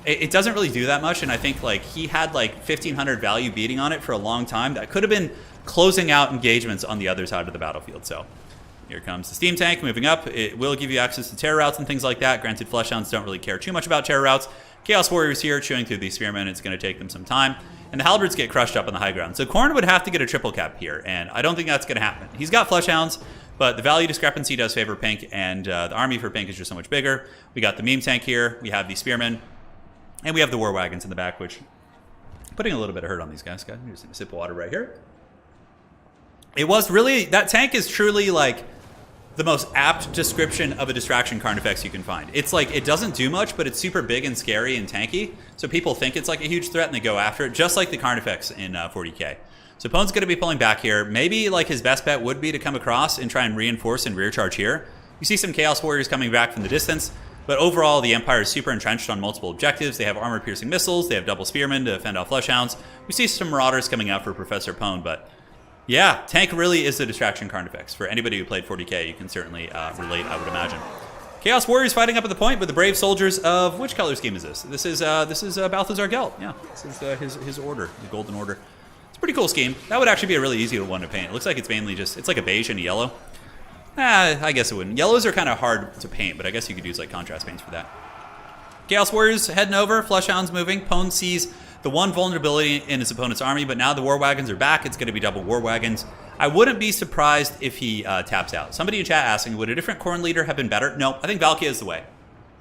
it doesn't really do that much, and I think like he had like 1500 value beating on it for a long time. That could have been closing out engagements on the other side of the battlefield. So here comes the steam tank moving up. It will give you access to terror routes and things like that. Granted, Fleshhounds don't really care too much about terror routes. Chaos Warriors here chewing through these spearmen. It's going to take them some time. And the halberds get crushed up on the high ground. So Khorne would have to get a triple cap here, and I don't think that's going to happen. He's got Fleshhounds, but the value discrepancy does favor Pink, and the army for Pink is just so much bigger. We got the meme tank here. We have the spearmen. And we have the war wagons in the back, which putting a little bit of hurt on these guys. I'm just going to sip of water right here. It was really, that tank is truly like the most apt description of a distraction Carnifex you can find. It's like, it doesn't do much, but it's super big and scary and tanky. So people think it's like a huge threat and they go after it, just like the Carnifex in 40k. So Pone's going to be pulling back here. Maybe like his best bet would be to come across and try and reinforce and rear charge here. You see some Chaos Warriors coming back from the distance. But overall, the Empire is super entrenched on multiple objectives. They have armor-piercing missiles. They have double spearmen to fend off Fleshhounds. We see some Marauders coming out for Professor Pone, but yeah, tank really is the distraction Carnifex. For anybody who played 40k, you can certainly relate, I would imagine. Chaos Warriors fighting up at the point with the brave soldiers of... Which color scheme is this? This is Balthazar Gelt. Yeah, this is his order, the Golden Order. It's a pretty cool scheme. That would actually be a really easy one to paint. It looks like it's mainly just... It's like a beige and a yellow. I guess it wouldn't. Yellows are kind of hard to paint, but I guess you could use like contrast paints for that. Chaos Warriors heading over, Fleshhounds moving. Pone sees the one vulnerability in his opponent's army, but now the War Wagons are back. It's going to be double War Wagons. I wouldn't be surprised if he taps out. Somebody in chat asking, would a different Khorne leader have been better? No, I think Valkia is the way.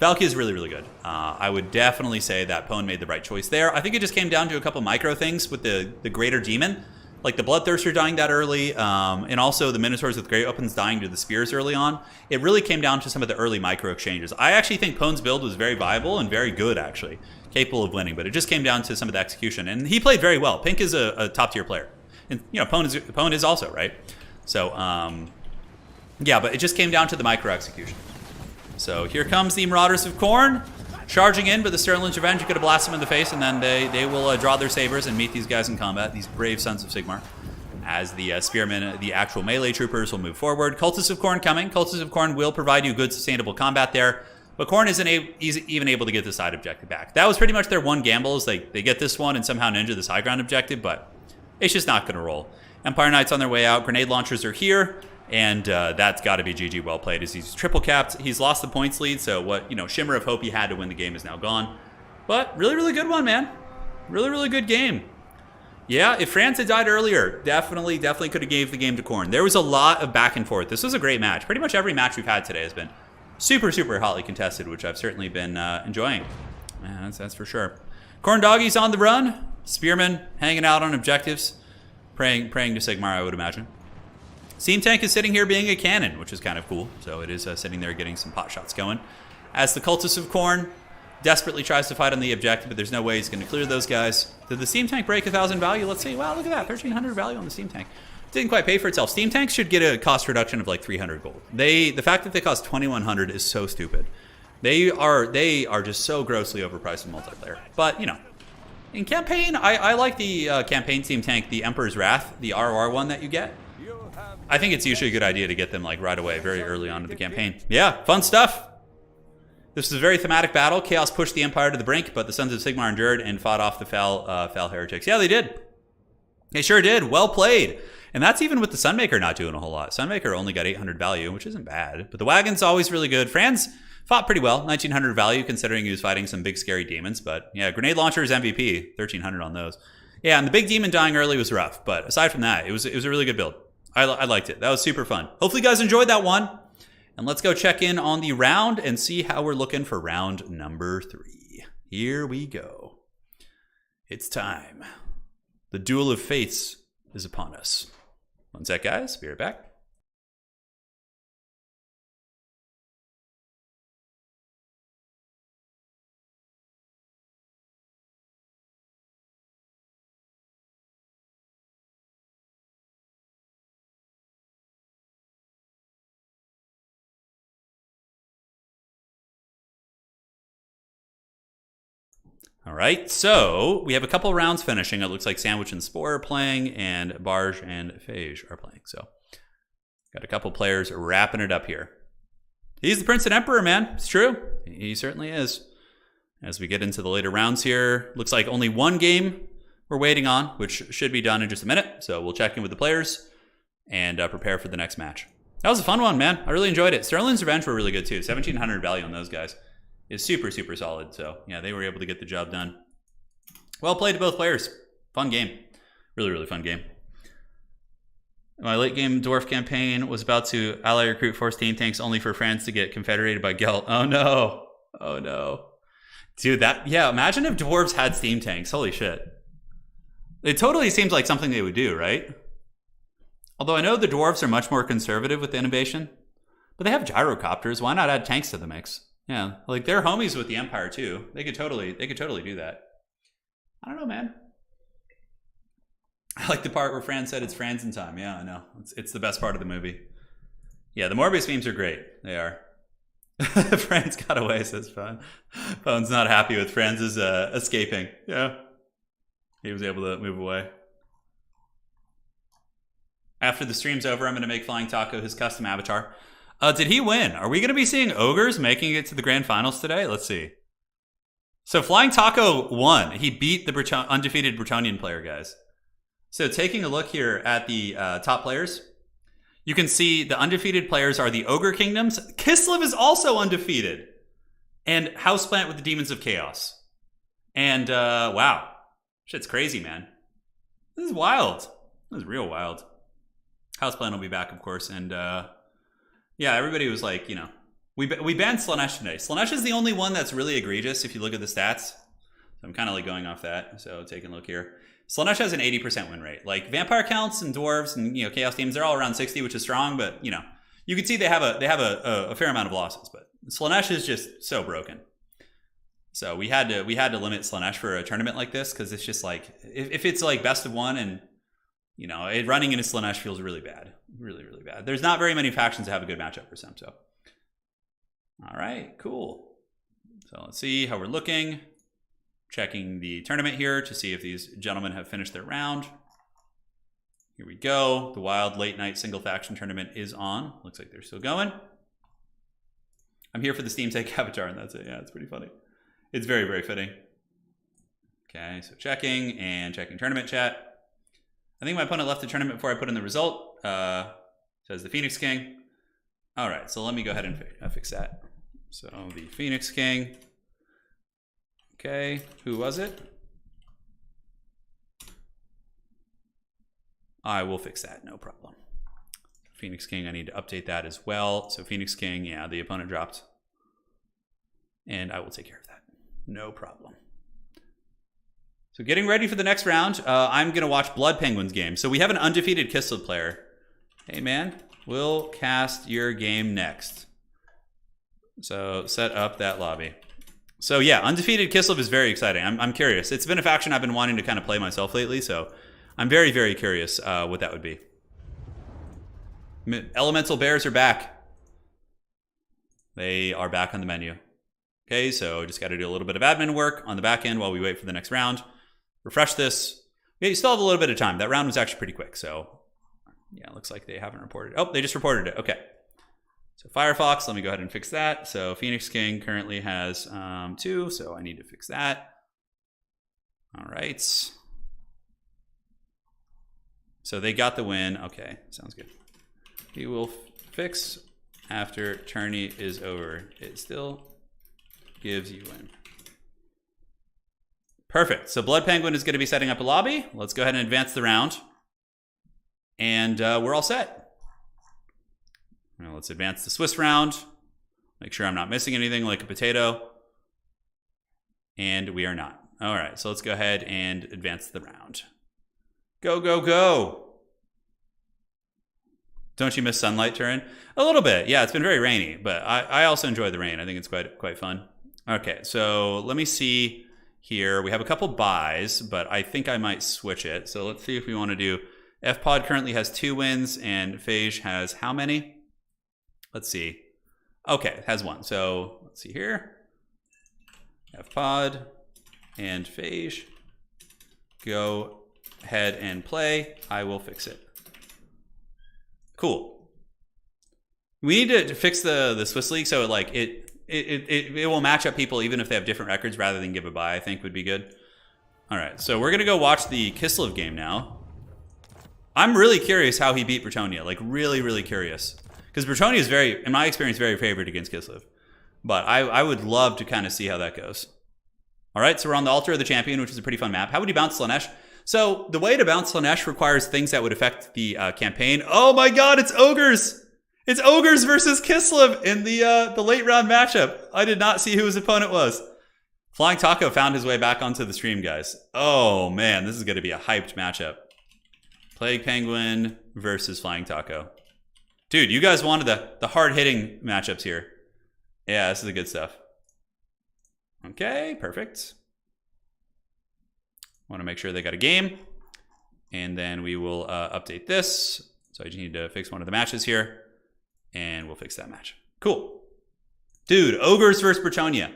Valkia is really, really good. I would definitely say that Pone made the right choice there. I think it just came down to a couple micro things with the Greater Demon. Like the Bloodthirster dying that early, and also the Minotaurs with Great Weapons dying to the Spears early on. It really came down to some of the early micro exchanges. I actually think Pone's build was very viable and very good, actually. Capable of winning, but it just came down to some of the execution. And he played very well. Pink is a top-tier player. And, you know, Pone is also, right? So, yeah, but it just came down to the micro execution. So here comes the Marauders of Khorne. Charging in, but the Stirling's Revenge, you could have blasted them in the face, and then they will draw their sabers and meet these guys in combat, these brave sons of Sigmar. As the spearmen, the actual melee troopers, will move forward. Cultists of Khorne coming. Cultists of Khorne will provide you good, sustainable combat there, but Khorne isn't even able to get the side objective back. That was pretty much their one gamble, is they get this one and somehow ninja this high ground objective, but it's just not going to roll. Empire Knights on their way out. Grenade launchers are here. And that's got to be GG well played, as he's triple capped. He's lost the points lead, so what, you know, shimmer of hope he had to win the game is now gone. But really, really good one, man. Really, really good game. Yeah, if France had died earlier, definitely could have gave the game to Khorne. There was a lot of back and forth. This was a great match. Pretty much every match we've had today has been super, super hotly contested, which I've certainly been enjoying. Yeah, that's for sure. Khorne Doggy's on the run. Spearmen hanging out on objectives. Praying to Sigmar, I would imagine. Steam Tank is sitting here being a cannon, which is kind of cool. So it is sitting there getting some pot shots going. As the Cultists of Khorne desperately tries to fight on the objective, but there's no way he's going to clear those guys. Did the Steam Tank break 1,000 value? Let's see. Wow, look at that. 1,300 value on the Steam Tank. Didn't quite pay for itself. Steam Tanks should get a cost reduction of like 300 gold. The fact that they cost 2,100 is so stupid. They are just so grossly overpriced in multiplayer. But, you know, in campaign, I like the campaign Steam Tank, the Emperor's Wrath, the RR one that you get. I think it's usually a good idea to get them like right away, very early on in the campaign. Yeah, fun stuff. This is a very thematic battle. Chaos pushed the Empire to the brink, but the Sons of Sigmar endured and fought off the foul heretics. Yeah, they did. They sure did. Well played. And that's even with the Sunmaker not doing a whole lot. Sunmaker only got 800 value, which isn't bad. But the Wagon's always really good. Franz fought pretty well. 1,900 value, considering he was fighting some big, scary demons. But yeah, Grenade Launcher is MVP. 1,300 on those. Yeah, and the big demon dying early was rough. But aside from that, it was a really good build. I liked it. That was super fun. Hopefully you guys enjoyed that one. And let's go check in on the round and see how we're looking for round number 3. Here we go. It's time. The duel of fates is upon us. One sec, guys. Be right back. All right, so we have a couple rounds finishing. It looks like Sandwich and Spore are playing, and Barge and Phage are playing. So got a couple players wrapping it up here. He's the Prince and Emperor, man. It's true. He certainly is. as we get into the later rounds here. Looks like only one game we're waiting on, which should be done in just a minute. So we'll check in with the players and prepare for the next match. That was a fun one, man. I really enjoyed it. Sterling's Revenge were really good too. 1,700 value on those guys is super, super solid. So yeah, they were able to get the job done. Well played to both players. Fun game. Really, really fun game. My late game dwarf campaign was about to ally recruit force team tanks only for France to get confederated by Gelt. Oh no. Oh no. Dude, yeah, imagine if dwarves had steam tanks. Holy shit. It totally seems like something they would do, right? Although I know the dwarves are much more conservative with the innovation, but they have gyrocopters. Why not add tanks to the mix? Yeah, like they're homies with the Empire too. They could totally do that. I don't know, man. I like the part where Fran said it's Franzen time. Yeah, I know. It's the best part of the movie. Yeah, the Morbius memes are great. They are. Franz got away, says Phone. Phone's not happy with Franz's escaping. Yeah. He was able to move away. After the stream's over, I'm going to make Flying Taco his custom avatar. Did he win? Are we going to be seeing ogres making it to the grand finals today? Let's see. So Flying Taco won. He beat the undefeated Bretonian player, guys. So taking a look here at the top players, you can see the undefeated players are the Ogre Kingdoms. Kislev is also undefeated. And Houseplant with the Demons of Chaos. And wow. Shit's crazy, man. This is wild. This is real wild. Houseplant will be back, of course. And yeah, everybody was like, you know, we banned Slanesh today. Slanesh is the only one that's really egregious if you look at the stats. So I'm kind of like going off that. So taking a look here. Slanesh has an 80% win rate. Like vampire counts and dwarves and, you know, chaos teams, they're all around 60, which is strong. But, you know, you can see they have a fair amount of losses. But Slanesh is just so broken. So we had to limit Slanesh for a tournament like this because it's just like if it's like best of one and, you know, running into Slanesh feels really bad. Really, really bad. There's not very many factions that have a good matchup for Semto. All right, cool. So let's see how we're looking. Checking the tournament here to see if these gentlemen have finished their round. Here we go. The wild late night single faction tournament is on. Looks like they're still going. I'm here for the Steam Tank avatar, and that's it. Yeah, it's pretty funny. It's very, very fitting. Okay, so checking and checking tournament chat. I think my opponent left the tournament before I put in the result. Says the Phoenix King. All right, so let me go ahead and fix that. So the Phoenix King. Okay, who was it? I will fix that, no problem. Phoenix King, I need to update that as well. So Phoenix King, yeah, the opponent dropped. And I will take care of that. No problem. So getting ready for the next round, I'm going to watch Blood Penguins game. So we have an undefeated Kislev player. Hey, man, we'll cast your game next. So set up that lobby. So yeah, undefeated Kislev is very exciting. I'm curious. It's been a faction I've been wanting to kind of play myself lately, so I'm very, very curious what that would be. Elemental Bears are back. They are back on the menu. Okay, so just got to do a little bit of admin work on the back end while we wait for the next round. Refresh this. Yeah, you still have a little bit of time. That round was actually pretty quick, so yeah, it looks like they haven't reported. Oh, they just reported it. Okay. So Firefox, let me go ahead and fix that. So Phoenix King currently has 2, so I need to fix that. All right. So they got the win. Okay, sounds good. We will fix after tourney is over. It still gives you win. Perfect. So Blood Penguin is going to be setting up a lobby. Let's go ahead and advance the round. And we're all set. Now let's advance the Swiss round. Make sure I'm not missing anything like a potato. And we are not. All right, so let's go ahead and advance the round. Go, go, go. Don't you miss sunlight, Turin? A little bit. Yeah, it's been very rainy, but I also enjoy the rain. I think it's quite fun. Okay, so let me see here. We have a couple buys, but I think I might switch it. So let's see if we want to do... FPod currently has 2 wins, and Phage has how many? Let's see. Okay, it has 1. So let's see here. FPod and Phage. Go ahead and play. I will fix it. Cool. We need to fix the Swiss League so it it will match up people even if they have different records rather than give a bye, I think would be good. All right, so we're going to go watch the Kislev game now. I'm really curious how he beat Bretonnia, like really, really curious. Because Bretonnia is very, in my experience, very favored against Kislev. But I would love to kind of see how that goes. All right, so we're on the Altar of the Champion, which is a pretty fun map. How would you bounce Slanesh? So the way to bounce Slanesh requires things that would affect the campaign. Oh my god, it's Ogres! It's Ogres versus Kislev in the late round matchup. I did not see who his opponent was. Flying Taco found his way back onto the stream, guys. Oh man, this is going to be a hyped matchup. Plague Penguin versus Flying Taco. Dude, you guys wanted the hard-hitting matchups here. Yeah, this is the good stuff. Okay, perfect. Want to make sure they got a game. And then we will update this. So I just need to fix one of the matches here. And we'll fix that match. Cool. Dude, Ogres versus Bretonnia.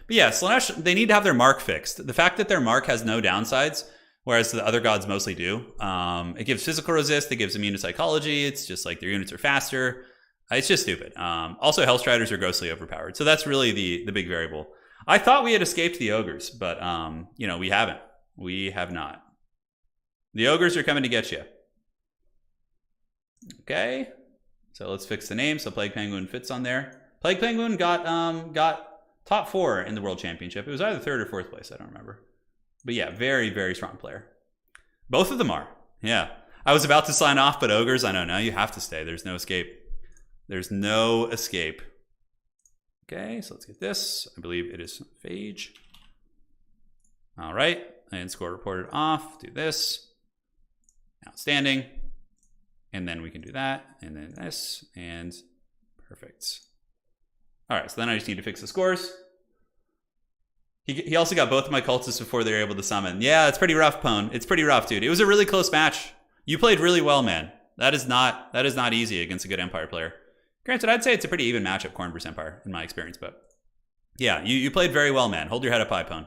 But yeah, Slanesh, they need to have their mark fixed. The fact that their mark has no downsides, whereas the other gods mostly do. It gives physical resist, it gives immune to psychology, it's just like their units are faster. It's just stupid. Also, Hellstriders are grossly overpowered. So that's really the big variable. I thought we had escaped the Ogres, but you know, we haven't. We have not. The Ogres are coming to get you. Okay. So let's fix the name so Plague Penguin fits on there. Plague Penguin got top 4 in the World Championship. It was either 3rd or 4th place, I don't remember. But yeah, very, very strong player. Both of them are. Yeah. I was about to sign off, but Ogres, I know, now you have to stay. There's no escape. There's no escape. Okay, so let's get this. I believe it is Phage. All right, and score reported off. Do this. Outstanding. And then we can do that, and then this, and perfect. All right, so then I just need to fix the scores. He also got both of my cultists before they were able to summon. Yeah, it's pretty rough, Pone. It's pretty rough, dude. It was a really close match. You played really well, man. That is not easy against a good Empire player. Granted, I'd say it's a pretty even matchup, Khorne versus Empire, in my experience, but yeah, you played very well, man. Hold your head up high, Pone.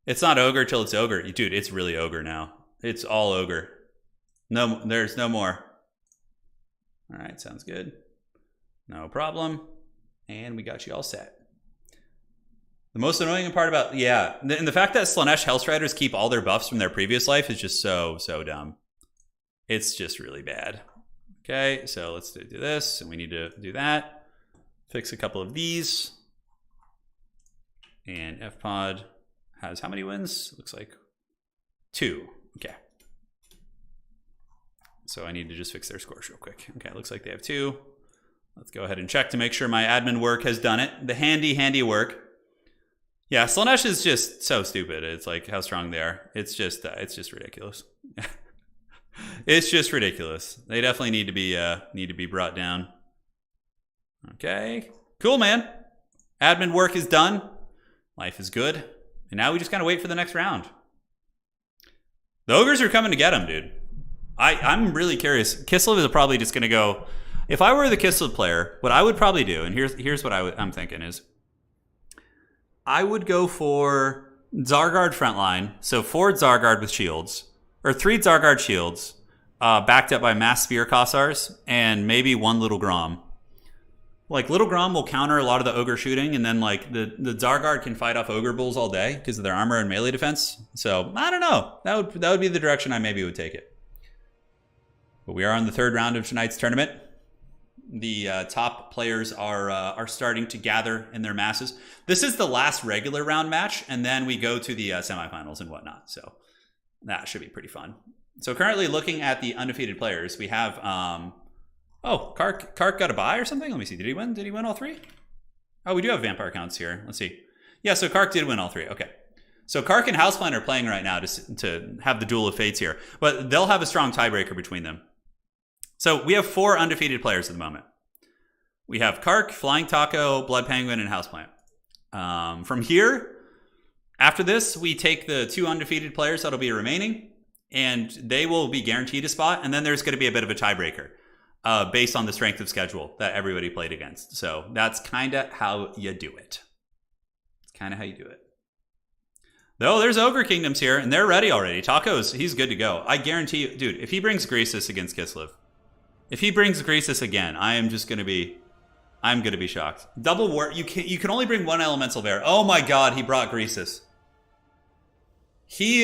It's not Ogre till it's Ogre. Dude, it's really Ogre now. It's all Ogre. No, there's no more. All right, sounds good. No problem. And we got you all set. The most annoying part about, yeah, and the fact that Slanesh Hellstriders keep all their buffs from their previous life is just so dumb. It's just really bad. Okay, so let's do this, and we need to do that. Fix a couple of these. And FPod has how many wins? Looks like 2. Okay. So I need to just fix their scores real quick. Okay, looks like they have 2. Let's go ahead and check to make sure my admin work has done it. The handy work. Yeah, Slanesh is just so stupid. It's like how strong they are. It's just ridiculous. It's just ridiculous. They definitely need to be brought down. Okay, cool, man. Admin work is done. Life is good, and now we just gotta wait for the next round. The Ogres are coming to get him, dude. I'm really curious. Kislev is probably just gonna go. If I were the Kislev player, what I would probably do, and here's what I'm thinking is, I would go for Zargard frontline, so 4 Zargard with shields, or 3 Zargard shields, backed up by mass spear Kossars, and maybe 1 Little Grom. Like, Little Grom will counter a lot of the Ogre shooting, and then, like, the Zargard can fight off Ogre Bulls all day because of their armor and melee defense. So, I don't know. That would be the direction I maybe would take it. But we are on the 3rd round of tonight's tournament. The top players are starting to gather in their masses. This is the last regular round match, and then we go to the semifinals and whatnot. So that should be pretty fun. So currently looking at the undefeated players, we have, Kark got a bye or something? Let me see. Did he win? Did he win all 3? Oh, we do have vampire counts here. Let's see. Yeah, so Kark did win all 3. Okay. So Kark and Houseplant are playing right now to have the duel of fates here, but they'll have a strong tiebreaker between them. So we have 4 undefeated players at the moment. We have Kark, Flying Taco, Blood Penguin, and Houseplant. From here, after this, we take the 2 undefeated players that'll be remaining, and they will be guaranteed a spot, and then there's going to be a bit of a tiebreaker based on the strength of schedule that everybody played against. So that's kind of how you do it. It's kind of how you do it. Though there's Ogre Kingdoms here, and they're ready already. Taco's, he's good to go. I guarantee you, dude, if he brings Greasus against Kislev, if he brings Greasus again, I am just going to be I'm gonna be shocked. Double war. You can only bring one elemental bear. Oh my god, he brought Greasus. He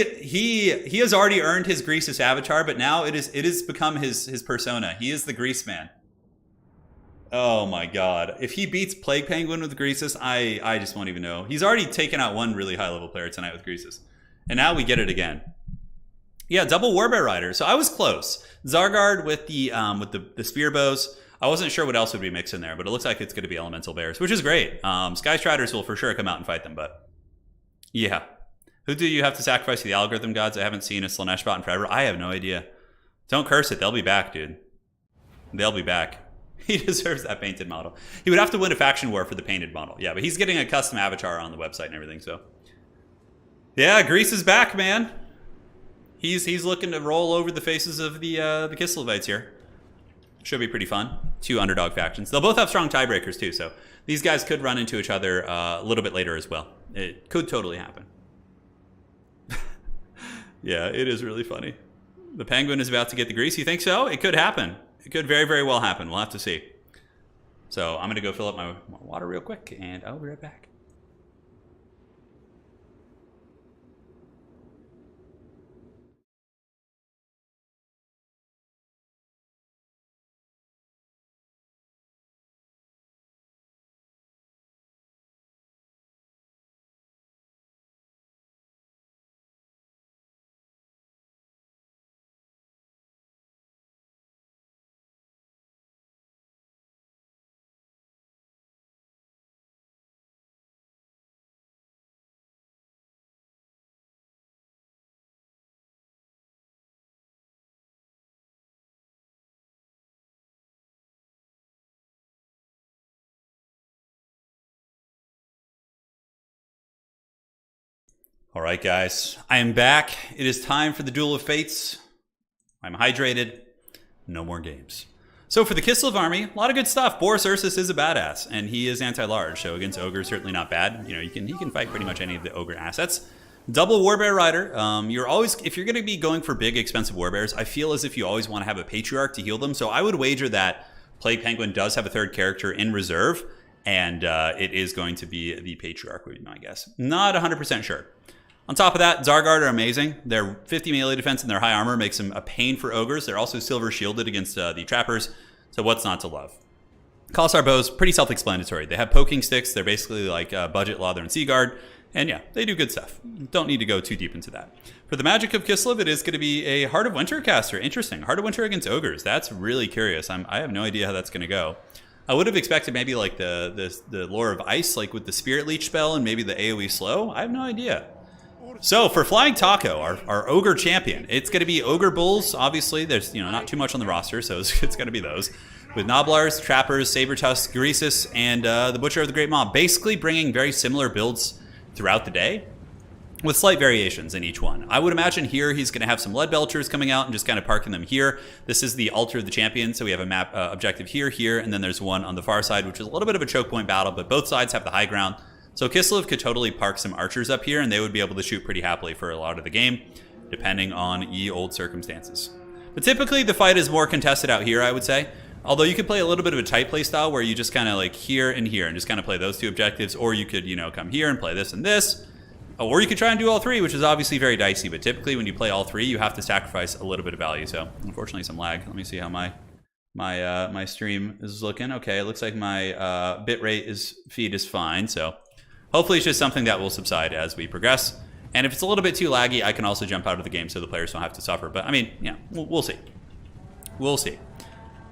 has already earned his Greasus avatar, but now it has become his persona. He is the Grease Man. Oh my god. If he beats Plague Penguin with Greasus, I just won't even know. He's already taken out one really high level player tonight with Greasus. And now we get it again. Yeah, double Warbear Rider. So I was close. Zargard with the spear bows. I wasn't sure what else would be mixed in there, but it looks like it's going to be elemental bears, which is great. Sky Striders will for sure come out and fight them, but yeah. Who do you have to sacrifice to the algorithm gods? I haven't seen a Slanesh bot in forever. I have no idea. Don't curse it. They'll be back, dude. They'll be back. He deserves that painted model. He would have to win a faction war for the painted model. Yeah, but he's getting a custom avatar on the website and everything, so. Yeah, Grease is back, man. He's looking to roll over the faces of the Kislevites here. Should be pretty fun. 2 underdog factions. They'll both have strong tiebreakers too, so these guys could run into each other a little bit later as well. It could totally happen. Yeah, it is really funny. The Penguin is about to get the Grease. You think so? It could happen. It could very, very well happen. We'll have to see. So I'm going to go fill up my water real quick, and I'll be right back. All right, guys, I am back. It is time for the Duel of Fates. I'm hydrated. No more games. So for the Kislev army, a lot of good stuff. Boris Ursus is a badass, and he is anti-large, so against ogre, certainly not bad. You know, he can fight pretty much any of the ogre assets. Double Warbear Rider. You're always, if you're going to be going for big, expensive Warbears, I feel as if you always want to have a Patriarch to heal them. So I would wager that Plague Penguin does have a third character in reserve, and it is going to be the Patriarch, would be my guess. Not 100% sure. On top of that, Zargard are amazing. Their 50 melee defense and their high armor makes them a pain for ogres. They're also silver shielded against the trappers, so what's not to love? Khalasar bows, pretty self-explanatory. They have poking sticks. They're basically like budget Lather and Seaguard, and yeah, they do good stuff. Don't need to go too deep into that. For the magic of Kislev, it is going to be a Heart of Winter caster. Interesting. Heart of Winter against ogres. That's really curious. I have no idea how that's going to go. I would have expected maybe like the Lore of Ice, like with the Spirit Leech spell and maybe the AoE slow. I have no idea. So for Flying Taco, our ogre champion, it's going to be ogre bulls. Obviously, there's not too much on the roster, so it's going to be those with Noblars, Trappers, Sabertusk, Greasus, and the Butcher of the Great Mob. Basically, bringing very similar builds throughout the day, with slight variations in each one. I would imagine here he's going to have some Lead Belchers coming out and just kind of parking them here. This is the Altar of the Champion, so we have a map objective here, and then there's one on the far side, which is a little bit of a choke point battle, but both sides have the high ground. So Kislev could totally park some archers up here, and they would be able to shoot pretty happily for a lot of the game, depending on ye old circumstances. But typically, the fight is more contested out here, I would say. Although you could play a little bit of a tight play style where you just kind of like here and here and just kind of play those two objectives, or you could, come here and play this and this. Or you could try and do all three, which is obviously very dicey, but typically when you play all three, you have to sacrifice a little bit of value. So unfortunately, some lag. Let me see how my stream is looking. Okay, it looks like my bitrate feed is fine, so hopefully it's just something that will subside as we progress. And if it's a little bit too laggy, I can also jump out of the game so the players don't have to suffer. But I mean, yeah, we'll see. We'll see.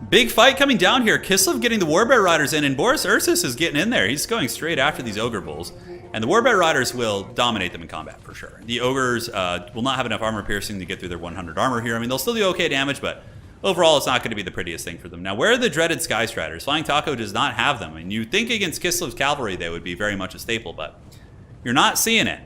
Big fight coming down here. Kislev getting the Warbear Riders in, and Boris Ursus is getting in there. He's going straight after these Ogre Bulls. And the Warbear Riders will dominate them in combat for sure. The Ogres will not have enough armor piercing to get through their 100 armor here. I mean, they'll still do okay damage, but overall, it's not going to be the prettiest thing for them. Now, where are the dreaded Sky Striders? Flying Taco does not have them. And you think against Kislev's cavalry they would be very much a staple, but you're not seeing it.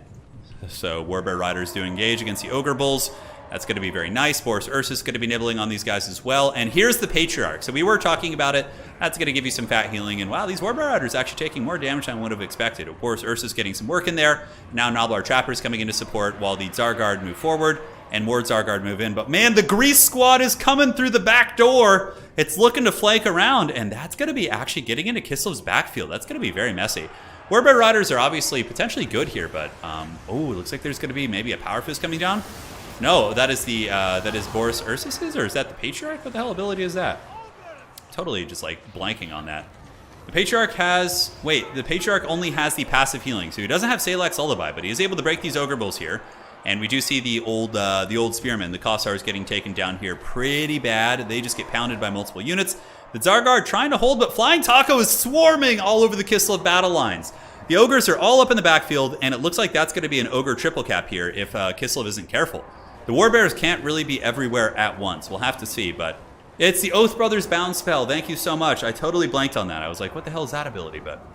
So Warbear Riders do engage against the Ogre Bulls. That's going to be very nice. Boris Ursus is going to be nibbling on these guys as well. And here's the Patriarch. So we were talking about it. That's going to give you some fat healing. And wow, these Warbear Riders actually taking more damage than I would have expected. Boris Ursus getting some work in there. Now Noblar Trappers coming in to support while the Zargard move forward. and more Zargard move in. But man, the Grease squad is coming through the back door. It's looking to flank around, and that's going to be actually getting into Kislev's backfield. That's going to be very messy. Warbear Riders are obviously potentially good here, but oh, it looks like there's going to be maybe a Power Fist coming down. No, that is the that is Boris Ursus's, or is that the Patriarch? What the hell ability is that? Totally just like blanking on that. The Patriarch has, wait, the Patriarch only has the passive healing, so he doesn't have Salak's Lullaby, but he is able to break these Ogre Bulls here. And we do see the old Spearmen, the Kossars, getting taken down here pretty bad. They just get pounded by multiple units. The Zargard trying to hold, but Flying Taco is swarming all over the Kislev battle lines. The Ogres are all up in the backfield, and it looks like that's going to be an Ogre triple cap here if Kislev isn't careful. The Warbears can't really be everywhere at once. We'll have to see, but it's the Oath Brothers Bound spell. Thank you so much. I totally blanked on that. I was like, what the hell is that ability? But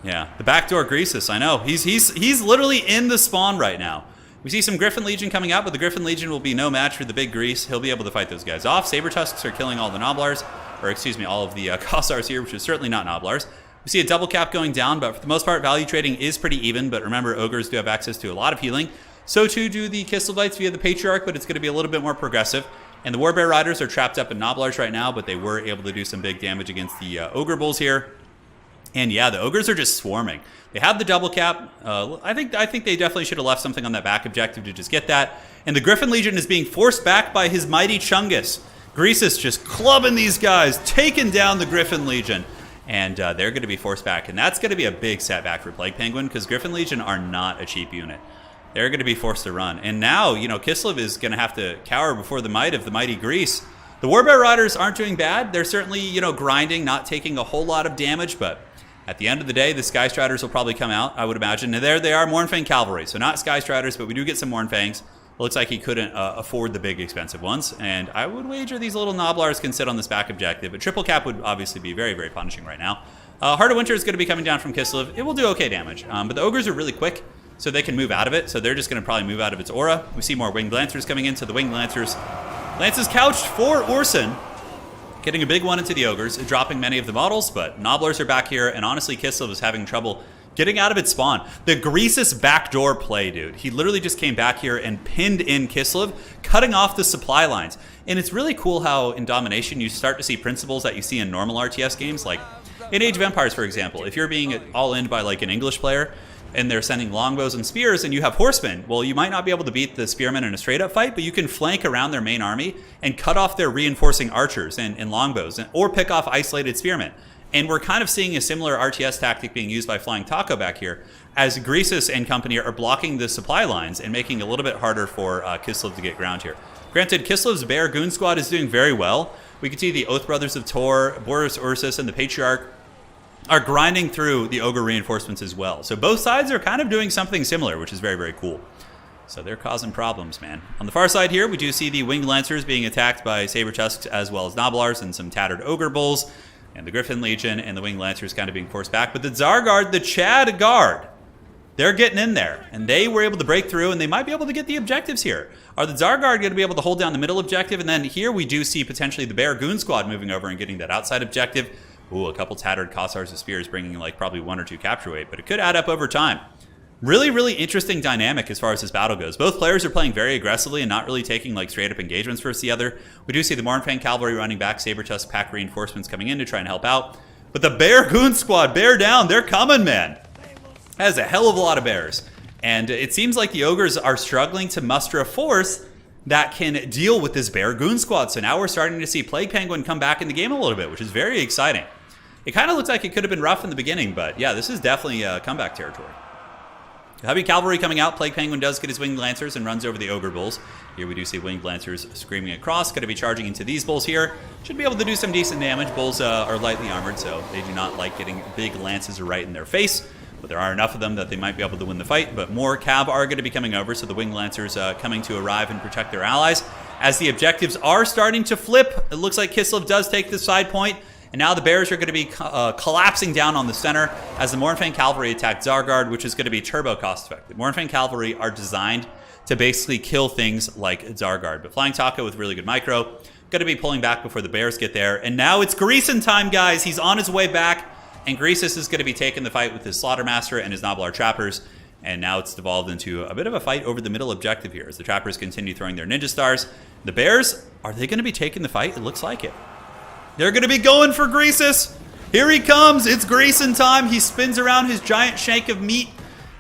yeah, the backdoor Greasus, I know. He's literally in the spawn right now. We see some Griffin Legion coming out, but the Griffin Legion will be no match for the big Grease. He'll be able to fight those guys off. Saber Tusks are killing all the Noblars, or excuse me, all of the Kossars here, which is certainly not Noblars. We see a double cap going down, but for the most part, value trading is pretty even. But remember, Ogres do have access to a lot of healing. So too do the Kislevites via the Patriarch, but it's going to be a little bit more progressive. And the Warbear Riders are trapped up in Noblars right now, but they were able to do some big damage against the Ogre Bulls here. And yeah, the Ogres are just swarming. They have the double cap. I think they definitely should have left something on that back objective to just get that. And the Griffin Legion is being forced back by his mighty Chungus. Greasus just clubbing these guys, taking down the Griffin Legion. And they're going to be forced back. And that's going to be a big setback for Plague Penguin, because Griffin Legion are not a cheap unit. They're going to be forced to run. And now, you know, Kislev is going to have to cower before the might of the mighty Grease. The Warbear Riders aren't doing bad. They're certainly, you know, grinding, not taking a whole lot of damage, but at the end of the day, the Sky Striders will probably come out, I would imagine. And there they are, Mournfang Cavalry. So not Sky Striders, but we do get some Mournfangs. Looks like he couldn't afford the big expensive ones. And I would wager these little Noblars can sit on this back objective. But triple cap would obviously be very, very punishing right now. Heart of Winter is going to be coming down from Kislev. It will do okay damage. But the Ogres are really quick, so they can move out of it. So they're just going to probably move out of its aura. We see more Winged Lancers coming in. So the Winged Lancers. Lance is couched for Orson. Getting a big one into the Ogres, dropping many of the models, but Noblars are back here, and honestly, Kislev is having trouble getting out of its spawn. The Greasus backdoor play, dude. He literally just came back here and pinned in Kislev, cutting off the supply lines. And it's really cool how in Domination you start to see principles that you see in normal RTS games, like in Age of Empires, for example. If you're being all-in by like an English player, and they're sending longbows and spears, and you have horsemen, well, you might not be able to beat the spearmen in a straight-up fight, but you can flank around their main army and cut off their reinforcing archers and longbows, or pick off isolated spearmen. And we're kind of seeing a similar RTS tactic being used by Flying Taco back here, as Greasus and company are blocking the supply lines and making it a little bit harder for Kislev to get ground here. Granted, Kislev's Bear Goon Squad is doing very well. We can see the Oath Brothers of Tor, Boris Ursus, and the Patriarch are grinding through the Ogre reinforcements as well. So both sides are kind of doing something similar, which is very, very cool. So they're causing problems, man. On the far side here, we do see the Winged Lancers being attacked by Saber Tusks as well as Noblars and some tattered Ogre Bulls, and the Griffin Legion and the Winged Lancers kind of being forced back. But the Zargard, the Chad Guard, they're getting in there, and they were able to break through, and they might be able to get the objectives here. Are the Zargard going to be able to hold down the middle objective? And then here we do see potentially the Bear Goon Squad moving over and getting that outside objective. Ooh, a couple tattered Kossars of Spears bringing like probably 1 or 2 capture weight, but it could add up over time. Really, really interesting dynamic as far as this battle goes. Both players are playing very aggressively and not really taking like straight up engagements versus the other. We do see the Mournfang Cavalry running back, Saber-Tusk pack reinforcements coming in to try and help out. But the Bear Goon Squad, bear down, they're coming, man. That is a hell of a lot of bears. And it seems like the Ogres are struggling to muster a force that can deal with this Bear Goon Squad. So now we're starting to see Plague Penguin come back in the game a little bit, which is very exciting. It kind of looks like it could have been rough in the beginning, but yeah, this is definitely comeback territory. Heavy Cavalry coming out. Plague Penguin does get his Winged Lancers and runs over the Ogre Bulls. Here we do see Winged Lancers screaming across. Going to be charging into these Bulls here. Should be able to do some decent damage. Bulls are lightly armored, so they do not like getting big lances right in their face. But there are enough of them that they might be able to win the fight. But more Cav are going to be coming over, so the Winged Lancers coming to arrive and protect their allies. As the objectives are starting to flip, it looks like Kislev does take the side point. And now the Bears are going to be collapsing down on the center as the Mournfang Cavalry attack Zargard, which is going to be turbo cost effective. Mournfang Cavalry are designed to basically kill things like Zargard. But Flying Taco with really good micro, going to be pulling back before the Bears get there. And now it's Greasus time, guys. He's on his way back. And Greasus is going to be taking the fight with his Slaughtermaster and his Noblar Trappers. And now it's devolved into a bit of a fight over the middle objective here as the trappers continue throwing their ninja stars. The bears, are they going to be taking the fight? It looks like it. They're going to be going for Greasus. Here he comes. It's Grayson time. He spins around his giant shank of meat.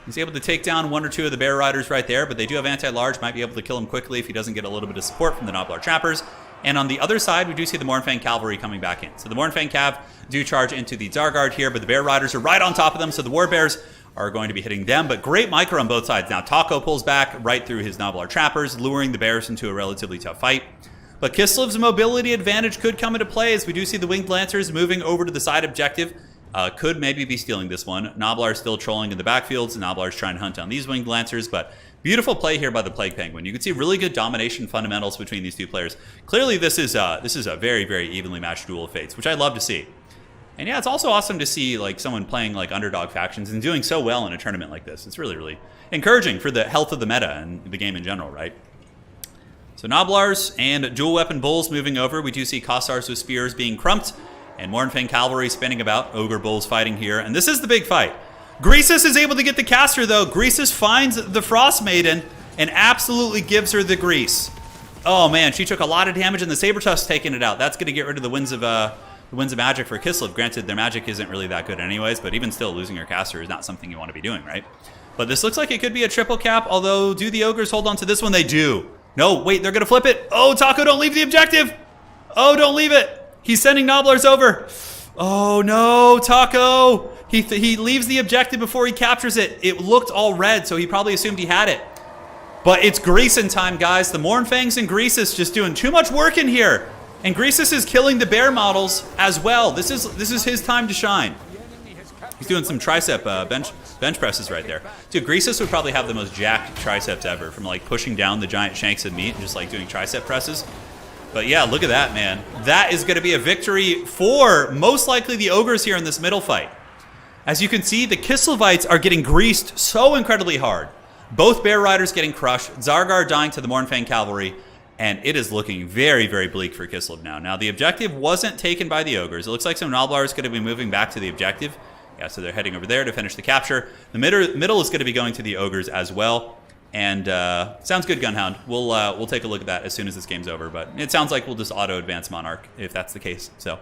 He's able to take down one or two of the bear riders right there, but they do have anti-large. Might be able to kill him quickly if he doesn't get a little bit of support from the Noblar trappers. And on the other side, we do see the Mournfang cavalry coming back in. So the Mournfang cav do charge into the Zargard here, but the bear riders are right on top of them, so the war bears are going to be hitting them, but great micro on both sides. Now Taco pulls back right through his Noblar trappers, luring the bears into a relatively tough fight. But Kislev's mobility advantage could come into play as we do see the Winged Lancers moving over to the side objective. Could maybe be stealing this one. Noblar still trolling in the backfields. Noblar's trying to hunt down these Winged Lancers, but beautiful play here by the Plague Penguin. You can see really good domination fundamentals between these two players. Clearly this is a very, very evenly matched duel of fates, which I love to see. And yeah, it's also awesome to see like someone playing like underdog factions and doing so well in a tournament like this. It's really, really encouraging for the health of the meta and the game in general, right? So Noblars and dual weapon bulls moving over. We do see Kossars with spears being crumped and Mournfang cavalry spinning about. Ogre bulls fighting here. And this is the big fight. Greasus is able to get the caster though. Greasus finds the Frost Maiden and absolutely gives her the grease. Oh man, she took a lot of damage and the Sabertusk's taking it out. That's going to get rid of the winds of magic for Kislev. Granted, their magic isn't really that good anyways, but even still, losing your caster is not something you want to be doing, right? But this looks like it could be a triple cap, although do the ogres hold on to this one? They do. No, wait, they're going to flip it. Oh, Taco, don't leave the objective. Oh, don't leave it. He's sending Noblars over. Oh, no, Taco. He leaves the objective before he captures it. It looked all red, so he probably assumed he had it. But it's Greason time, guys. The Mournfangs and Greasus just doing too much work in here. And Greasus is killing the bear models as well. This is his time to shine. He's doing some tricep bench presses right there. Dude, Greasus would probably have the most jacked triceps ever from like pushing down the giant shanks of meat and just like doing tricep presses. But yeah, look at that, man. That is going to be a victory for most likely the ogres here in this middle fight. As you can see, the Kislevites are getting greased so incredibly hard. Both bear riders getting crushed, Zargar dying to the Mournfang cavalry, and it is looking very, very bleak for Kislev now. Now, the objective wasn't taken by the ogres. It looks like some Noblar is going to be moving back to the objective. Yeah, so they're heading over there to finish the capture. The middle is going to be going to the ogres as well. And sounds good, Gunhound. We'll take a look at that as soon as this game's over. But it sounds like we'll just auto-advance Monarch if that's the case. So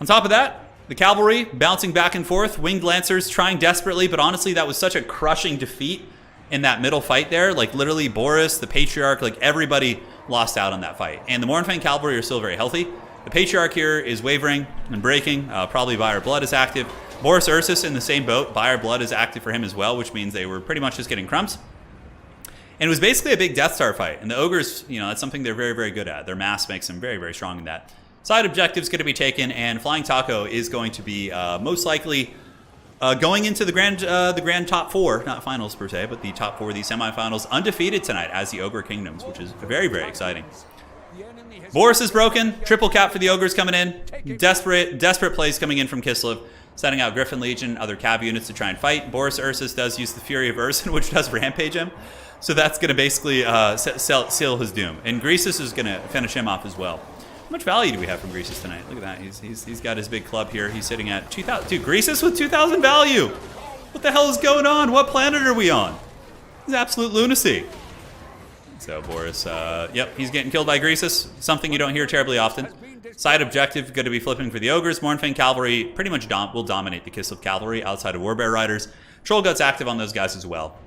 on top of that, the cavalry bouncing back and forth. Winged Lancers trying desperately, but honestly, that was such a crushing defeat in that middle fight there. Like literally Boris, the Patriarch, like everybody lost out on that fight. And the Mournfang cavalry are still very healthy. The Patriarch here is wavering and breaking. Probably Buyer Blood is active. Boris Ursus in the same boat. Buyer Blood is active for him as well, which means they were pretty much just getting crumbs. And it was basically a big Death Star fight. And the ogres, you know, that's something they're very, very good at. Their mass makes them very, very strong in that. Side objective's going to be taken, and Flying Taco is going to be most likely going into the grand top four, not finals per se, but the top four of the semifinals, undefeated tonight as the Ogre Kingdoms, which is very, very exciting. Boris is broken. Triple cap for the ogres coming in. Desperate plays coming in from Kislev, setting out Griffin Legion, other cav units to try and fight. Boris Ursus does use the Fury of Urson, which does rampage him. So that's going to basically seal his doom. And Greasus is going to finish him off as well. How much value do we have from Greasus tonight? Look at that. He's got his big club here. He's sitting at 2,000. Dude, Greasus with 2,000 value. What the hell is going on? What planet are we on? This is absolute lunacy. So Boris, yep, he's getting killed by Greasus. Something you don't hear terribly often. Side objective going to be flipping for the ogres. Mournfang cavalry pretty much will dominate the Kislev cavalry outside of Warbear riders. Trollgut's active on those guys as well.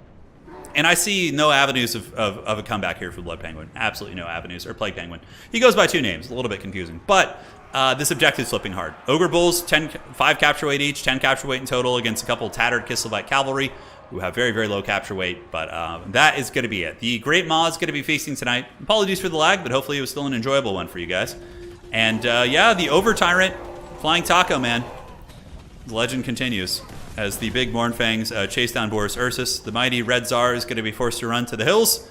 And I see no avenues of a comeback here for Blood Penguin. Absolutely no avenues. Or Plague Penguin. He goes by two names. A little bit confusing. But this objective is flipping hard. Ogre Bulls, 5 capture weight each. 10 capture weight in total against a couple tattered Kislevite cavalry who have very, very low capture weight. But that is going to be it. The Great Maw is going to be feasting tonight. Apologies for the lag, but hopefully it was still an enjoyable one for you guys. And yeah, the Over Tyrant, Flying Taco, man. The legend continues. As the big Mournfangs chase down Boris Ursus, the mighty Red Tsar is going to be forced to run to the hills.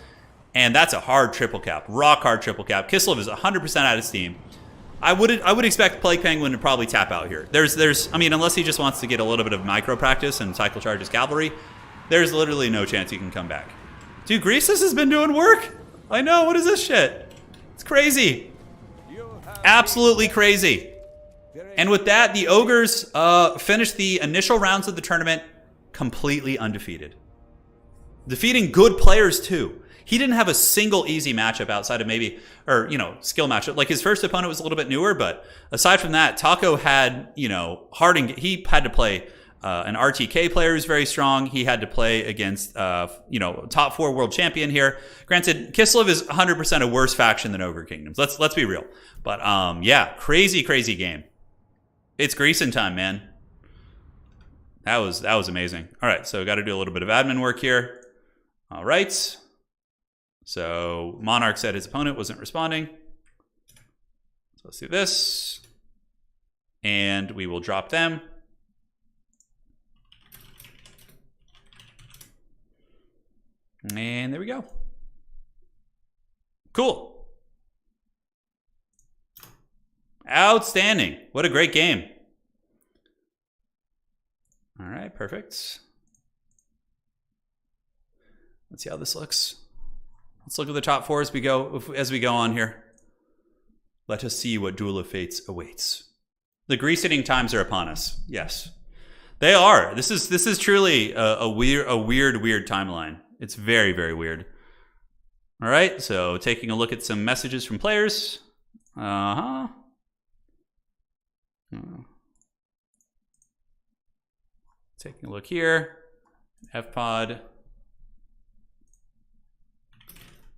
And that's a hard triple cap, rock hard triple cap. Kislev is 100% out of steam. I would expect Plague Penguin to probably tap out here. I mean, unless he just wants to get a little bit of micro practice and cycle charge his cavalry, there's literally no chance he can come back. Dude, Greasus has been doing work. I know, what is this shit? It's crazy. Absolutely crazy. And with that, the ogres finished the initial rounds of the tournament completely undefeated. defeating good players too. He didn't have a single easy matchup outside of maybe, or, you know, skill matchup. Like his first opponent was a little bit newer, but aside from that, Taco had, you know, he had to play an RTK player who's very strong. He had to play against, you know, top 4 world champion here. Granted, Kislev is 100% a worse faction than Ogre Kingdoms. Let's be real. But yeah, crazy game. It's Greasin time, man. That was amazing. All right, so got to do a little bit of admin work here. All right. So Monarch said his opponent wasn't responding. So let's do this. And we will drop them. And there we go. Cool. Outstanding. What a great game. All right, perfect. Let's see how this looks. Let's look at the top 4 as we go on here. Let us see what Duel of Fates awaits. The grease-hitting times are upon us. Yes, they are. This is truly a weird timeline. It's very weird. All right, so taking a look at some messages from players. Taking a look here. FPod.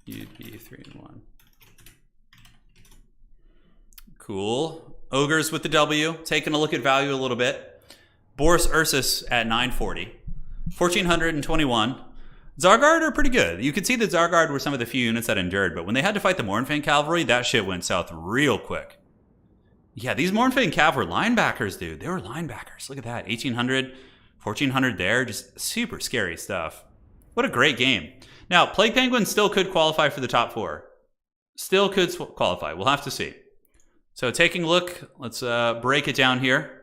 You'd be 3-1. Cool. Ogres with the W. Taking a look at value a little bit. Boris Ursus at 940. 1421. Zargard are pretty good. You could see that Zargard were some of the few units that endured, but when they had to fight the Mournfang Cavalry, that shit went south real quick. Yeah, these Mournfang Cav were linebackers, dude. They were linebackers. Look at that. 1800, 1400 there. Just super scary stuff. What a great game. Now, Plague Penguin still could qualify for the top 4. Still could qualify. We'll have to see. So taking a look, let's break it down here.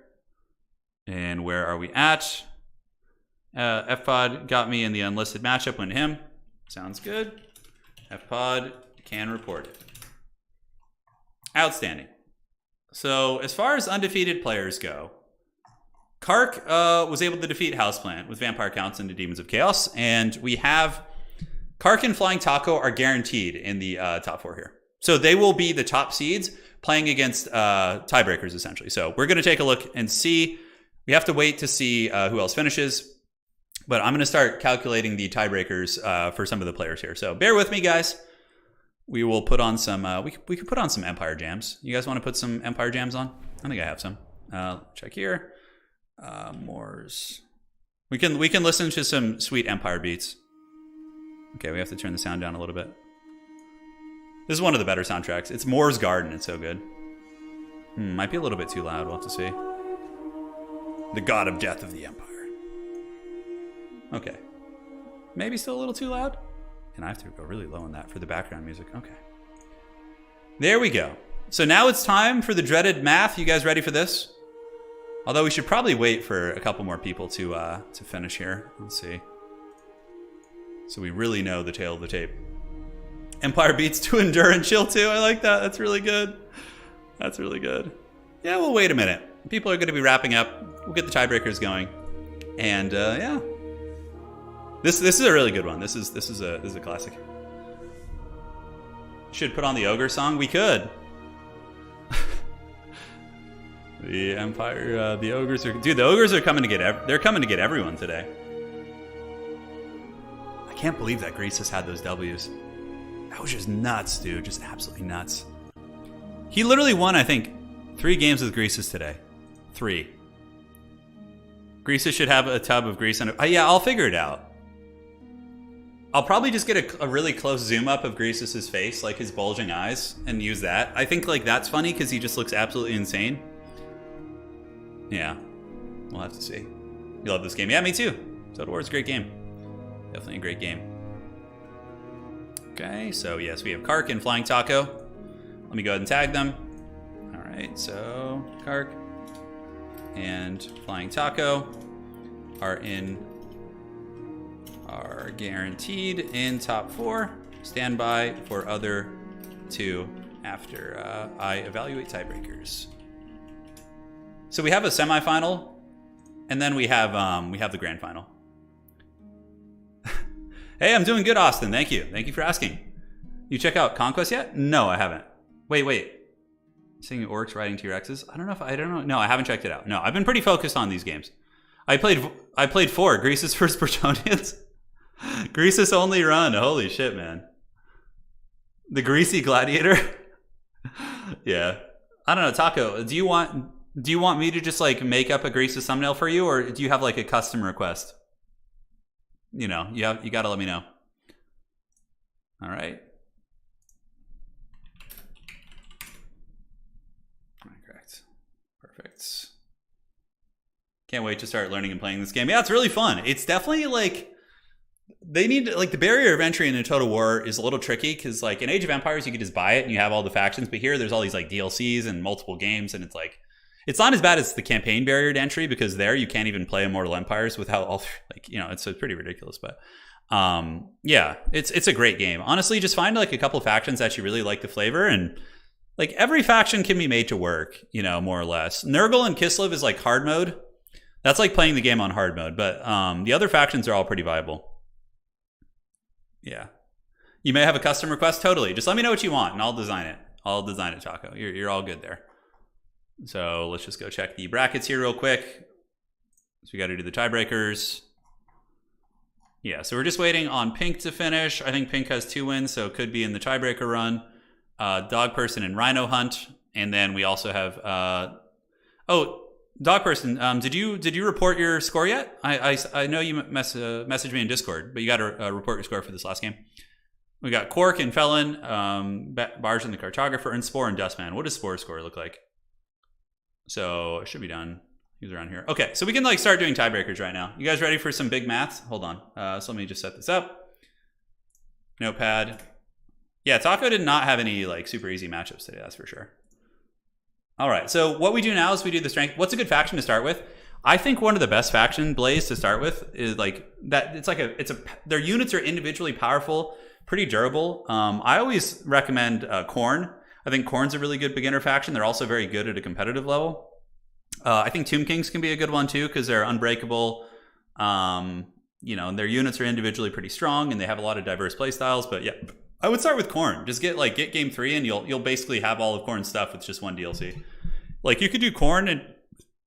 And where are we at? FPod got me in the unlisted matchup, went him. Sounds good. FPod can report it. Outstanding. So as far as undefeated players go, Kark was able to defeat Houseplant with Vampire Counts into Demons of Chaos, and we have Kark and Flying Taco are guaranteed in the top 4 here. So they will be the top seeds playing against tiebreakers, essentially. So we're going to take a look and see. We have to wait to see who else finishes. But I'm going to start calculating the tiebreakers for some of the players here. So bear with me, guys. We will put on some, we could put on some Empire Jams. You guys want to put some Empire Jams on? I think I have some. Check here. Moore's. We can listen to some sweet Empire beats. Okay, we have to turn the sound down a little bit. This is one of the better soundtracks. It's Moore's Garden. It's so good. Might be a little bit too loud. We'll have to see. The God of Death of the Empire. Okay. Maybe still a little too loud? And I have to go really low on that for the background music. Okay. There we go. So now it's time for the dreaded math. You guys ready for this? Although we should probably wait for a couple more people to finish here. Let's see. So we really know the tale of the tape. Empire beats to endure and chill too. I like that. That's really good. That's really good. Yeah, well, wait a minute. People are going to be wrapping up. We'll get the tiebreakers going. And yeah. This is a really good one. This is a classic. Should put on the Ogre song. We could. The Empire, the Ogres are, dude. The Ogres are coming to get. They're coming to get everyone today. I can't believe that Greasus had those W's. That was just nuts, dude. Just absolutely nuts. He literally won, I think, 3 games with Greasus today. 3. Greasus should have a tub of grease on it. Yeah, I'll figure it out. I'll probably just get a really close zoom up of Greasus' face, like his bulging eyes, and use that. I think like that's funny because he just looks absolutely insane. Yeah, we'll have to see. You love this game? Yeah, me too. Total War is a great game. Definitely a great game. Okay, so yes, we have Kark and Flying Taco. Let me go ahead and tag them. All right, so Kark and Flying Taco are guaranteed in top 4. Stand by for other 2 after I evaluate tiebreakers. So we have a semifinal, and then we have the grand final. Hey, I'm doing good, Austin. Thank you. Thank you for asking. You check out Conquest yet? No, I haven't. Wait. Seeing orcs riding T-Rexes? I don't know. No, I haven't checked it out. No, I've been pretty focused on these games. I played 4, Greasus vs. Bretonnians. Greasus only run. Holy shit, man. The Greasy Gladiator. Yeah. I don't know, Taco, do you want me to just like make up a Greasus thumbnail for you, or do you have like a custom request? You know, you got to let me know. All right. Correct. Perfect. Can't wait to start learning and playing this game. Yeah, it's really fun. It's definitely like they need to, like, the barrier of entry into Total War is a little tricky because like in Age of Empires you could just buy it and you have all the factions, but here there's all these like DLCs and multiple games, and it's like it's not as bad as the campaign barrier to entry because there you can't even play Immortal Empires without all, like, you know, it's pretty ridiculous. But yeah, it's a great game. Honestly, just find like a couple factions that you really like the flavor, and like every faction can be made to work, you know, more or less. Nurgle and Kislev is like hard mode. That's like playing the game on hard mode, but the other factions are all pretty viable. Yeah. You may have a custom request. Totally. Just let me know what you want and I'll design it. Taco. You're all good there. So let's just go check the brackets here real quick. So we got to do the tiebreakers. Yeah, so we're just waiting on Pink to finish. I think Pink has 2 wins, so it could be in the tiebreaker run. Dog Person and Rhino Hunt. And then we also have... Dog Person, did you report your score yet? I know you messaged me in Discord, but you got to report your score for this last game. We got Quark and Felon, Barge and the Cartographer, and Spore and Dustman. What does Spore's score look like? So it should be done. He's around here. Okay, so we can like start doing tiebreakers right now. You guys ready for some big maths? Hold on. So let me just set this up. Notepad. Yeah, Taco did not have any like super easy matchups today, that's for sure. All right, so what we do now is we do the strength. What's a good faction to start with? I think one of the best faction blaze to start with is like that. It's like their units are individually powerful, pretty durable. I always recommend Khorne. I think Khorne's a really good beginner faction. They're also very good at a competitive level. I think Tomb Kings can be a good one too because they're unbreakable. You know, their units are individually pretty strong and they have a lot of diverse play styles. But yeah, I would start with Khorne. Just get game 3 and you'll basically have all of Khorne's stuff with just one DLC. Like you could do Khorne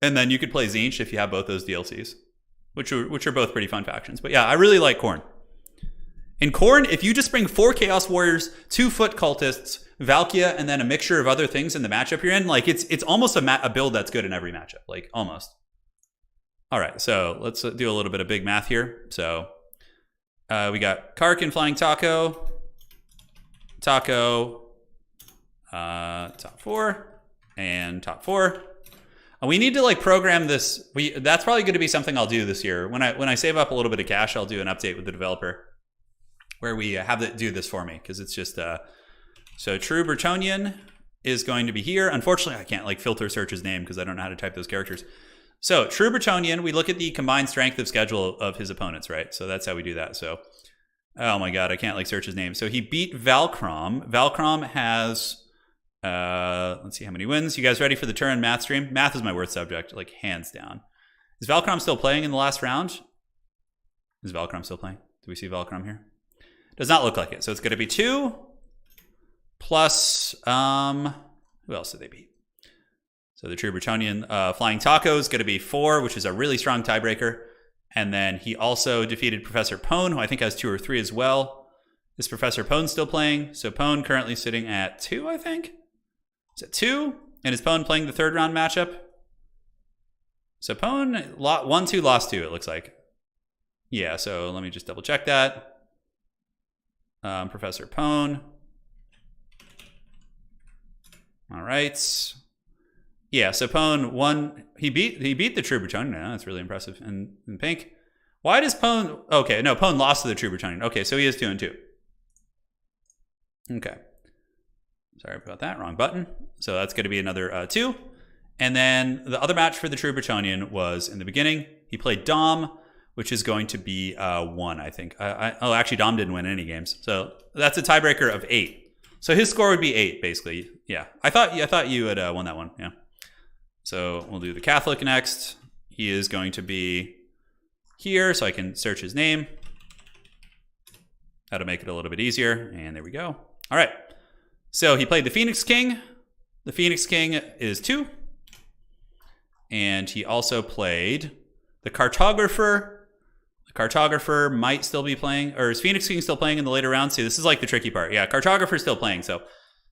and then you could play Tzeentch if you have both those DLCs, which are both pretty fun factions. But yeah, I really like Khorne. In Khorne, if you just bring 4 Chaos Warriors, 2 Foot Cultists, Valkia, and then a mixture of other things in the matchup you're in, like it's almost a build that's good in every matchup, like almost. All right, so let's do a little bit of big math here. So we got Kark and Flying Taco, top 4, and top 4. We need to like program this. That's probably going to be something I'll do this year. When I save up a little bit of cash, I'll do an update with the developer where we have it do this for me because it's just so True Bretonnian is going to be here. Unfortunately, I can't like filter search his name because I don't know how to type those characters. So True Bretonnian, we look at the combined strength of schedule of his opponents, right? So that's how we do that. So oh my god, I can't like search his name. So he beat Valkrom. Valkrom has let's see how many wins. You guys ready for the Turin math stream? Math is my worst subject, like hands down. Is Valkrom still playing in the last round? Is Valkrom still playing? Do we see Valkrom here? Does not look like it. So it's going to be 2 plus who else did they beat? So the True Bretonnian Flying Taco is going to be 4, which is a really strong tiebreaker. And then he also defeated Professor Pone, who I think has 2 or 3 as well. Is Professor Pone still playing? So Pone currently sitting at 2, I think. Is it 2? And is Pone playing the 3rd round matchup? So Pone won 2, lost 2, it looks like. Yeah, so let me just double check that. Professor Pone. All right. Yeah, so Pone won. He beat the True Bretonnian. Now that's really impressive. And in pink, why does Pone? Okay, no, Pone lost to the True Bretonnian. Okay, so he is 2-2. Okay, sorry about that. Wrong button. So that's going to be another 2. And then the other match for the True Bretonnian was in the beginning. He played Dom, which is going to be 1, I think. Oh, actually, Dom didn't win any games. So that's a tiebreaker of 8. So his score would be 8, basically. Yeah, I thought you had won that one. Yeah. So we'll do the Catholic next. He is going to be here, so I can search his name. That'll make it a little bit easier. And there we go. All right. So he played the Phoenix King. The Phoenix King is 2. And he also played the Cartographer. The Cartographer might still be playing, or is Phoenix King still playing in the later rounds? See, this is like the tricky part. Yeah, Cartographer's still playing. So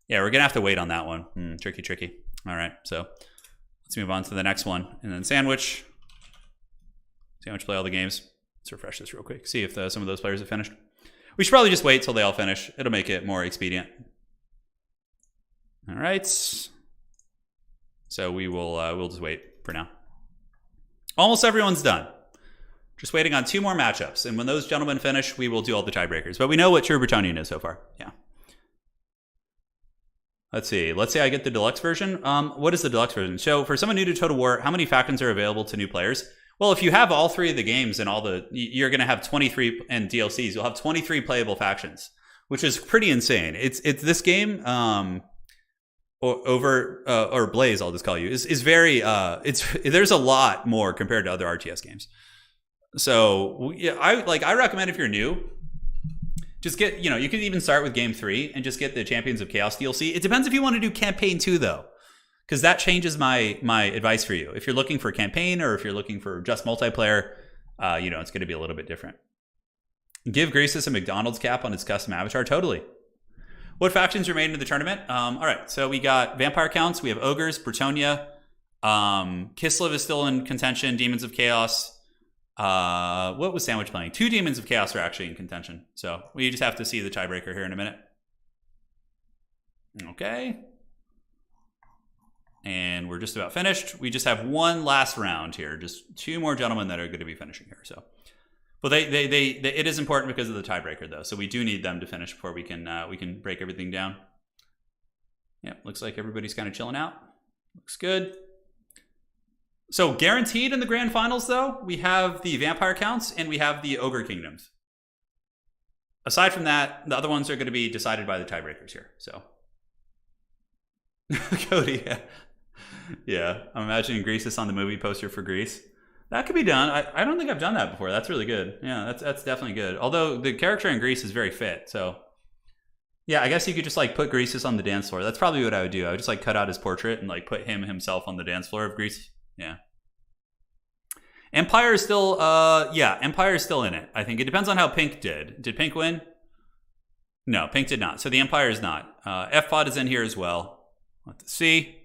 yeah, we're going to have to wait on that one. Tricky. All right. So let's move on to the next one. And then Sandwich. Sandwich play all the games. Let's refresh this real quick. See if some of those players have finished. We should probably just wait till they all finish. It'll make it more expedient. All right. So we'll just wait for now. Almost everyone's done. Just waiting on 2 more matchups. And when those gentlemen finish, we will do all the tiebreakers. But we know what True Bretonian is so far. Yeah. Let's see. Let's say I get the deluxe version. What is the deluxe version? So for someone new to Total War, how many factions are available to new players? Well, if you have all 3 of the games and you're going to have 23 and DLCs, you'll have 23 playable factions, which is pretty insane. It's this game, or Blaze, I'll just call you, is very, there's a lot more compared to other RTS games. So yeah, I recommend if you're new, just get, you can even start with game 3 and just get the Champions of Chaos DLC. It depends if you want to do campaign 2 though, because that changes my advice for you. If you're looking for campaign or if you're looking for just multiplayer, it's going to be a little bit different. Give Greasus a McDonald's cap on his custom avatar. Totally. What factions remain in the tournament? All right, so we got Vampire Counts. We have Ogres, Bretonia. Kislev is still in contention. Demons of Chaos. What was Sandwich playing? 2 Demons of Chaos are actually in contention. So we just have to see the tiebreaker here in a minute. Okay. And we're just about finished. We just have 1 last round here. Just 2 more gentlemen that are going to be finishing here. So, but it is important because of the tiebreaker though. So we do need them to finish before we can break everything down. Yeah, looks like everybody's kind of chilling out. Looks good. So guaranteed in the grand finals though, we have the Vampire Counts and we have the Ogre Kingdoms. Aside from that, the other ones are going to be decided by the tiebreakers here. So Cody, yeah, I'm imagining Greasus on the movie poster for Grease. That could be done. I don't think I've done that before. That's really good. Yeah, that's definitely good. Although the character in Grease is very fit, so yeah, I guess you could just like put Greasus on the dance floor. That's probably what I would do. I would just like cut out his portrait and like put himself on the dance floor of Grease. Yeah. Empire is still, Empire is still in it. I think it depends on how Pink did. Did Pink win? No, Pink did not. So the Empire is not. F-Pod is in here as well. Let's see.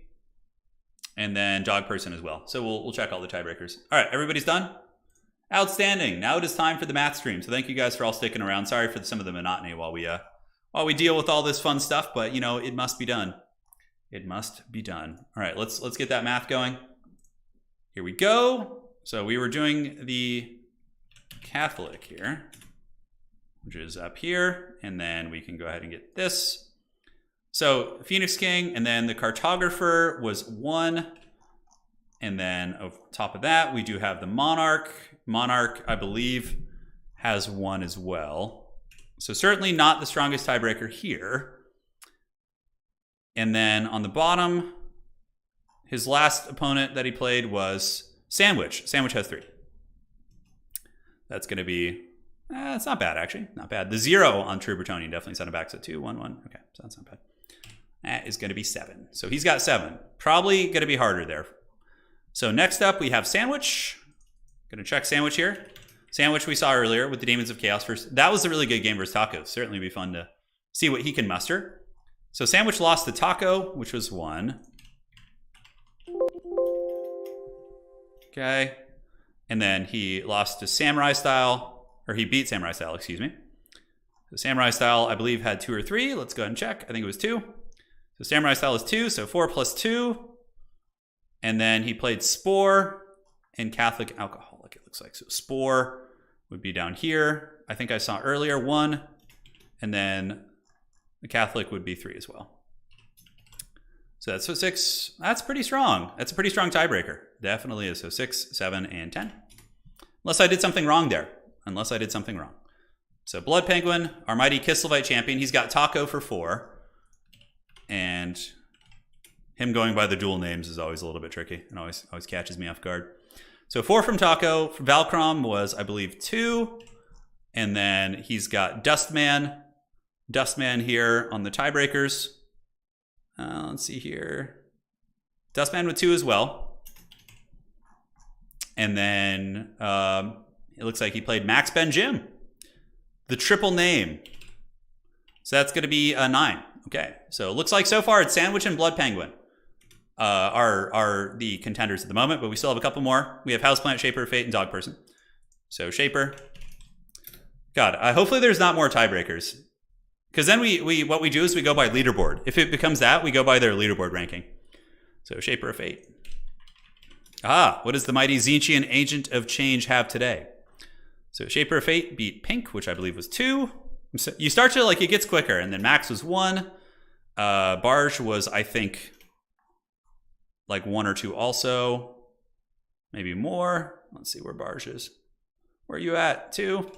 And then Dog Person as well. So we'll check all the tiebreakers. All right, everybody's done? Outstanding. Now it is time for the math stream. So thank you guys for all sticking around. Sorry for some of the monotony while we deal with all this fun stuff, but it must be done. It must be done. All right, let's get that math going. Here we go. So we were doing the Catholic here, which is up here, and then we can go ahead and get this. So Phoenix King, and then the Cartographer was 1. And then on top of that, we do have the Monarch. Monarch, I believe, has 1 as well. So certainly not the strongest tiebreaker here. And then on the bottom, his last opponent that he played was Sandwich. Sandwich has 3. That's going to be, it's not bad, actually. Not bad. The 0 on True Bretonian definitely sent it back. So 2, 1, 1. Okay, so that's not bad. That is going to be 7. So he's got 7. Probably going to be harder there. So next up, we have Sandwich. Going to check Sandwich here. Sandwich we saw earlier with the Demons of Chaos first. That was a really good game versus Taco. Certainly be fun to see what he can muster. So Sandwich lost to Taco, which was 1. Okay. And then he lost to Samurai Style, or he beat Samurai Style, excuse me. So Samurai Style, I believe, had 2 or 3. Let's go ahead and check. I think it was 2. So Samurai Style is 2, so 4 plus 2. And then he played Spore and Catholic Alcoholic, it looks like. So Spore would be down here. I think I saw earlier 1. And then the Catholic would be 3 as well. So that's 6. That's pretty strong. That's a pretty strong tiebreaker. Definitely is. So 6, 7, and 10. Unless I did something wrong there. Unless I did something wrong. So Blood Penguin, our mighty Kislevite champion. He's got Taco for 4. And him going by the dual names is always a little bit tricky. And always catches me off guard. So 4 from Taco. Valcrom was, I believe, 2. And then he's got Dustman here on the tiebreakers. Let's see here. Dustman with 2 as well. And then it looks like he played Max Ben Jim, the triple name. So that's going to be a 9. Okay, so it looks like so far it's Sandwich and Blood Penguin are the contenders at the moment, but we still have a couple more. We have Houseplant, Shaper, Fate, and Dog Person. So Shaper. God, hopefully there's not more tiebreakers. Because then what we do is we go by leaderboard. If it becomes that, we go by their leaderboard ranking. So Shaper of Fate. What does the mighty Zinchian Agent of Change have today? So Shaper of Fate beat Pink, which I believe was 2. So you start to, like, it gets quicker. And then Max was 1. Barge was, I think, like 1 or 2 also. Maybe more. Let's see where Barge is. Where are you at? 2.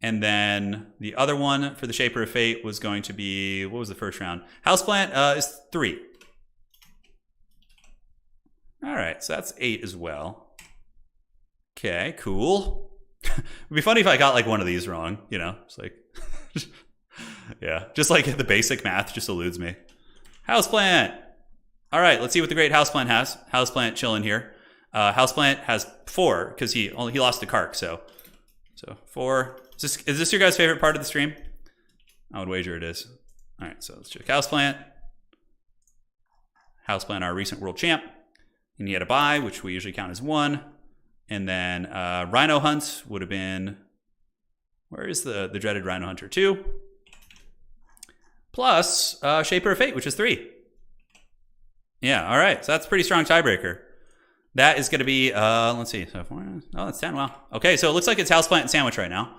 And then the other one for the Shaper of Fate was going to be, what was the first round? Houseplant is 3. All right, so that's 8 as well. Okay, cool. It'd be funny if I got like one of these wrong, you know? It's like, yeah, just like the basic math just eludes me. Houseplant. All right, let's see what the great Houseplant has. Houseplant chilling here. Houseplant has 4 because he lost to Kark, so 4. Is this your guys' favorite part of the stream? I would wager it is. All right, so let's check Houseplant. Houseplant, our recent world champ. And he had a bye, which we usually count as 1. And then Rhino Hunt would have been, where is the dreaded Rhino Hunter? 2. Plus Shaper of Fate, which is 3. Yeah, all right. So that's a pretty strong tiebreaker. That is going to be, let's see. So 4, oh, that's 10. Wow. Okay, so it looks like it's Houseplant and Sandwich right now.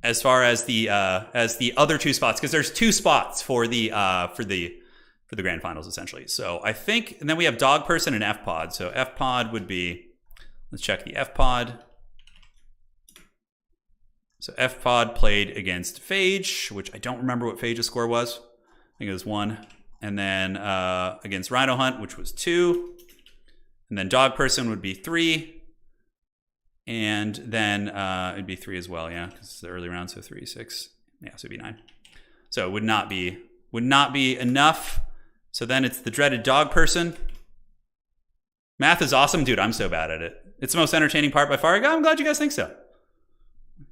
As far as the other 2 spots, because there's 2 spots for the grand finals essentially. So I think, and then we have Dog Person and F Pod. So F Pod would be, let's check the F Pod. So F Pod played against Phage, which I don't remember what Phage's score was. I think it was 1. And then against Rhino Hunt, which was 2. And then Dog Person would be 3. And then it'd be 3 as well, yeah, because it's the early round, so 3, 6. Yeah, so it'd be 9. So it would not be enough. So then it's the dreaded Dog Person. Math is awesome, dude. I'm so bad at it. It's the most entertaining part by far. I'm glad you guys think so.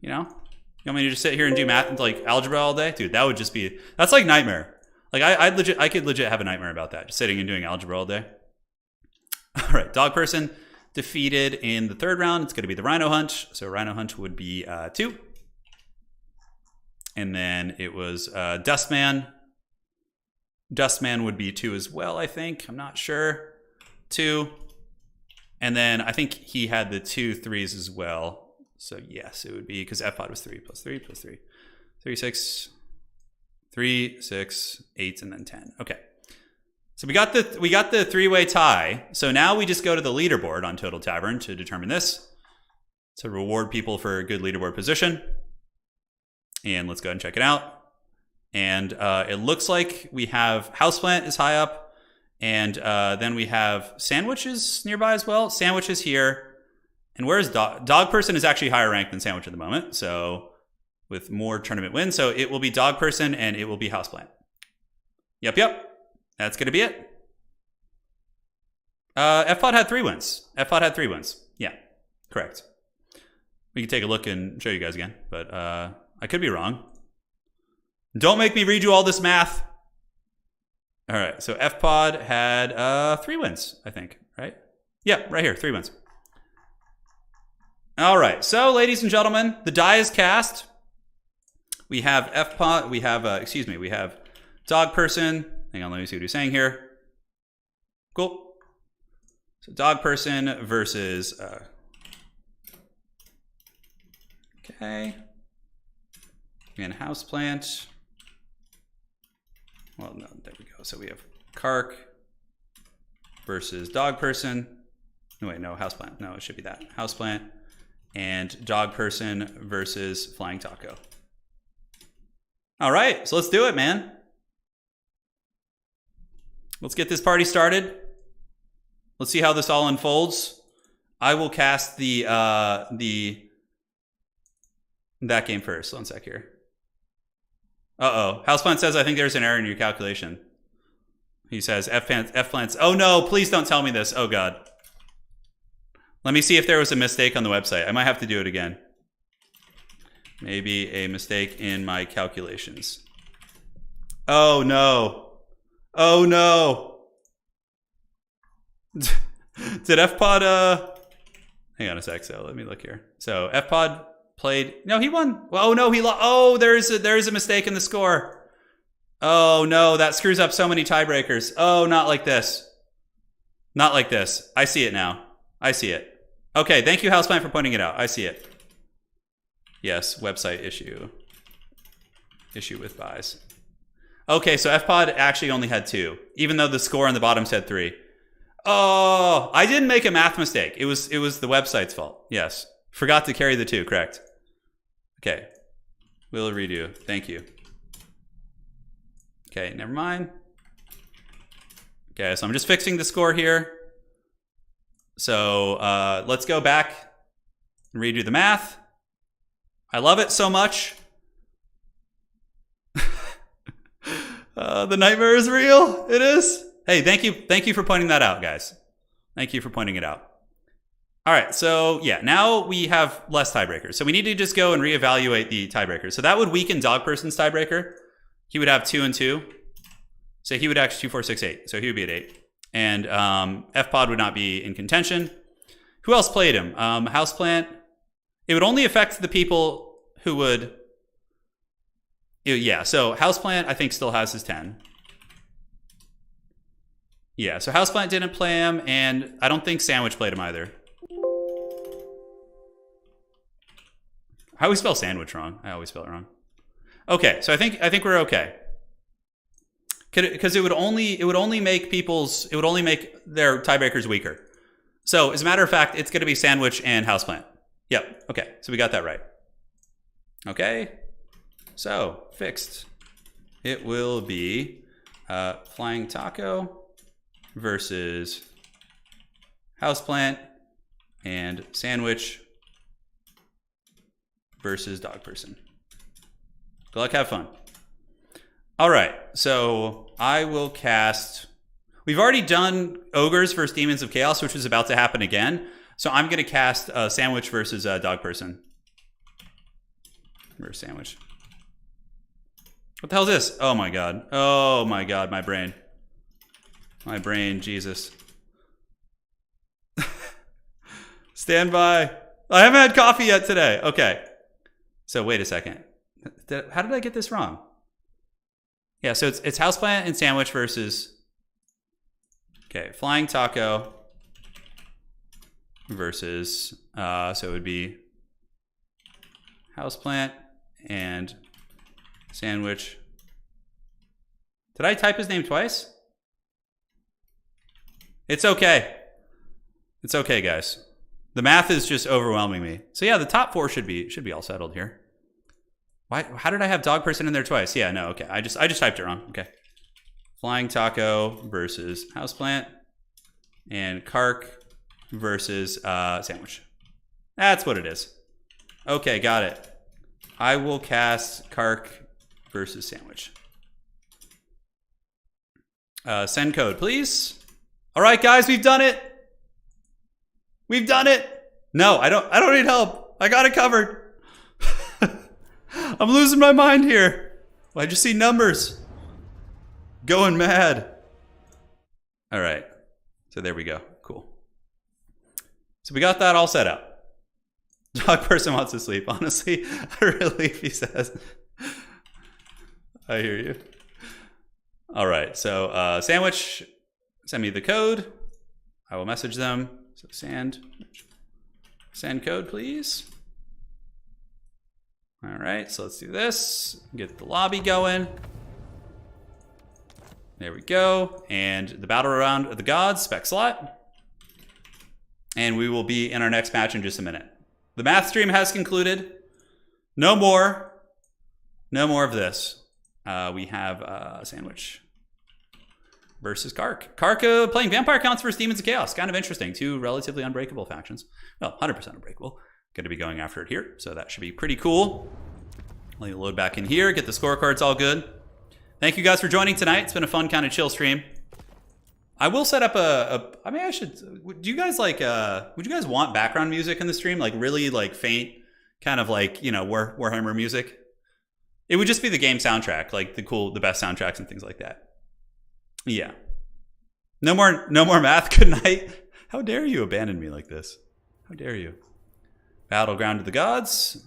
You know, you want me to just sit here and do math, like algebra all day, dude? That would just be, that's like nightmare. Like I could legit have a nightmare about that, just sitting and doing algebra all day. All right, Dog Person defeated in the 3rd round. It's going to be the Rhino Hunt. So Rhino Hunt would be 2. And then it was Dustman. Dustman would be 2 as well, I think. I'm not sure. 2. And then I think he had the 2 3s as well. So yes, it would be, because F-Pod was 3 plus 3 plus 3. 3, 6, 3, 6, 8, and then 10. Okay. So we got the 3-way tie. So now we just go to the leaderboard on Total Tavern to determine this, to reward people for a good leaderboard position. And let's go ahead and check it out. And it looks like we have Houseplant is high up, and then we have Sandwiches nearby as well. Sandwiches here, and where's Dog Person is actually higher ranked than Sandwich at the moment, so with more tournament wins. So it will be Dog Person and it will be Houseplant. Yep. That's going to be it. F-Pod had 3 wins. F-Pod had 3 wins. Yeah, correct. We can take a look and show you guys again, but I could be wrong. Don't make me redo all this math. All right, so F-Pod had 3 wins, I think, right? Yeah, right here, 3 wins. All right, so ladies and gentlemen, the die is cast. We have F-Pod, we have Dog Person. Hang on, let me see what he's saying here. Cool. So Dog Person versus, okay. And Houseplant. Well, no, there we go. So we have Kark versus Dog Person. No, wait, no, Houseplant. No, it should be that. Houseplant and Dog Person versus Flying Taco. All right, so let's do it, man. Let's get this party started. Let's see how this all unfolds. I will cast the that game first. 1 sec here. Uh-oh. Houseplant says, I think there's an error in your calculation. He says, F-plants. Oh, no, please don't tell me this. Oh, God. Let me see if there was a mistake on the website. I might have to do it again. Maybe a mistake in my calculations. Oh, no. Oh, no. Did FPod... Hang on a sec, so let me look here. So FPod played... No, he won. Oh, no, he lost. Oh, there's a mistake in the score. Oh, no, that screws up so many tiebreakers. Oh, not like this. Not like this. I see it now. I see it. Okay, thank you, Houseplant, for pointing it out. I see it. Yes, website issue. Issue with buys. Okay, so FPod actually only had 2, even though the score on the bottom said 3. Oh, I didn't make a math mistake. It was the website's fault. Yes. Forgot to carry the 2, correct. Okay. We'll redo. Thank you. Okay, never mind. Okay, so I'm just fixing the score here. So let's go back and redo the math. I love it so much. The nightmare is real. It is. Hey, thank you for pointing that out, guys. Thank you for pointing it out. All right, so yeah, now we have less tiebreakers. So we need to just go and reevaluate the tiebreakers. So that would weaken Dog Person's tiebreaker. He would have 2 and 2. So he would actually 2, 4, 6, 8. So he would be at 8. And FPod would not be in contention. Who else played him? Houseplant. It would only affect the people who would... Yeah, so Houseplant, I think, still has his 10. Yeah, so Houseplant didn't play him, and I don't think Sandwich played him either. I always spell sandwich wrong. I always spell it wrong. Okay, so I think we're okay. Because it would only make their tiebreakers weaker. So as a matter of fact, it's going to be Sandwich and Houseplant. Yep. Okay, so we got that right. Okay. So fixed. It will be Flying Taco versus Houseplant and Sandwich versus Dog Person. Good luck, have fun. All right, so I will cast... We've already done Ogres versus Demons of Chaos, which is about to happen again. So I'm going to cast Sandwich versus Dog Person. Versus Sandwich. What the hell is this? Oh my god. Oh my god, my brain. My brain, Jesus. Stand by. I haven't had coffee yet today. Okay. So wait a second. How did I get this wrong? Yeah, so it's Houseplant and Sandwich versus... Okay, Flying Taco versus... so it would be Houseplant and Sandwich. Did I type his name twice? It's okay. It's okay, guys. The math is just overwhelming me. So yeah, the top 4 should be all settled here. Why? How did I have Dog Person in there twice? Yeah, no, okay. I just typed it wrong. Okay. Flying Taco versus Houseplant and Kark versus Sandwich. That's what it is. Okay, got it. I will cast Kark versus Sandwich. Send code, please. All right, guys, we've done it. We've done it. No, I don't need help. I got it covered. I'm losing my mind here. I just see numbers. Going mad. All right. So there we go. Cool. So we got that all set up. Dog Person wants to sleep. Honestly, a relief, he says. I hear you. All right. So Sandwich, send me the code. I will message them. So send code, please. All right, so let's do this. Get the lobby going. There we go. And the battle round of the gods, spec slot. And we will be in our next match in just a minute. The math stream has concluded. No more. No more of this. We have Sandwich versus Kark. Kark playing Vampire Counts versus Demons of Chaos. Kind of interesting. 2 relatively unbreakable factions. Well, 100% unbreakable. going to be going after it here. So that should be pretty cool. Let me load back in here, get the scorecards all good. Thank you guys for joining tonight. It's been a fun kind of chill stream. I will set up I mean, I should, do you guys like, would you guys want background music in the stream? Like really like faint, kind of like, you know, Warhammer music? It would just be the game soundtrack, like the best soundtracks and things like that. Yeah. No more math. Good night. How dare you abandon me like this? How dare you? Battleground of the Gods.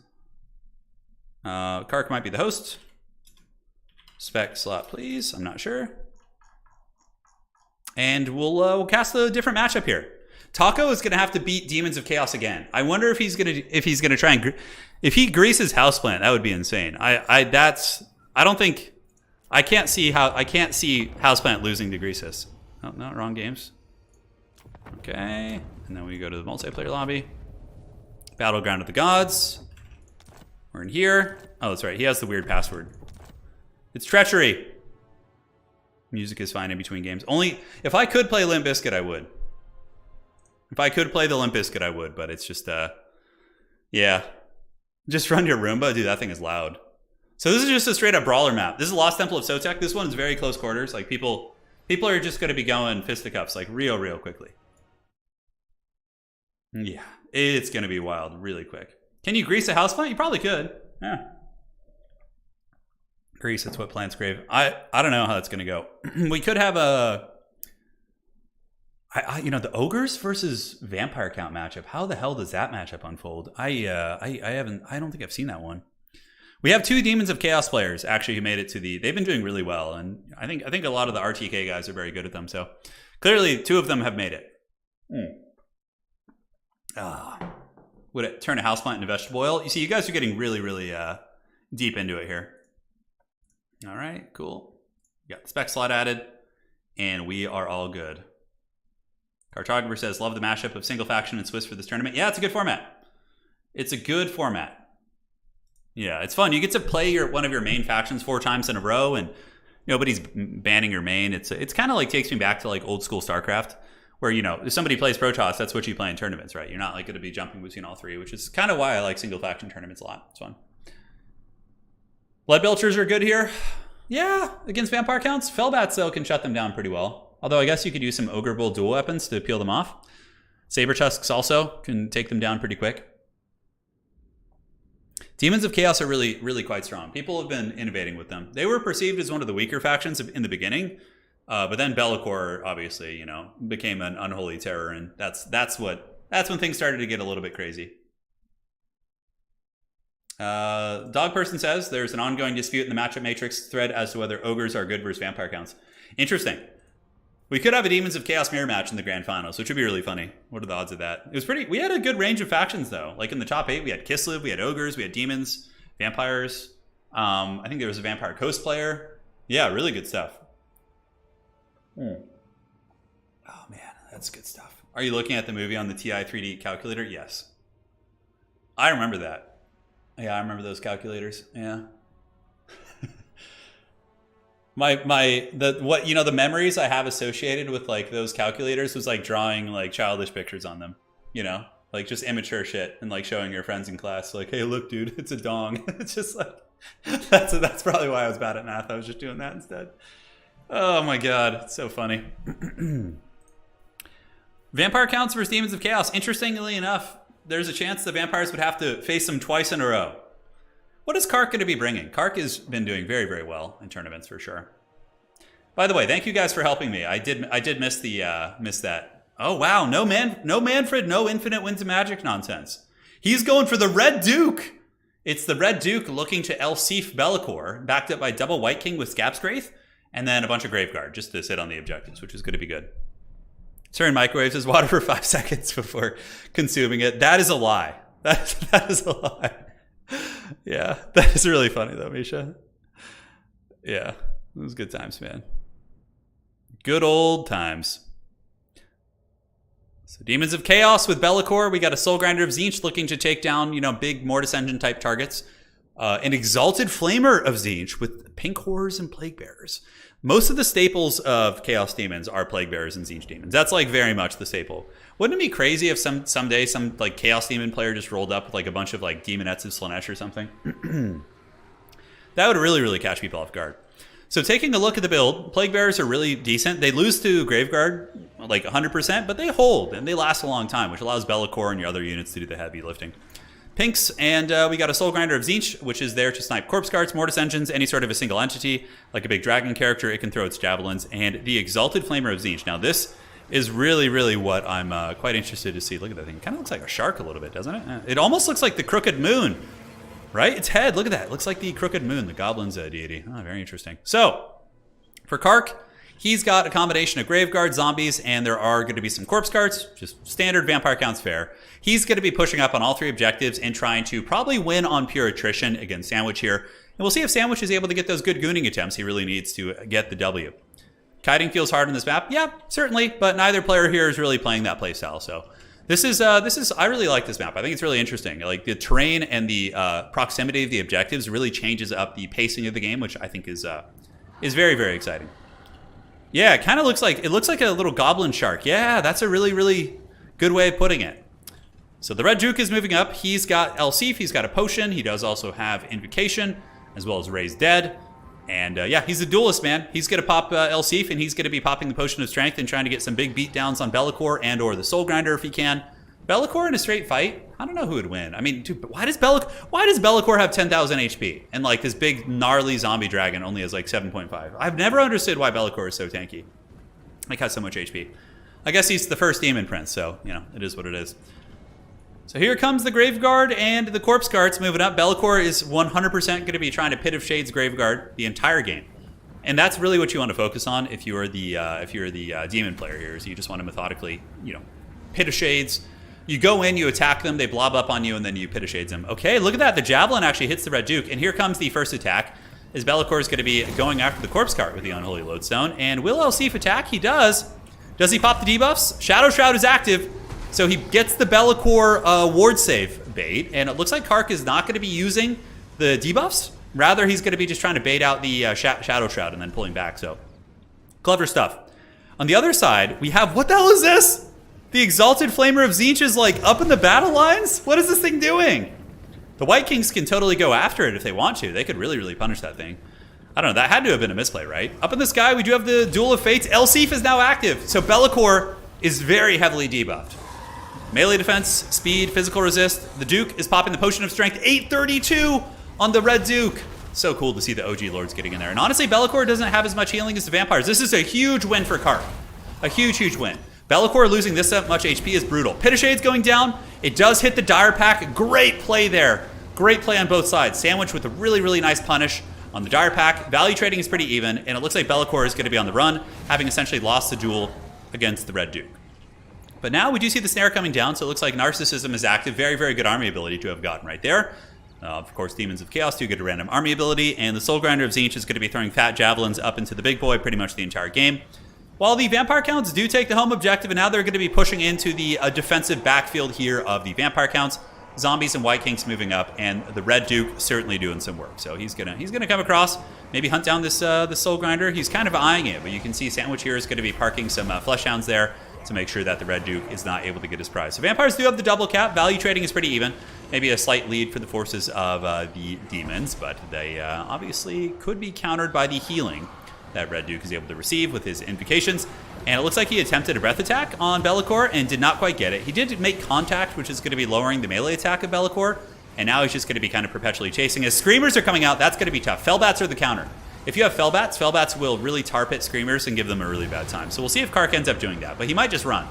Kark might be the host. Spec slot, please. I'm not sure. And we'll cast the different matchup here. Taco is going to have to beat Demons of Chaos again. I wonder if he's going to try and if he greases Houseplant, that would be insane. I can't see Houseplant losing to Greasus. Oh, no, wrong games. Okay, and then we go to the multiplayer lobby. Battleground of the Gods. We're in here. Oh, that's right. He has the weird password. It's treachery. Music is fine in between games. Only if I could play Limp Bizkit, I would. If I could play the Limp Bizkit, I would. But it's just, yeah. Just run your Roomba. Dude, that thing is loud. So this is just a straight up brawler map. This is Lost Temple of Sotek. This one is very close quarters. Like people are just going to be going fisticuffs like real quickly. Yeah, it's going to be wild really quick. Can you grease a houseplant? You probably could. Yeah. Grease, that's what plants crave. I don't know how that's going to go. We could have you know, the ogres versus vampire count matchup. How the hell does that matchup unfold? I don't think I've seen that one. We have 2 Demons of Chaos players actually who made it to they've been doing really well, and I think a lot of the RTK guys are very good at them. So clearly 2 of them have made it. Would it turn a houseplant into vegetable oil? You see, you guys are getting really deep into it here. All right, cool. We got the spec slot added, and we are all good. Cartographer says, love the mashup of single faction and Swiss for this tournament. Yeah, it's a good format. It's a good format. Yeah, it's fun. You get to play one of your main factions 4 times in a row, and nobody's banning your main. It's kind of like takes me back to like old school StarCraft, where, you know, if somebody plays Protoss, that's what you play in tournaments, right? You're not like going to be jumping between all 3, which is kind of why I like single faction tournaments a lot. It's fun. Blood Belchers are good here. Yeah, against vampire counts. Fellbats, though, can shut them down pretty well. Although I guess you could use some Ogre Bull dual weapons to peel them off. Saber Tusks also can take them down pretty quick. Demons of Chaos are really quite strong. People have been innovating with them. They were perceived as one of the weaker factions in the beginning, but then Be'lakor obviously, you know, became an unholy terror, and that's when things started to get a little bit crazy. Dog Person says there's an ongoing dispute in the matchup matrix thread as to whether ogres are good versus vampire counts. Interesting. We could have a Demons of Chaos mirror match in the grand finals, which would be really funny. What are the odds of that? It was pretty. We had a good range of factions though. Like in the top 8, we had Kislev, we had ogres, we had demons, vampires. I think there was a vampire coast player. Yeah, really good stuff. Oh man, that's good stuff. Are you looking at the movie on the TI 3D calculator? Yes. I remember that. Yeah, I remember those calculators. Yeah. The memories I have associated with like those calculators was like drawing like childish pictures on them, you know, like just immature shit, and like showing your friends in class like, hey, look, dude, it's a dong. It's just like that's probably why I was bad at math. I was just doing that instead. Oh my god, it's so funny. Vampire counts versus Demons of Chaos. Interestingly enough, there's a chance the vampires would have to face them twice in a row. What is Kark going to be bringing? Kark has been doing very well in tournaments for sure. By the way, thank you guys for helping me. I did miss that. Oh wow, no Manfred, no infinite winds of magic nonsense. He's going for the Red Duke. It's the Red Duke looking to Elsif Be'lakor, backed up by double White King with Scabsgraith, and then a bunch of Graveguard just to sit on the objectives, which is going to be good. Turin microwaves his water for 5 seconds before consuming it. That is a lie. That is a lie. Yeah, that is really funny though, Misha. Yeah, it was good times, man. Good old times. So Demons of Chaos with Be'lakor. We got a Soul Grinder of Tzeentch looking to take down, you know, big Mortis Engine type targets. an Exalted Flamer of Tzeentch with Pink Horrors and Plague Bearers. Most of the staples of Chaos Demons are Plague Bearers and Tzeentch Demons. That's like very much the staple. Wouldn't it be crazy if someday some like Chaos Demon player just rolled up with like a bunch of like Demonettes of Slaanesh or something? That would really, really catch people off guard. So taking a look at the build, Plague Bearers are really decent. They lose to Graveguard like 100%, but they hold and they last a long time, which allows Be'lakor and your other units to do the heavy lifting. Pinks, and we got a Soul Grinder of Tzeentch, which is there to snipe Corpse Guards, Mortis Engines, any sort of a single entity, like a big dragon character. It can throw its javelins, and the Exalted Flamer of Tzeentch. Now this is really, really what I'm quite interested to see. Look at that thing. It kind of looks like a shark a little bit, doesn't it? It almost looks like the Crooked Moon, right? Its head, look at that. It looks like the Crooked Moon, the Goblin's deity. Oh, very interesting. So, for Kark, he's got a combination of Graveguard, zombies, and there are going to be some Corpse Guards, just standard vampire counts fair. He's going to be pushing up on all 3 objectives and trying to probably win on pure attrition against Sandwich here. And we'll see if Sandwich is able to get those good gooning attempts he really needs to get the W. Kiting feels hard on this map. Yeah, certainly, but neither player here is really playing that playstyle. So this is I really like this map. I think it's really interesting. Like the terrain and the proximity of the objectives really changes up the pacing of the game, which I think is very, very exciting. Yeah, it kind of looks like a little goblin shark. Yeah, that's a really, really good way of putting it. So the Red Duke is moving up. He's got Elsif, he's got a potion. He does also have Invocation, as well as Raise Dead. And yeah, he's a duelist, man. He's going to pop Elsif, and he's going to be popping the Potion of Strength and trying to get some big beatdowns on Be'lakor and or the Soul Grinder if he can. Be'lakor in a straight fight? I don't know who would win. I mean, dude, why does Be'lakor have 10,000 HP? And like this big gnarly zombie dragon only has like 7.5. I've never understood why Be'lakor is so tanky. Like has so much HP. I guess he's the first demon prince, so you know, it is what it is. So here comes the Graveguard and the Corpse Guards moving up. Be'lakor is 100% going to be trying to Pit of Shades Graveguard the entire game. And that's really what you want to focus on if you're the demon player here, is you just want to methodically, you know, Pit of Shades. You go in, you attack them, they blob up on you, and then you Pit of Shades them. Okay, look at that. The Javelin actually hits the Red Duke. And here comes the first attack, as Be'lakor is going to be going after the Corpse Cart with the Unholy Lodestone. And will Elsif attack? He does. Does he pop the debuffs? Shadow Shroud is active. So he gets the Be'lakor ward save bait, and it looks like Kark is not going to be using the debuffs. Rather, he's going to be just trying to bait out the Shadow Shroud and then pulling back. So, clever stuff. On the other side, we have, what the hell is this? The Exalted Flamer of Tzeentch is like up in the battle lines? What is this thing doing? The White Kings can totally go after it if they want to. They could really, really punish that thing. I don't know, that had to have been a misplay, right? Up in the sky, we do have the Duel of Fates. Elsif is now active. So Be'lakor is very heavily debuffed. Melee defense, speed, physical resist. The Duke is popping the Potion of Strength. 832 on the Red Duke. So cool to see the OG Lords getting in there. And honestly, Be'lakor doesn't have as much healing as the Vampires. This is a huge win for Kark. A huge, huge win. Be'lakor losing this much HP is brutal. Pit of Shades going down. It does hit the Dire Pack. Great play there. Great play on both sides. Sandwich with a really, really nice punish on the Dire Pack. Value trading is pretty even. And it looks like Be'lakor is going to be on the run, having essentially lost the duel against the Red Duke. But now we do see the snare coming down, so it looks like Narcissism is active. Very, very good army ability to have gotten right there. Of course, Demons of Chaos do get a random army ability, and the Soul Grinder of Tzeentch is going to be throwing fat javelins up into the big boy pretty much the entire game. While the Vampire Counts do take the home objective, and now they're going to be pushing into the defensive backfield here of the Vampire Counts. Zombies and White Kings moving up, and the Red Duke certainly doing some work. So he's gonna come across, maybe hunt down this the Soul Grinder. He's kind of eyeing it, but you can see Sandwich here is going to be parking some Fleshhounds there to make sure that the Red Duke is not able to get his prize. So Vampires do have the double cap. Value trading is pretty even. Maybe a slight lead for the forces of the Demons, but they obviously could be countered by the healing that Red Duke is able to receive with his invocations. And it looks like he attempted a breath attack on Be'lakor and did not quite get it. He did make contact, which is going to be lowering the melee attack of Be'lakor, and now he's just going to be kind of perpetually chasing. As Screamers are coming out, that's going to be tough. Fellbats are the counter. If you have Fellbats will really tar pit Screamers and give them a really bad time. So we'll see if Kark ends up doing that, but he might just run.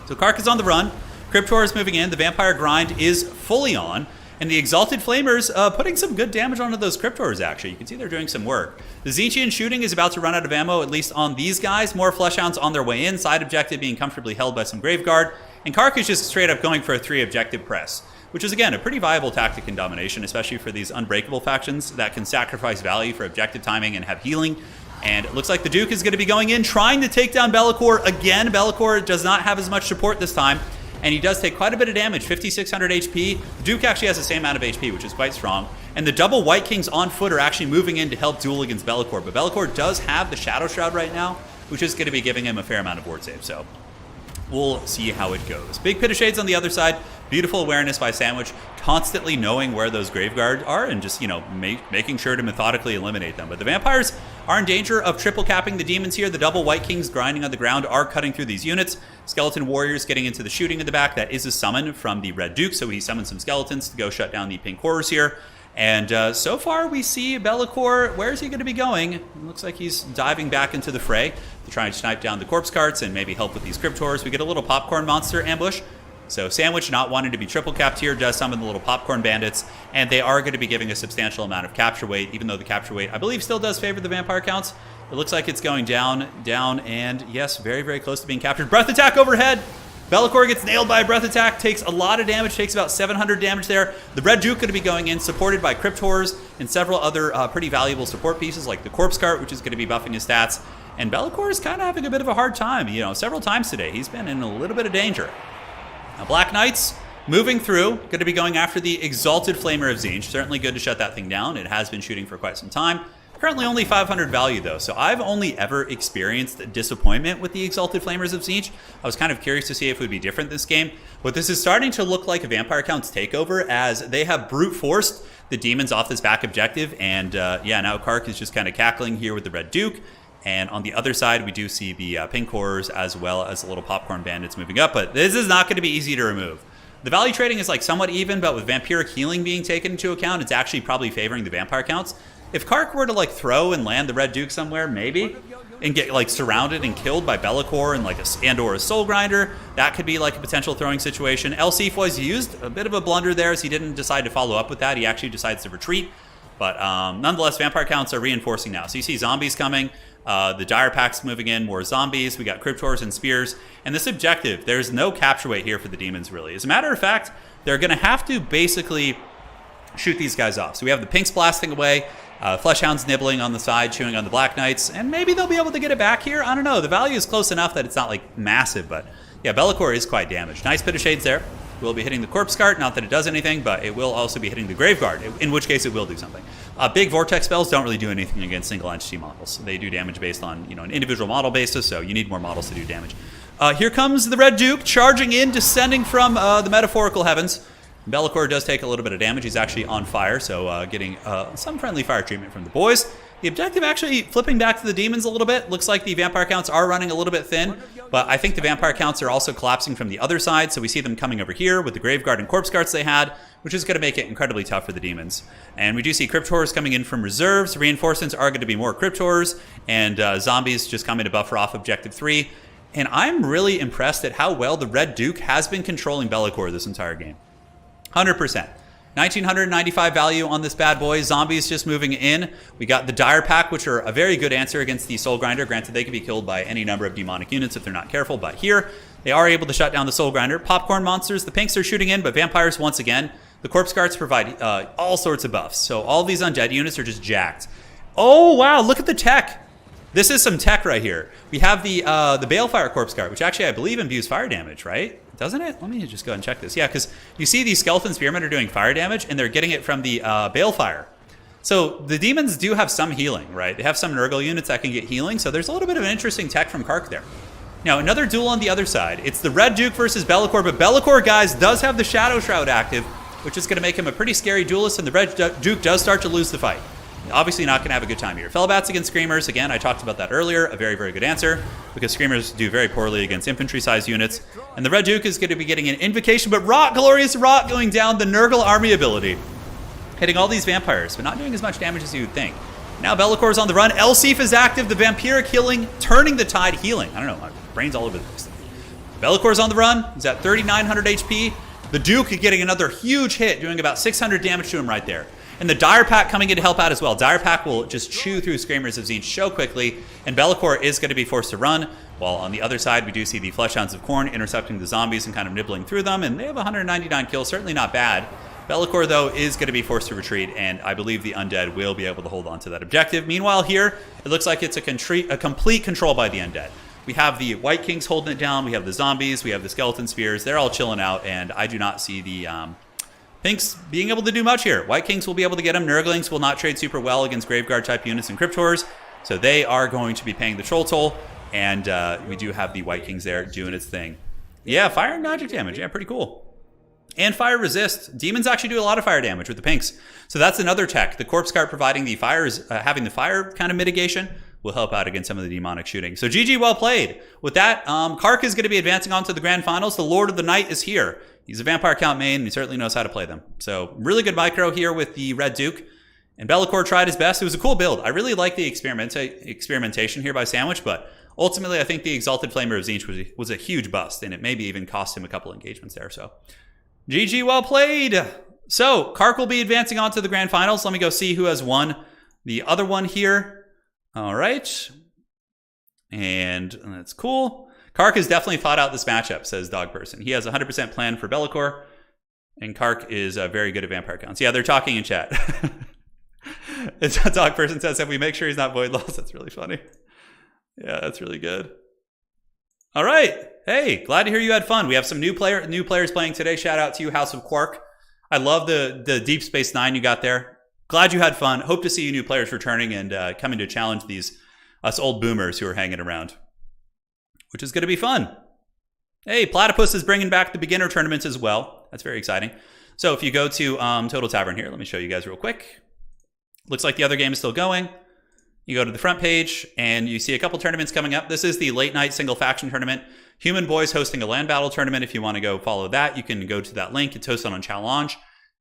So Kark is on the run. Cryptor is moving in. The Vampire Grind is fully on. And the Exalted Flamers putting some good damage onto those Cryptors, actually. You can see they're doing some work. The Tzeentchian shooting is about to run out of ammo, at least on these guys. More Fleshhounds on their way in. Side objective being comfortably held by some Graveguard. And Kark is just straight up going for a 3 objective press, which is, again, a pretty viable tactic in Domination, especially for these unbreakable factions that can sacrifice value for objective timing and have healing. And it looks like the Duke is going to be going in, trying to take down Be'lakor again. Be'lakor does not have as much support this time, and he does take quite a bit of damage, 5,600 HP. The Duke actually has the same amount of HP, which is quite strong. And the double White Kings on foot are actually moving in to help duel against Be'lakor. But Be'lakor does have the Shadow Shroud right now, which is going to be giving him a fair amount of ward save. So we'll see how it goes. Big Pit of Shades on the other side. Beautiful awareness by Sandwich, constantly knowing where those Graveguards are and just, you know, making sure to methodically eliminate them. But the Vampires are in danger of triple capping the Demons here. The double White Kings grinding on the ground are cutting through these units. Skeleton Warriors getting into the shooting in the back. That is a summon from the Red Duke, so he summoned some skeletons to go shut down the Pink Horrors here. And so far we see Be'lakor. Where is he going to be going? It looks like he's diving back into the fray to try and snipe down the corpse carts and maybe help with these Cryptors. We get a little popcorn monster ambush. So Sandwich, not wanting to be triple capped here, does summon the little popcorn bandits, and they are going to be giving a substantial amount of capture weight, even though the capture weight, I believe, still does favor the vampire counts. It looks like it's going down, and yes, very, very close to being captured. Breath attack overhead! Be'lakor gets nailed by a breath attack, takes a lot of damage, takes about 700 damage there. The Red Duke going to be going in, supported by Cryptors and several other pretty valuable support pieces, like the Corpse Cart, which is going to be buffing his stats. And Be'lakor is kind of having a bit of a hard time, you know, several times today. He's been in a little bit of danger. Now, Black Knights moving through, going to be going after the Exalted Flamer of Tzeentch. Certainly good to shut that thing down. It has been shooting for quite some time. Currently only 500 value, though, so I've only ever experienced disappointment with the Exalted Flamers of Tzeentch. I was kind of curious to see if it would be different this game, but this is starting to look like a Vampire Count's takeover, as they have brute forced the demons off this back objective, and yeah, now Kark is just kind of cackling here with the Red Duke. And on the other side, we do see the Pink Horrors as well as the little Popcorn Bandits moving up. But this is not going to be easy to remove. The value trading is like somewhat even, but with Vampiric Healing being taken into account, it's actually probably favoring the Vampire counts. If Kark were to like throw and land the Red Duke somewhere, maybe, and get like surrounded and killed by Be'lakor and like or a Soul Grinder, that could be like a potential throwing situation. El Seafoy's used a bit of a blunder there, as he didn't decide to follow up with that. He actually decides to retreat. But nonetheless, Vampire counts are reinforcing now. So you see zombies coming. The Dire Pack's moving in, more zombies. We got Cryptors and Spears. And this objective, there's no capture weight here for the demons, really. As a matter of fact, they're going to have to basically shoot these guys off. So we have the Pinks blasting away, Fleshhounds nibbling on the side, chewing on the Black Knights, and maybe they'll be able to get it back here. I don't know. The value is close enough that it's not like massive, but yeah, Be'lakor is quite damaged. Nice Pit of Shades there. Will be hitting the Corpse Cart, not that it does anything, but it will also be hitting the Graveguard, in which case it will do something. Big Vortex spells don't really do anything against single entity models. They do damage based on, you know, an individual model basis, so you need more models to do damage. Here comes the Red Duke charging in, descending from the metaphorical heavens. Be'lakor does take a little bit of damage. He's actually on fire, so getting some friendly fire treatment from the boys. The objective actually flipping back to the demons a little bit. Looks like the vampire counts are running a little bit thin, but I think the vampire counts are also collapsing from the other side, so we see them coming over here with the Graveguard and Corpse Carts they had, which is going to make it incredibly tough for the demons. And we do see Cryptors coming in from reserves. Reinforcements are going to be more Cryptors, and zombies just coming to buffer off Objective 3. And I'm really impressed at how well the Red Duke has been controlling Be'lakor this entire game. 100%. 1995 value on this bad boy. Zombies just moving in. We got the Dire Pack, which are a very good answer against the Soul Grinder. Granted, they can be killed by any number of demonic units if they're not careful, but here they are able to shut down the Soul Grinder. Popcorn monsters, the Pinks are shooting in, but vampires once again. The Corpse Carts provide all sorts of buffs, so all these undead units are just jacked. Oh, wow, look at the tech. This is some tech right here. We have the Balefire Corpse Cart, which actually I believe imbues fire damage, right? Doesn't it? Let me just go and check this. Yeah, because you see these Skeleton Spearmen are doing fire damage, and they're getting it from the Balefire. So the demons do have some healing, right? They have some Nurgle units that can get healing, so there's a little bit of an interesting tech from Kark there. Now, another duel on the other side. It's the Red Duke versus Be'lakor, but Be'lakor, guys, does have the Shadow Shroud active, which is going to make him a pretty scary duelist, and the Red Duke does start to lose the fight. Obviously not going to have a good time here. Fellbats against Screamers. Again, I talked about that earlier. A very, very good answer, because Screamers do very poorly against infantry-sized units. And the Red Duke is going to be getting an Invocation, but Rot, Glorious Rot going down, the Nurgle army ability. Hitting all these vampires, but not doing as much damage as you would think. Now Be'lakor's on the run. Elsif is active. The Vampiric Healing, turning the tide healing. I don't know, my brain's all over the place. Be'lakor's on the run. He's at 3,900 HP. The Duke getting another huge hit, doing about 600 damage to him right there. And the Dire Pack coming in to help out as well. Dire Pack will just chew through Screamers of Tzeentch so quickly, and Be'lakor is going to be forced to run, while on the other side we do see the Fleshhounds of Khorne intercepting the zombies and kind of nibbling through them, and they have 199 kills, certainly not bad. Be'lakor, though, is going to be forced to retreat, and I believe the Undead will be able to hold on to that objective. Meanwhile here, it looks like it's a complete control by the Undead. We have the White Kings holding it down, we have the zombies, we have the Skeleton Spears, they're all chilling out, and I do not see the Pinks being able to do much here. White Kings will be able to get them. Nurglings will not trade super well against Graveguard type units and Cryptors, so they are going to be paying the troll toll, and we do have the White Kings there doing its thing. Yeah, fire and magic damage. Yeah, pretty cool. And fire resist. Demons actually do a lot of fire damage with the pinks. So that's another tech. The Corpse Cart providing the fires, having the fire kind of mitigation will help out against some of the demonic shooting. So GG, well played. With that, Kark is going to be advancing on to the grand finals. The Lord of the Night is here. He's a Vampire Count main, and he certainly knows how to play them. So really good micro here with the Red Duke. And Be'lakor tried his best. It was a cool build. I really like the experimentation here by Sandwich, but ultimately I think the Exalted Flamer of Tzeentch was a huge bust, and it maybe even cost him a couple engagements there. So GG, well played. So Kark will be advancing on to the grand finals. Let me go see who has won the other one here. All right. And that's cool. Kark has definitely thought out this matchup, says Dog Person. He has 100% plan for Be'lakor, and Kark is very good at Vampire Counts. Yeah, they're talking in chat. It's a Dog Person says, if we make sure he's not void loss, that's really funny. Yeah, that's really good. All right. Hey, glad to hear you had fun. We have some new players playing today. Shout out to you, House of Quark. I love the Deep Space Nine you got there. Glad you had fun. Hope to see you new players returning and coming to challenge us old boomers who are hanging around, which is going to be fun. Hey, Platypus is bringing back the beginner tournaments as well. That's very exciting. So if you go to Total Tavern here, let me show you guys real quick. Looks like the other game is still going. You go to the front page and you see a couple tournaments coming up. This is the late night single faction tournament. Human Boys hosting a land battle tournament. If you want to go follow that, you can go to that link. It's hosted on Challenge.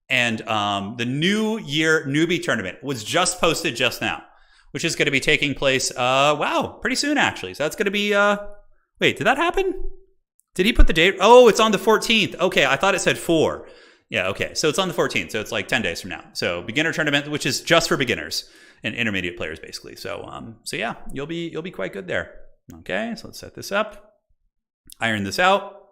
And the New Year newbie tournament was just posted just now, which is going to be taking place, pretty soon actually. So that's going to be, wait, did that happen? Did he put the date? Oh, it's on the 14th. Okay, I thought it said 4. Yeah, okay. So it's on the 14th. So it's like 10 days from now. So beginner tournament, which is just for beginners and intermediate players, basically. So yeah, you'll be quite good there. Okay, so let's set this up, iron this out,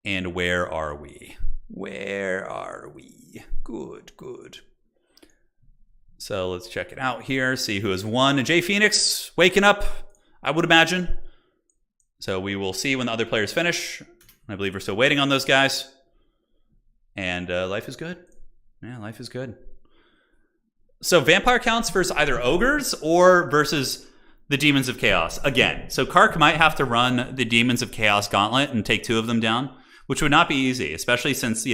and where are we? Where are we? Good. So let's check it out here. See who has won. Jay Phoenix waking up, I would imagine. So we will see when the other players finish. I believe we're still waiting on those guys. And life is good. Yeah, life is good. So Vampire Counts versus either Ogres or versus the Demons of Chaos. Again, so Kark might have to run the Demons of Chaos gauntlet and take 2 of them down, which would not be easy, especially since,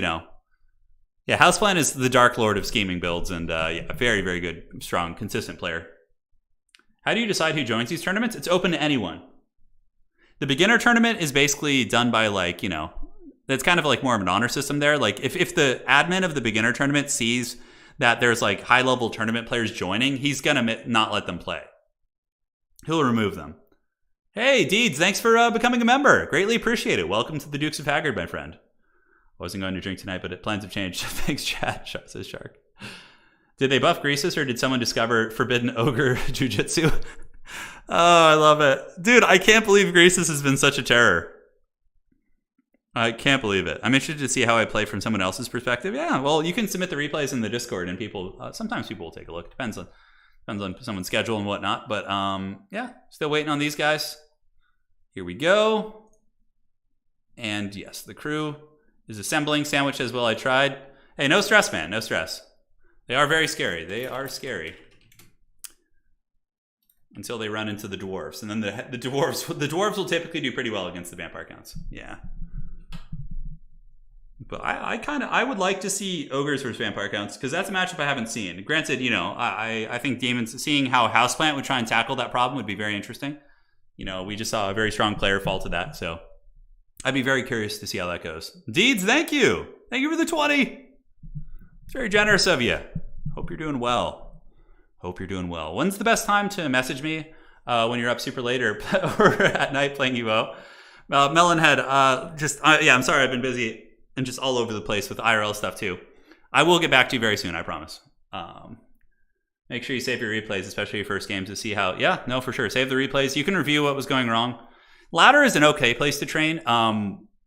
Houseplan is the Dark Lord of scheming builds and a very, very good, strong, consistent player. How do you decide who joins these tournaments? It's open to anyone. The beginner tournament is basically done by that's kind of like more of an honor system there. Like if the admin of the beginner tournament sees that there's like high level tournament players joining, he's gonna not let them play. He'll remove them. Hey, Deeds, thanks for becoming a member. Greatly appreciate it. Welcome to the Dukes of Haggard, my friend. Wasn't going to drink tonight, but plans have changed. Thanks, chat, says Shark. Did they buff Greasus or did someone discover forbidden ogre jujitsu? Oh, I love it. Dude, I can't believe Greasus has been such a terror. I can't believe it. I'm interested to see how I play from someone else's perspective. Yeah, well, you can submit the replays in the Discord, and sometimes people will take a look. Depends on someone's schedule and whatnot. But yeah, still waiting on these guys. Here we go. And yes, the crew is assembling. Sandwich as well. I tried. Hey, no stress, man. No stress. They are very scary. They are scary. Until they run into the dwarves, and then the dwarves will typically do pretty well against the Vampire Counts. Yeah. But I would like to see Ogres versus Vampire Counts, because that's a matchup I haven't seen. Granted, I think Demons, seeing how Houseplant would try and tackle that problem would be very interesting. We just saw a very strong player fall to that, so I'd be very curious to see how that goes. Deeds, thank you. Thank you for the 20. It's very generous of you. Hope you're doing well. When's the best time to message me? When you're up super late or at night playing UO? Melonhead, I'm sorry, I've been busy and just all over the place with IRL stuff too. I will get back to you very soon, I promise. Make sure you save your replays, especially your first games, to see how. Yeah, no, for sure. Save the replays. You can review what was going wrong. Ladder is an okay place to train.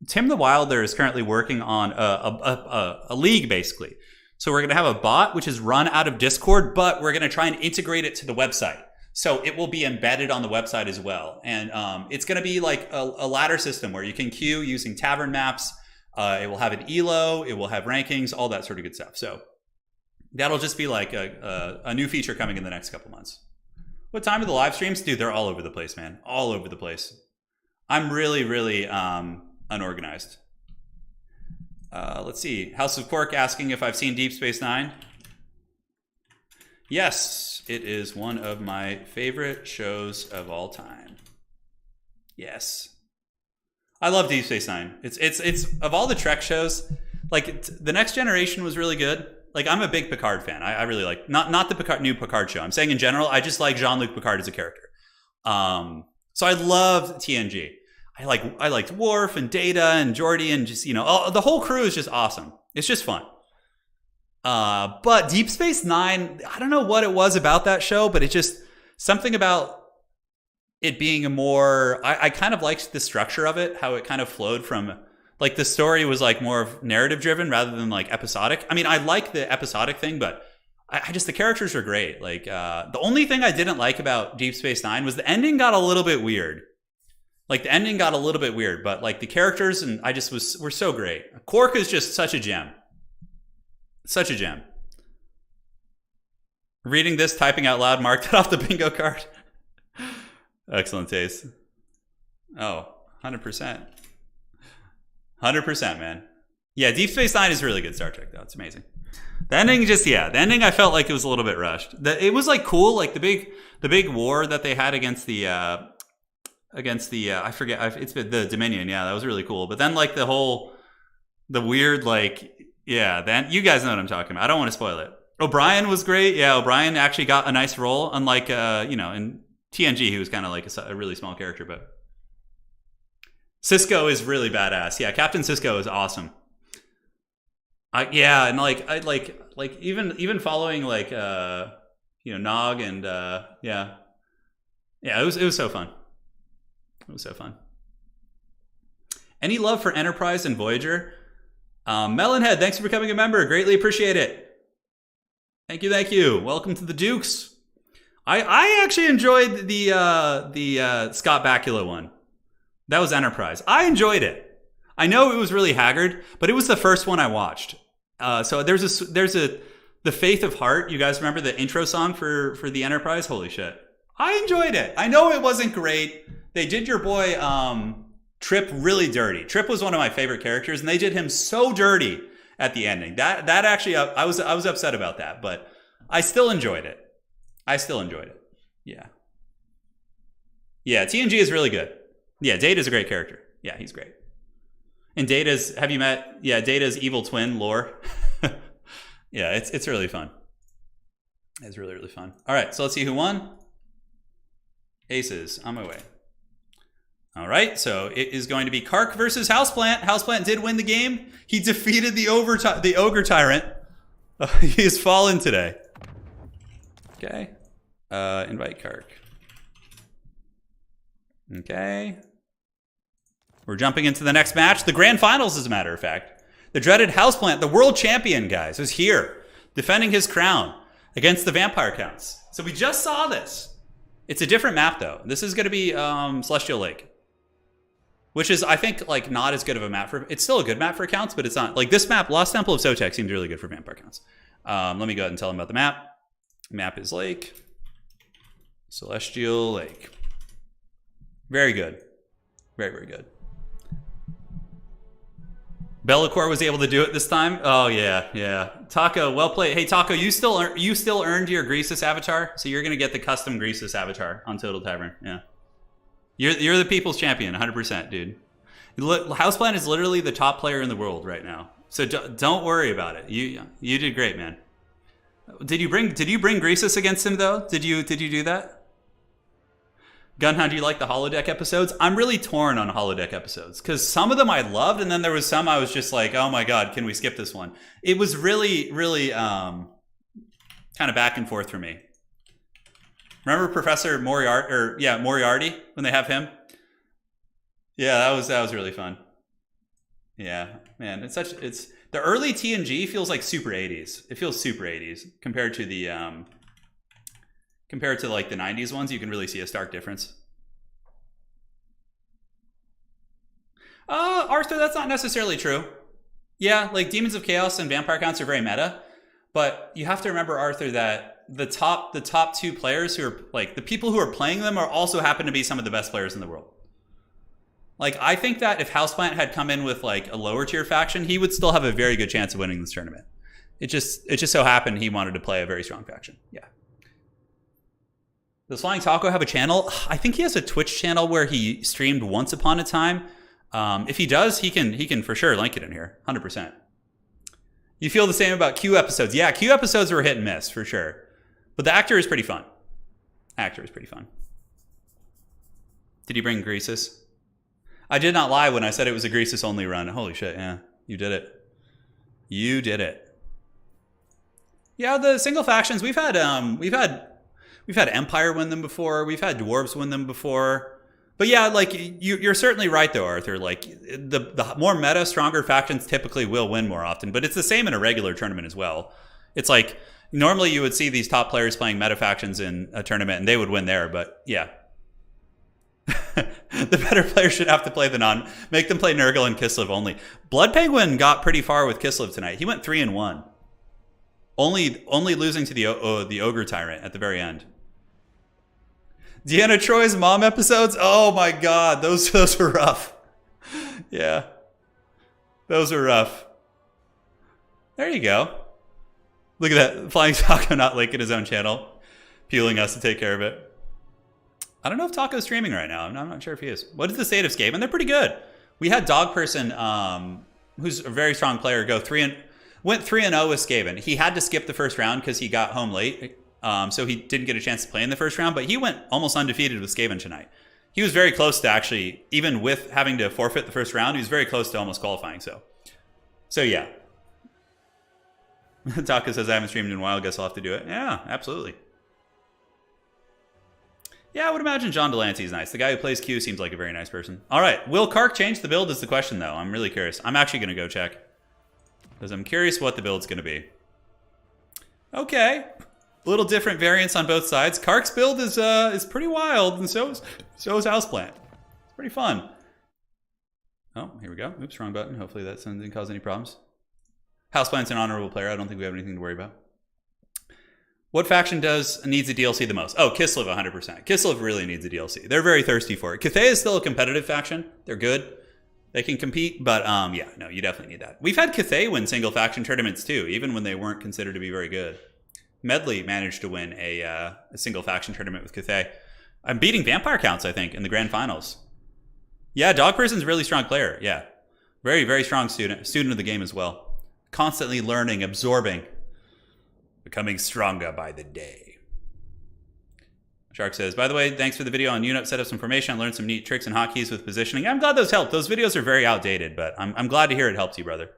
Tim the Wilder is currently working on a league, basically. So we're going to have a bot which is run out of Discord, but we're going to try and integrate it to the website. So it will be embedded on the website as well. And it's going to be like a ladder system where you can queue using tavern maps. It will have an ELO. It will have rankings, all that sort of good stuff. So that'll just be like a new feature coming in the next couple months. What time are the live streams? Dude, they're all over the place, man. All over the place. I'm really, really unorganized. Let's see. House of Quark asking if I've seen Deep Space Nine. Yes, it is one of my favorite shows of all time. Yes. I love Deep Space Nine. It's of all the Trek shows, like The Next Generation was really good. Like I'm a big Picard fan. I really like not the new Picard show. I'm saying in general, I just like Jean-Luc Picard as a character. So I loved TNG. I liked Worf and Data and Geordi and just the whole crew is just awesome. It's just fun. But Deep Space Nine, I don't know what it was about that show, but it just something about it being a more, I kind of liked the structure of it, how it kind of flowed from, like the story was like more of narrative driven rather than like episodic. I mean, I like the episodic thing, but I just, the characters are great. Like the only thing I didn't like about Deep Space Nine was the ending got a little bit weird. Like the ending got a little bit weird, but like the characters and were so great. Quark is just such a gem. Such a gem. Reading this, typing out loud, marked it off the bingo card. Excellent taste. Oh, 100%. 100%, man. Yeah, Deep Space Nine is really good Star Trek, though. It's amazing. The ending the ending I felt like it was a little bit rushed. It was like cool, like the big war that they had against the I forget, it's the Dominion. Yeah, that was really cool. But then like the weird then you guys know what I'm talking about. I don't want to spoil it. O'Brien was great. Yeah, O'Brien actually got a nice role, unlike in TNG, he was kind of like a really small character, but Sisko is really badass. Yeah, Captain Sisko is awesome. And even following Nog and it was so fun. It was so fun. Any love for Enterprise and Voyager? Melonhead, thanks for becoming a member. Greatly appreciate it. Thank you. Welcome to the Dukes. I actually enjoyed the Scott Bakula one. That was Enterprise. I enjoyed it. I know it was really haggard, but it was the first one I watched. So there's the Faith of Heart. You guys remember the intro song for the Enterprise? Holy shit. I enjoyed it. I know it wasn't great. They did your boy Trip really dirty. Trip was one of my favorite characters, and they did him so dirty at the ending. That actually, I was upset about that, but I still enjoyed it. Yeah. Yeah, TNG is really good. Yeah, Data's a great character. Yeah, he's great. And have you met? Yeah, Data's evil twin, Lore. Yeah, it's really fun. It's really, really fun. All right, so let's see who won. Aces, on my way. All right, so it is going to be Kark versus Houseplant. Houseplant did win the game. He defeated the Ogre Tyrant. He has fallen today. Okay. Invite Kark. Okay. We're jumping into the next match. The grand finals, as a matter of fact. The dreaded Houseplant, the world champion, guys, is here. Defending his crown against the Vampire Counts. So we just saw this. It's a different map, though. This is going to be Celestial Lake. Which is, I think, like, not as good of a map for... It's still a good map for Counts, but it's not... Like, this map, Lost Temple of Sotek, seems really good for Vampire Counts. Let me go ahead and tell them about the map. Map is Lake. Celestial Lake. Very good. Very, very good. Bellacore was able to do it this time. Oh, yeah. Taco, well played. Hey, Taco, you still earned your Greasus avatar, so you're going to get the custom Greasus avatar on Total Tavern. Yeah. You're the people's champion, 100%, dude. Houseplant is literally the top player in the world right now, so don't worry about it. You did great, man. Did you bring Greasus against him though? Did you do that? Gunhound, do you like the holodeck episodes? I'm really torn on holodeck episodes because some of them I loved, and then there was some I was just like, oh my god, can we skip this one? It was really, really kind of back and forth for me. Remember Professor Moriarty when they have him? Yeah, that was really fun. Yeah, man, it's the early TNG feels like super 80s. It feels super 80s compared to like the 90s ones. You can really see a stark difference. Arthur, that's not necessarily true. Yeah, like Demons of Chaos and Vampire Counts are very meta, but you have to remember, Arthur, that the top two players who are like the people who are playing them are also happen to be some of the best players in the world. Like, I think that if Houseplant had come in with like a lower tier faction, he would still have a very good chance of winning this tournament. It just so happened he wanted to play a very strong faction. Yeah. Does Flying Taco have a channel? I think he has a Twitch channel where he streamed once upon a time. If he does, he can for sure link it in here, 100%. You feel the same about Q episodes? Yeah, Q episodes were hit and miss for sure, but the actor is pretty fun. Did he bring Greasus? I did not lie when I said it was a Greasus only run. Holy shit! Yeah, you did it. You did it. Yeah, the single factions we've had Empire win them before. We've had Dwarves win them before. But yeah, like you're certainly right though, Arthur. Like the more meta, stronger factions typically will win more often. But it's the same in a regular tournament as well. It's like normally you would see these top players playing meta factions in a tournament and they would win there. But yeah, the better players should have to play make them play Nurgle and Kislev only. Blood Penguin got pretty far with Kislev tonight. He went 3-1, only losing to the Ogre Tyrant at the very end. Deanna Troy's mom episodes? Oh my god, those were rough. Yeah. Those were rough. There you go. Look at that. Flying Taco not linking his own channel. Fueling us to take care of it. I don't know if Taco's streaming right now. I'm not sure if he is. What is the state of Skaven? They're pretty good. We had Dog Person, who's a very strong player, went 3-0 with Skaven. He had to skip the first round because he got home late. So he didn't get a chance to play in the first round, but he went almost undefeated with Skaven tonight. He was very close to actually, even with having to forfeit the first round, he was very close to almost qualifying. So yeah. Taka says, I haven't streamed in a while. Guess I'll have to do it. Yeah, absolutely. Yeah, I would imagine John Delancey is nice. The guy who plays Q seems like a very nice person. All right. Will Kark change the build is the question, though. I'm really curious. I'm actually going to go check because I'm curious what the build's going to be. Okay. A little different variants on both sides. Kark's build is pretty wild, and so is Houseplant. It's pretty fun. Oh, here we go. Oops, wrong button. Hopefully that didn't cause any problems. Houseplant's an honorable player. I don't think we have anything to worry about. What faction needs a DLC the most? Oh, Kislev 100%. Kislev really needs a DLC. They're very thirsty for it. Cathay is still a competitive faction. They're good. They can compete, but yeah, no, you definitely need that. We've had Cathay win single faction tournaments too, even when they weren't considered to be very good. Medley managed to win a single faction tournament with Cathay. I'm beating Vampire Counts, I think, in the grand finals. Yeah, Dog Person's a really strong player. Yeah, very, very strong student of the game as well. Constantly learning, absorbing, becoming stronger by the day. Shark says, by the way, thanks for the video on unit setups and formation. I learned some neat tricks and hotkeys with positioning. I'm glad those helped. Those videos are very outdated, but I'm glad to hear it helped you, brother.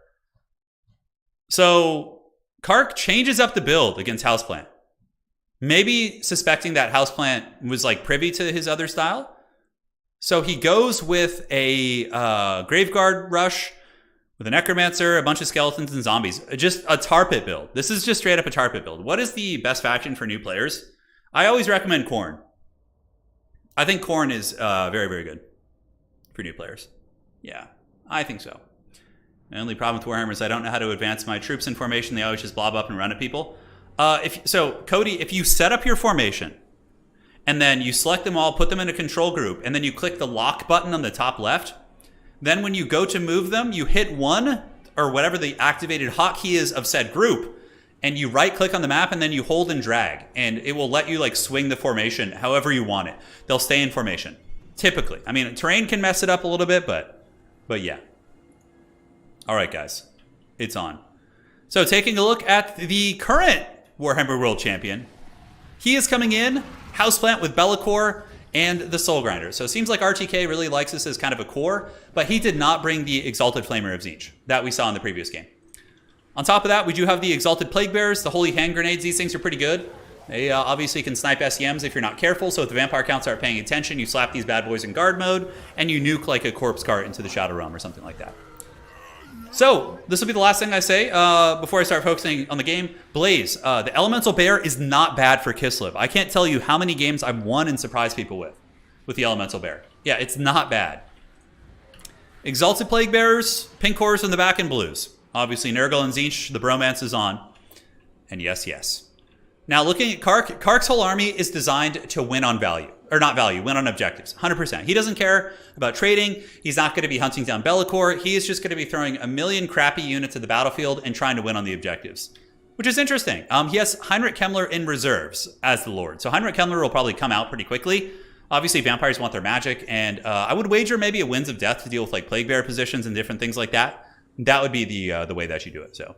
So Kark changes up the build against Houseplant. Maybe suspecting that Houseplant was like privy to his other style. So he goes with a Graveguard rush with a Necromancer, a bunch of skeletons and zombies. Just a tar pit build. This is just straight up a tar pit build. What is the best faction for new players? I always recommend Khorne. I think Khorne is very, very good for new players. Yeah, I think so. The only problem with Warhammer is I don't know how to advance my troops in formation. They always just blob up and run at people. So, Cody, if you set up your formation and then you select them all, put them in a control group, and then you click the lock button on the top left, then when you go to move them, you hit 1 or whatever the activated hotkey is of said group, and you right-click on the map, and then you hold and drag, and it will let you like swing the formation however you want it. They'll stay in formation, typically. I mean, terrain can mess it up a little bit, but yeah. All right, guys, it's on. So taking a look at the current Warhammer World Champion, he is coming in, Houseplant with Be'lakor and the Soul Grinder. So it seems like RTK really likes this as kind of a core, but he did not bring the Exalted Flamer of Tzeentch that we saw in the previous game. On top of that, we do have the Exalted Plague Bearers, the Holy Hand Grenades. These things are pretty good. They obviously can snipe SEMs if you're not careful, so if the Vampire Counts aren't paying attention, you slap these bad boys in guard mode, and you nuke like a corpse cart into the Shadow Realm or something like that. So, this will be the last thing I say before I start focusing on the game. Blaze, the Elemental Bear is not bad for Kislev. I can't tell you how many games I've won and surprised people with the Elemental Bear. Yeah, it's not bad. Exalted Plague Bearers, pink cores in the back and blues. Obviously, Nurgle and Tzeentch, the bromance is on. And yes, yes. Now, looking at Kark, Kark's whole army is designed to win on value. Or not value, win on objectives. 100%. He doesn't care about trading. He's not going to be hunting down Be'lakor. He is just going to be throwing a million crappy units at the battlefield and trying to win on the objectives. Which is interesting. He has Heinrich Kemmler in reserves as the Lord. So Heinrich Kemmler will probably come out pretty quickly. Obviously, vampires want their magic. And I would wager maybe a Winds of Death to deal with like Plague Bearer positions and different things like that. That would be the way that you do it. So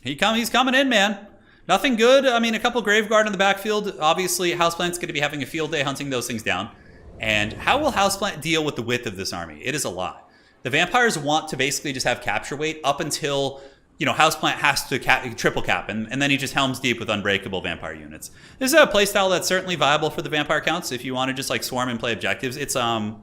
he's coming in, man. Nothing good. I mean, a couple Graveguard in the backfield. Obviously, Houseplant's going to be having a field day hunting those things down. And how will Houseplant deal with the width of this army? It is a lot. The vampires want to basically just have capture weight up until, you know, Houseplant has to triple cap, and then he just helms deep with unbreakable vampire units. This is a playstyle that's certainly viable for the vampire counts if you want to just like swarm and play objectives. It's what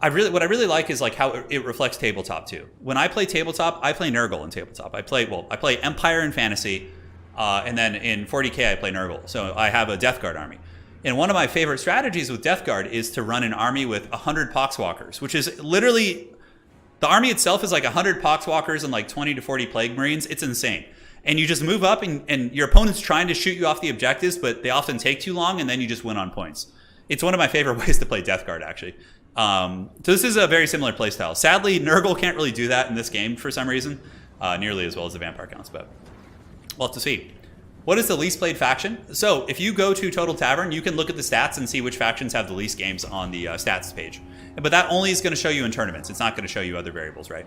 I really like is like how it reflects tabletop too. When I play tabletop, I play Nurgle in tabletop. I play Empire in Fantasy. And then in 40k, I play Nurgle. So I have a Death Guard army. And one of my favorite strategies with Death Guard is to run an army with 100 Poxwalkers, which is literally, the army itself is like 100 Poxwalkers and like 20 to 40 Plague Marines. It's insane. And you just move up and your opponent's trying to shoot you off the objectives, but they often take too long and then you just win on points. It's one of my favorite ways to play Death Guard, actually. So this is a very similar playstyle. Sadly, Nurgle can't really do that in this game for some reason, nearly as well as the Vampire counts, but we'll have to see. What is the least played faction? So if you go to Total Tavern, you can look at the stats and see which factions have the least games on the stats page. But that only is going to show you in tournaments. It's not going to show you other variables, right?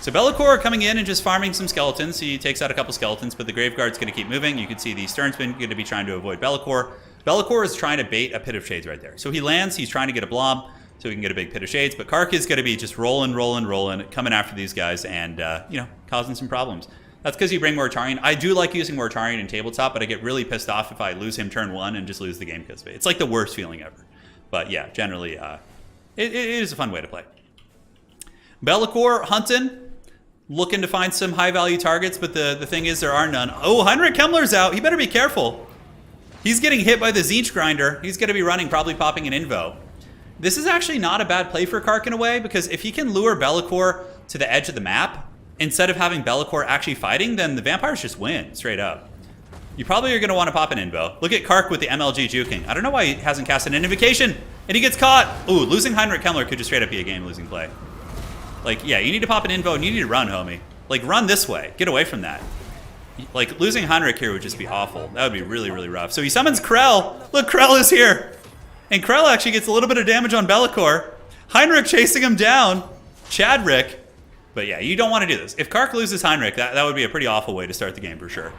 So Be'lakor coming in and just farming some skeletons. He takes out a couple skeletons, but the Graveguard's going to keep moving. You can see the Sternsman going to be trying to avoid Be'lakor. Be'lakor is trying to bait a Pit of Shades right there. So he lands, he's trying to get a blob so he can get a big Pit of Shades, but Kark is going to be just rolling, coming after these guys and, causing some problems. That's because you bring Mortarion. I do like using Mortarion in tabletop, but I get really pissed off if I lose him turn 1 and just lose the game because of it. It's like the worst feeling ever. But yeah, generally, it is a fun way to play. Be'lakor hunting, looking to find some high-value targets, but the thing is there are none. Oh, Heinrich Kemmler's out. He better be careful. He's getting hit by the Tzeentch Grinder. He's going to be running, probably popping an Invo. This is actually not a bad play for Kark in a way, because if he can lure Be'lakor to the edge of the map, instead of having Be'lakor actually fighting, then the vampires just win, straight up. You probably are going to want to pop an Invo. Look at Kark with the MLG juking. I don't know why he hasn't cast an Invocation, and he gets caught. Ooh, losing Heinrich Kemmler could just straight up be a game-losing play. Like, yeah, you need to pop an Invo, and you need to run, homie. Like, run this way. Get away from that. Like, losing Heinrich here would just be awful. That would be really, really rough. So he summons Krell. Look, Krell is here. And Krell actually gets a little bit of damage on Be'lakor. Heinrich chasing him down. Chadrick. But yeah, you don't want to do this. If Kark loses Heinrich, that would be a pretty awful way to start the game for sure.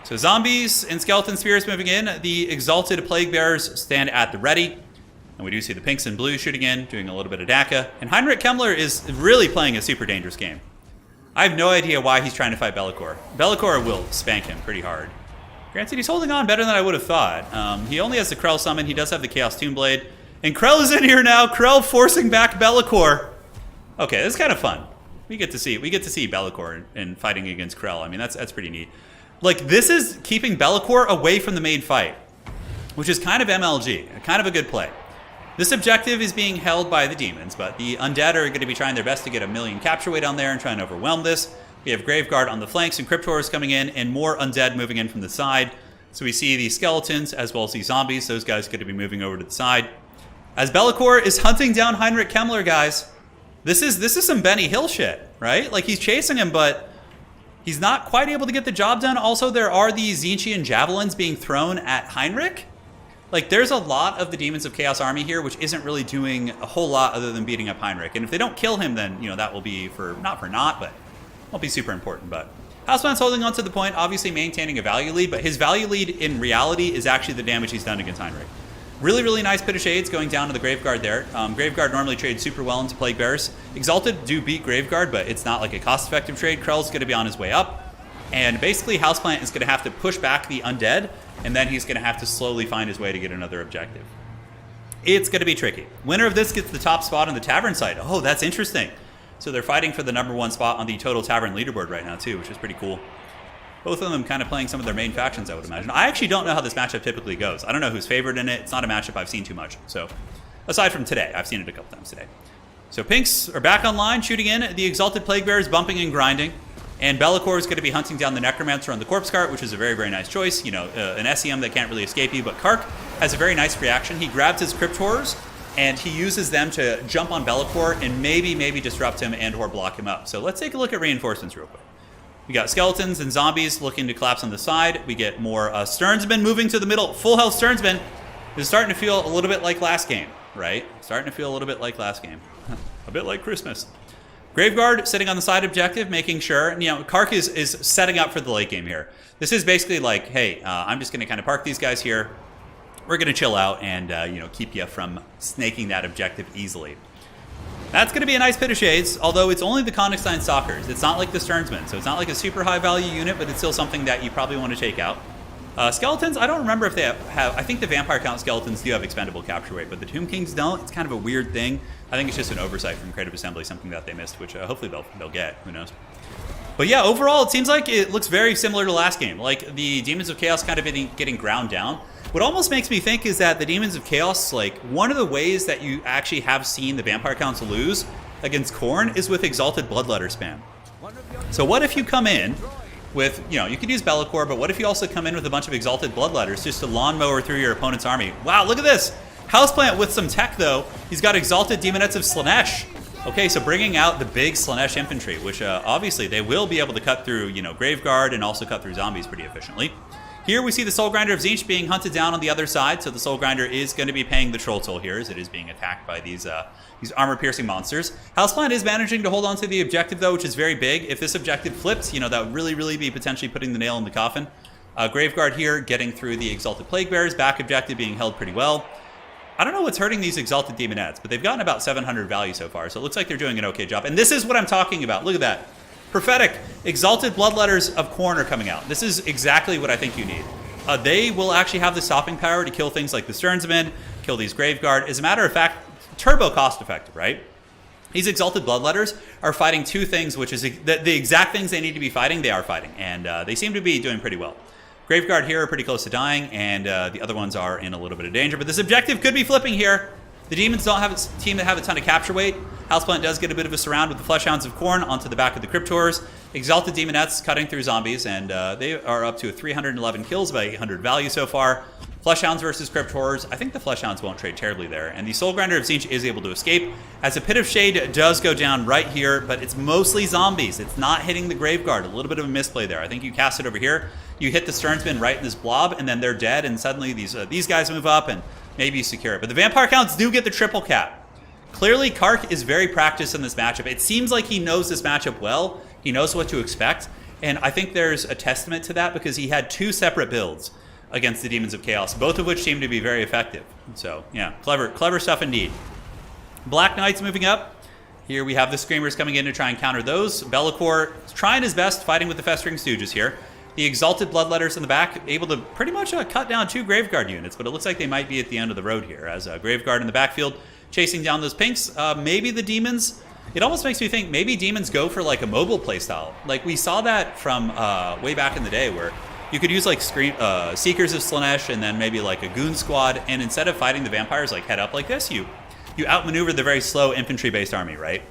So zombies and skeleton spears moving in. The exalted plague bearers stand at the ready. And we do see the pinks and blues shooting in, doing a little bit of DACA. And Heinrich Kemmler is really playing a super dangerous game. I have no idea why he's trying to fight Be'lakor. Be'lakor will spank him pretty hard. Granted, he's holding on better than I would have thought. He only has the Krell summon. He does have the Chaos Tombblade. And Krell is in here now. Krell forcing back Be'lakor. Okay, this is kind of fun. We get to see Be'lakor and fighting against Krell. I mean, that's pretty neat. Like, this is keeping Be'lakor away from the main fight, which is kind of MLG, kind of a good play. This objective is being held by the demons, but the undead are going to be trying their best to get a million capture weight on there and try and overwhelm this. We have Graveguard on the flanks and Cryptors coming in and more undead moving in from the side. So we see the skeletons as well as the zombies. Those guys are going to be moving over to the side. As Be'lakor is hunting down Heinrich Kemmler, guys. This is some Benny Hill shit, right? Like, he's chasing him, but he's not quite able to get the job done. Also, there are these Tzeentchian javelins being thrown at Heinrich. Like, there's a lot of the Demons of Chaos army here, which isn't really doing a whole lot other than beating up Heinrich. And if they don't kill him, then, that will be not for naught, but won't be super important. But Houseplant's holding on to the point, obviously maintaining a value lead, but his value lead in reality is actually the damage he's done against Heinrich. Really, really nice Pit of Shades going down to the Graveguard there. Graveguard normally trades super well into Plague Bearers. Exalted do beat Graveguard, but it's not like a cost-effective trade. Krell's going to be on his way up. And basically, Houseplant is going to have to push back the undead, and then he's going to have to slowly find his way to get another objective. It's going to be tricky. Winner of this gets the top spot on the Tavern side. Oh, that's interesting. So they're fighting for the #1 spot on the Total Tavern leaderboard right now, too, which is pretty cool. Both of them kind of playing some of their main factions, I would imagine. I actually don't know how this matchup typically goes. I don't know who's favored in it. It's not a matchup I've seen too much. So, aside from today, I've seen it a couple times today. So Pinks are back online, shooting in. The Exalted Plague Bear is bumping and grinding. And Be'lakor is going to be hunting down the Necromancer on the Corpse Cart, which is a very, very nice choice. You know, an SEM that can't really escape you. But Kark has a very nice reaction. He grabs his Crypt Horrors, and he uses them to jump on Be'lakor and maybe disrupt him and or block him up. So let's take a look at reinforcements real quick. We got skeletons and zombies looking to collapse on the side. We get more Sternsmen moving to the middle. Full health Sternsmen is starting to feel a little bit like last game, right? Starting to feel a little bit like last game. A bit like Christmas. Graveguard sitting on the side objective, making sure, you know, Kark is setting up for the late game here. This is basically like, hey, I'm just going to kind of park these guys here. We're going to chill out and, you know, keep you from snaking that objective easily. That's going to be a nice Pit of Shades, although it's only the Konigsstein Stalkers. It's not like the Sternsmen, so it's not like a super high value unit, but it's still something that you probably want to take out. Skeletons, I don't remember if they have, I think the Vampire Count skeletons do have expendable capture weight, but the Tomb Kings don't. It's kind of a weird thing. I think it's just an oversight from Creative Assembly, something that they missed, which hopefully they'll get. Who knows? But yeah, overall, it seems like it looks very similar to last game. Like, the Demons of Chaos kind of getting ground down. What almost makes me think is that the Demons of Chaos, like, one of the ways that you actually have seen the Vampire Counts lose against Khorne is with Exalted Bloodletter spam. So what if you come in with, you know, you could use Be'lakor, but what if you also come in with a bunch of Exalted Bloodletters just to lawnmower through your opponent's army? Wow, look at this! Houseplant with some tech, though. He's got Exalted Demonettes of Slaanesh. Okay, so bringing out the big Slaanesh infantry, which obviously they will be able to cut through, you know, Graveguard and also cut through zombies pretty efficiently. Here we see the Soul Grinder of Tzeentch being hunted down on the other side, so the Soul Grinder is going to be paying the Troll Toll here as it is being attacked by these armor-piercing monsters. Houseplant is managing to hold on to the objective, though, which is very big. If this objective flips, you know, that would really be potentially putting the nail in the coffin. Graveguard here getting through the Exalted Plague Bears, back objective being held pretty well. I don't know what's hurting these Exalted Demonettes, but they've gotten about 700 value so far, so it looks like they're doing an okay job. And this is what I'm talking about. Look at that. Prophetic. Exalted Bloodletters of Khorne are coming out. This is exactly what I think you need. They will actually have the stopping power to kill things like the Sternsmen, kill these Graveguard. As a matter of fact, turbo cost effective, right? These Exalted Bloodletters are fighting two things, which is the exact things they need to be fighting, they are fighting. And they seem to be doing pretty well. Graveguard here are pretty close to dying, and the other ones are in a little bit of danger. But this objective could be flipping here. The Demons don't have a team that have a ton of capture weight. Houseplant does get a bit of a surround with the Fleshhounds of Khorne onto the back of the Crypt Horrors. Exalted Demonettes cutting through zombies, and they are up to a 311 kills, about 800 value so far. Fleshhounds versus Crypt Horrors. I think the Fleshhounds won't trade terribly there. And the Soul Grinder of Tzeentch is able to escape, as a Pit of Shade does go down right here, but it's mostly zombies. It's not hitting the Graveguard. A little bit of a misplay there. I think you cast it over here. You hit the Sternsmen right in this blob, and then they're dead, and suddenly these guys move up, and maybe you secure it. But the Vampire Counts do get the triple cap. Clearly, Kark is very practiced in this matchup. It seems like he knows this matchup well. He knows what to expect. And I think there's a testament to that because he had two separate builds against the Demons of Chaos, both of which seem to be very effective. So, yeah, clever stuff indeed. Black Knights moving up. Here we have the Screamers coming in to try and counter those. Be'lakor trying his best, fighting with the Festering Stooges here. The Exalted Bloodletters in the back, able to pretty much cut down two Graveguard units, but it looks like they might be at the end of the road here, as Graveguard in the backfield chasing down those Pinks. Maybe the Demons, it almost makes me think maybe Demons go for like a mobile playstyle. Like we saw that from way back in the day where you could use like Seekers of Slaanesh and then maybe like a Goon Squad, and instead of fighting the vampires like head up like this, you outmaneuver the very slow infantry-based army, right?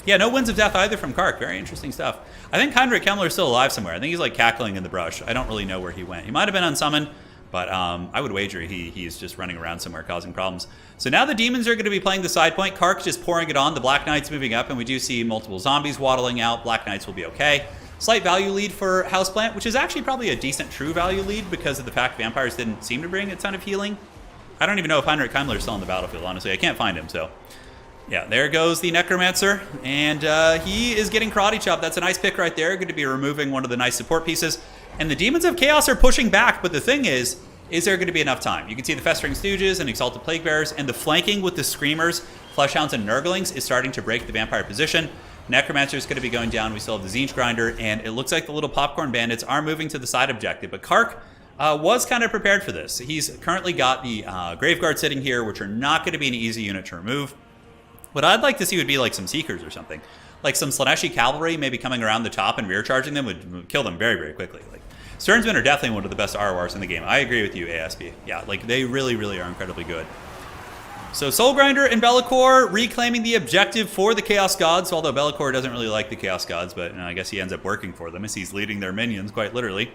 Yeah, no Winds of Death either from Kark. Very interesting stuff. I think Heinrich Kemmler is still alive somewhere. I think he's like cackling in the brush. I don't really know where he went. He might have been unsummoned, but I would wager he is just running around somewhere causing problems. So now the Demons are going to be playing the side point. Kark's just pouring it on. The Black Knights moving up, and we do see multiple zombies waddling out. Black Knights will be okay. Slight value lead for Houseplant, which is actually probably a decent true value lead because of the fact vampires didn't seem to bring a ton of healing. I don't even know if Heinrich Kemmler is still on the battlefield, honestly. I can't find him, so... Yeah, there goes the Necromancer, and he is getting karate chopped. That's a nice pick right there. Going to be removing one of the nice support pieces. And the Demons of Chaos are pushing back, but the thing is there going to be enough time? You can see the Festering Stooges and Exalted Plague Bearers, and the flanking with the Screamers, Fleshhounds, and Nurglings is starting to break the vampire position. Necromancer is going to be going down. We still have the Tzeentch Grinder, and it looks like the little Popcorn Bandits are moving to the side objective. But Kark was kind of prepared for this. He's currently got the Graveguard sitting here, which are not going to be an easy unit to remove. What I'd like to see would be like some Seekers or something. Like some Slaaneshi cavalry maybe coming around the top and rear charging them would kill them very, very quickly. Like Sternsmen are definitely one of the best RORs in the game. I agree with you, ASB. Yeah, like they really, really are incredibly good. So Soul Grinder and Be'lakor reclaiming the objective for the Chaos Gods, although Be'lakor doesn't really like the Chaos Gods, but I guess he ends up working for them as he's leading their minions, quite literally.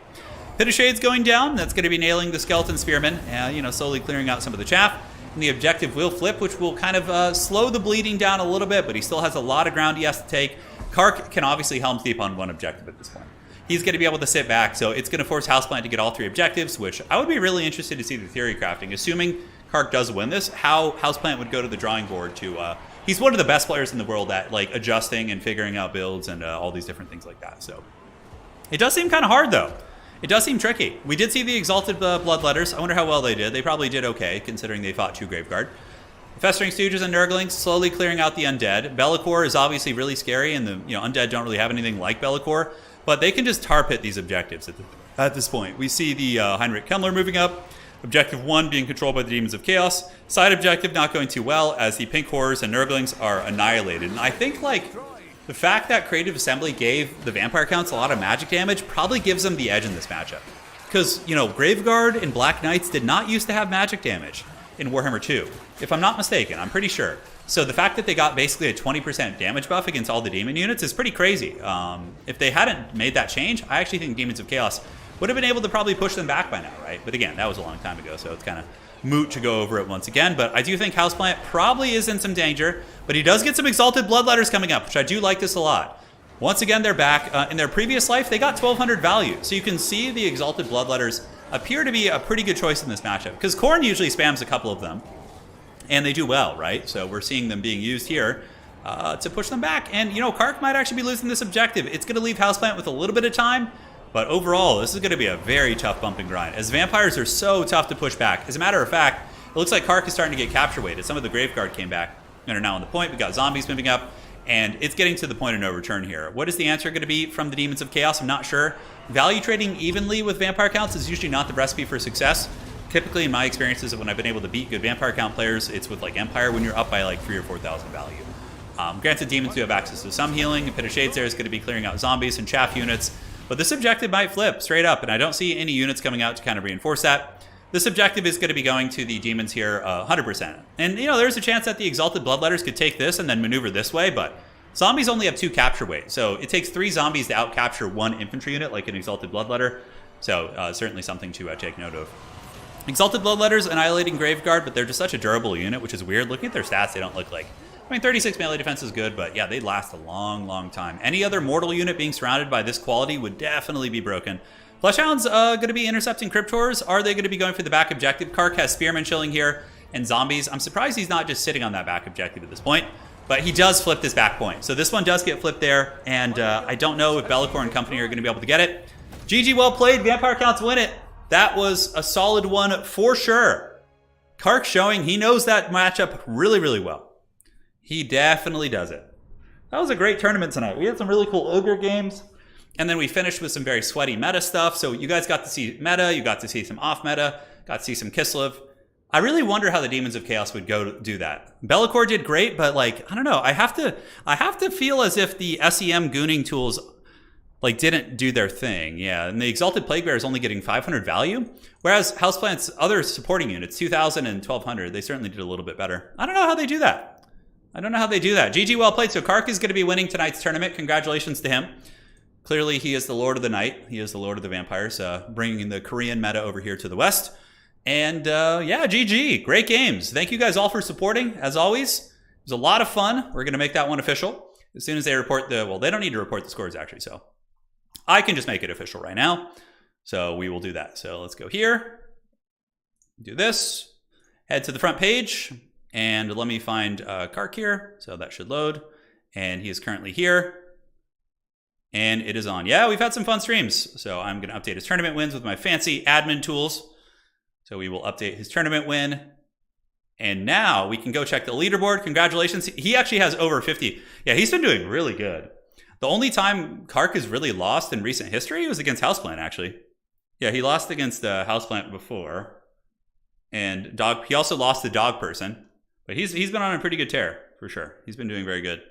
Pit of Shade's going down. That's going to be nailing the Skeleton Spearmen, slowly clearing out some of the chaff. And the objective will flip, which will kind of slow the bleeding down a little bit, but he still has a lot of ground he has to take. Kark can obviously Helm's Deep on one objective at this point. He's going to be able to sit back, so it's going to force Houseplant to get all 3 objectives, which I would be really interested to see the theory crafting. Assuming Kark does win this, how Houseplant would go to the drawing board to... he's one of the best players in the world at like adjusting and figuring out builds and all these different things like that. So it does seem kind of hard, though. It does seem tricky. We did see the Exalted Bloodletters. I wonder how well they did. They probably did okay, considering they fought 2 Graveguard. Festering Stooges and Nurglings slowly clearing out the Undead. Be'lakor is obviously really scary, and the Undead don't really have anything like Be'lakor, but they can just tar pit these objectives at this point. We see the Heinrich Kemmler moving up. Objective 1 being controlled by the Demons of Chaos. Side objective not going too well, as the Pink Horrors and Nurglings are annihilated. And I think, like, the fact that Creative Assembly gave the Vampire Counts a lot of magic damage probably gives them the edge in this matchup. Because, Graveguard and Black Knights did not used to have magic damage in Warhammer 2. If I'm not mistaken, I'm pretty sure. So the fact that they got basically a 20% damage buff against all the demon units is pretty crazy. If they hadn't made that change, I actually think Demons of Chaos would have been able to probably push them back by now, right? But again, that was a long time ago, so it's kind of moot to go over it once again. But I do think Houseplant probably is in some danger, but he does get some Exalted Bloodletters coming up, which I do like this a lot. Once again, they're back. In their previous life, they got 1,200 value. So you can see the Exalted Bloodletters appear to be a pretty good choice in this matchup, because Khorne usually spams a couple of them, and they do well, right? So we're seeing them being used here to push them back. And, Kark might actually be losing this objective. It's going to leave Houseplant with a little bit of time, but overall, this is going to be a very tough bump and grind, as vampires are so tough to push back. As a matter of fact, it looks like Kark is starting to get capture weighted. Some of the Graveguard came back and are now on the point. We got zombies moving up, and it's getting to the point of no return here. What is the answer going to be from the Demons of Chaos? I'm not sure. Value trading evenly with Vampire Counts is usually not the recipe for success. Typically, in my experiences of when I've been able to beat good Vampire Count players, it's with like Empire when you're up by like 3,000 or 4,000 value. Granted, Demons do have access to some healing. Pit of Shades there is going to be clearing out zombies and chaff units. But this objective might flip straight up, and I don't see any units coming out to kind of reinforce that. This objective is going to be going to the demons here 100%. And, there's a chance that the Exalted Bloodletters could take this and then maneuver this way, but zombies only have 2 capture weight. So it takes 3 zombies to out-capture 1 infantry unit, like an Exalted Bloodletter. So certainly something to take note of. Exalted Bloodletters annihilating Graveguard, but they're just such a durable unit, which is weird. Looking at their stats, they don't look like... 36 melee defense is good, but yeah, they last a long, long time. Any other mortal unit being surrounded by this quality would definitely be broken. Fleshhound's going to be intercepting Cryptors. Are they going to be going for the back objective? Kark has Spearmen chilling here and zombies. I'm surprised he's not just sitting on that back objective at this point, but he does flip this back point. So this one does get flipped there, and I don't know if Be'lakor and company are going to be able to get it. GG, well played. Vampire Counts win it. That was a solid one for sure. Kark showing he knows that matchup really, really well. He definitely does it. That was a great tournament tonight. We had some really cool Ogre games, and then we finished with some very sweaty meta stuff. So you guys got to see meta, you got to see some off meta, got to see some Kislev. I really wonder how the Demons of Chaos would go to do that. Be'lakor did great, but like, I don't know. I have to feel as if the SEM gooning tools like didn't do their thing. Yeah, and the Exalted Plaguebearer is only getting 500 value, whereas Houseplant's other supporting units, 2,000 and 1,200, they certainly did a little bit better. I don't know how they do that. GG, well played. So Kark is going to be winning tonight's tournament. Congratulations to him. Clearly, he is the Lord of the Night. He is the Lord of the Vampires, bringing the Korean meta over here to the West. And yeah, GG. Great games. Thank you guys all for supporting, as always. It was a lot of fun. We're going to make that one official as soon as they report well, they don't need to report the scores, actually, so I can just make it official right now. So we will do that. So let's go here. Do this. Head to the front page. And let me find Kark here. So that should load. And he is currently here. And it is on. Yeah, we've had some fun streams. So I'm going to update his tournament wins with my fancy admin tools. So we will update his tournament win. And now we can go check the leaderboard. Congratulations. He actually has over 50. Yeah, he's been doing really good. The only time Kark has really lost in recent history was against Houseplant, actually. Yeah, he lost against Houseplant before. And he also lost the dog person. But he's been on a pretty good tear, for sure. He's been doing very good.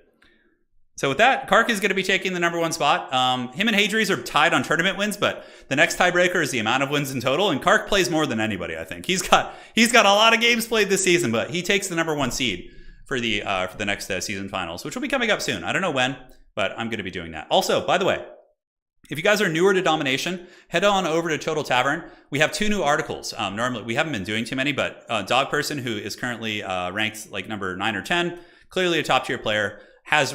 So with that, Kark is going to be taking the #1 spot. Him and Hadries are tied on tournament wins, but the next tiebreaker is the amount of wins in total. And Kark plays more than anybody, I think. He's got a lot of games played this season, but he takes the #1 seed for the next season finals, which will be coming up soon. I don't know when, but I'm going to be doing that. Also, by the way, if you guys are newer to Domination, head on over to Total Tavern. We have 2 new articles. Normally, we haven't been doing too many, but Dog Person, who is currently ranked like number 9 or 10, clearly a top tier player,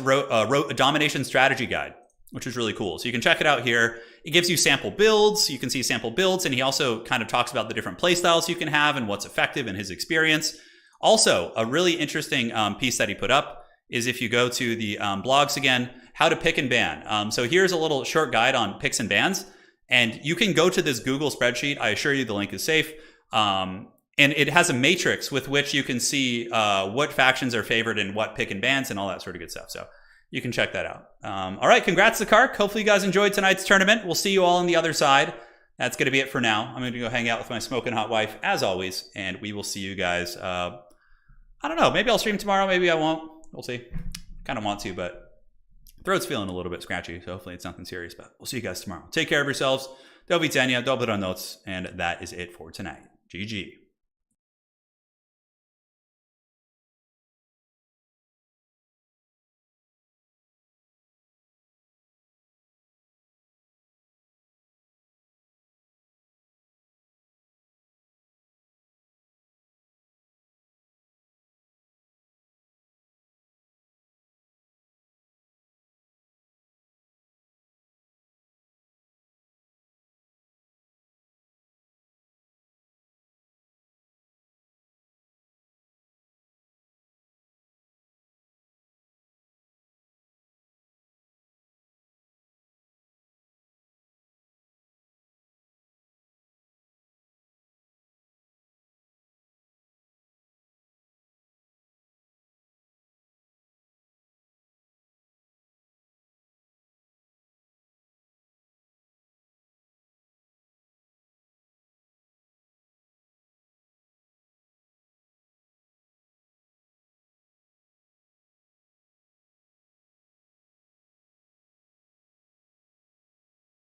wrote a Domination strategy guide, which is really cool. So you can check it out here. It gives you sample builds. You can see sample builds, and he also kind of talks about the different play styles you can have and what's effective in his experience. Also, a really interesting piece that he put up is if you go to the blogs again, how to pick and ban. So here's a little short guide on picks and bans, and you can go to this Google spreadsheet. I assure you the link is safe. And it has a matrix with which you can see what factions are favored and what pick and bans and all that sort of good stuff. So you can check that out. All right, congrats to Kark. Hopefully you guys enjoyed tonight's tournament. We'll see you all on the other side. That's going to be it for now. I'm going to go hang out with my smoking hot wife, as always, and we will see you guys. I don't know. Maybe I'll stream tomorrow. Maybe I won't. We'll see. Kind of want to, but throat's feeling a little bit scratchy, so hopefully it's nothing serious. But we'll see you guys tomorrow. Take care of yourselves. Do widzenia, do noc, and that is it for tonight. GG.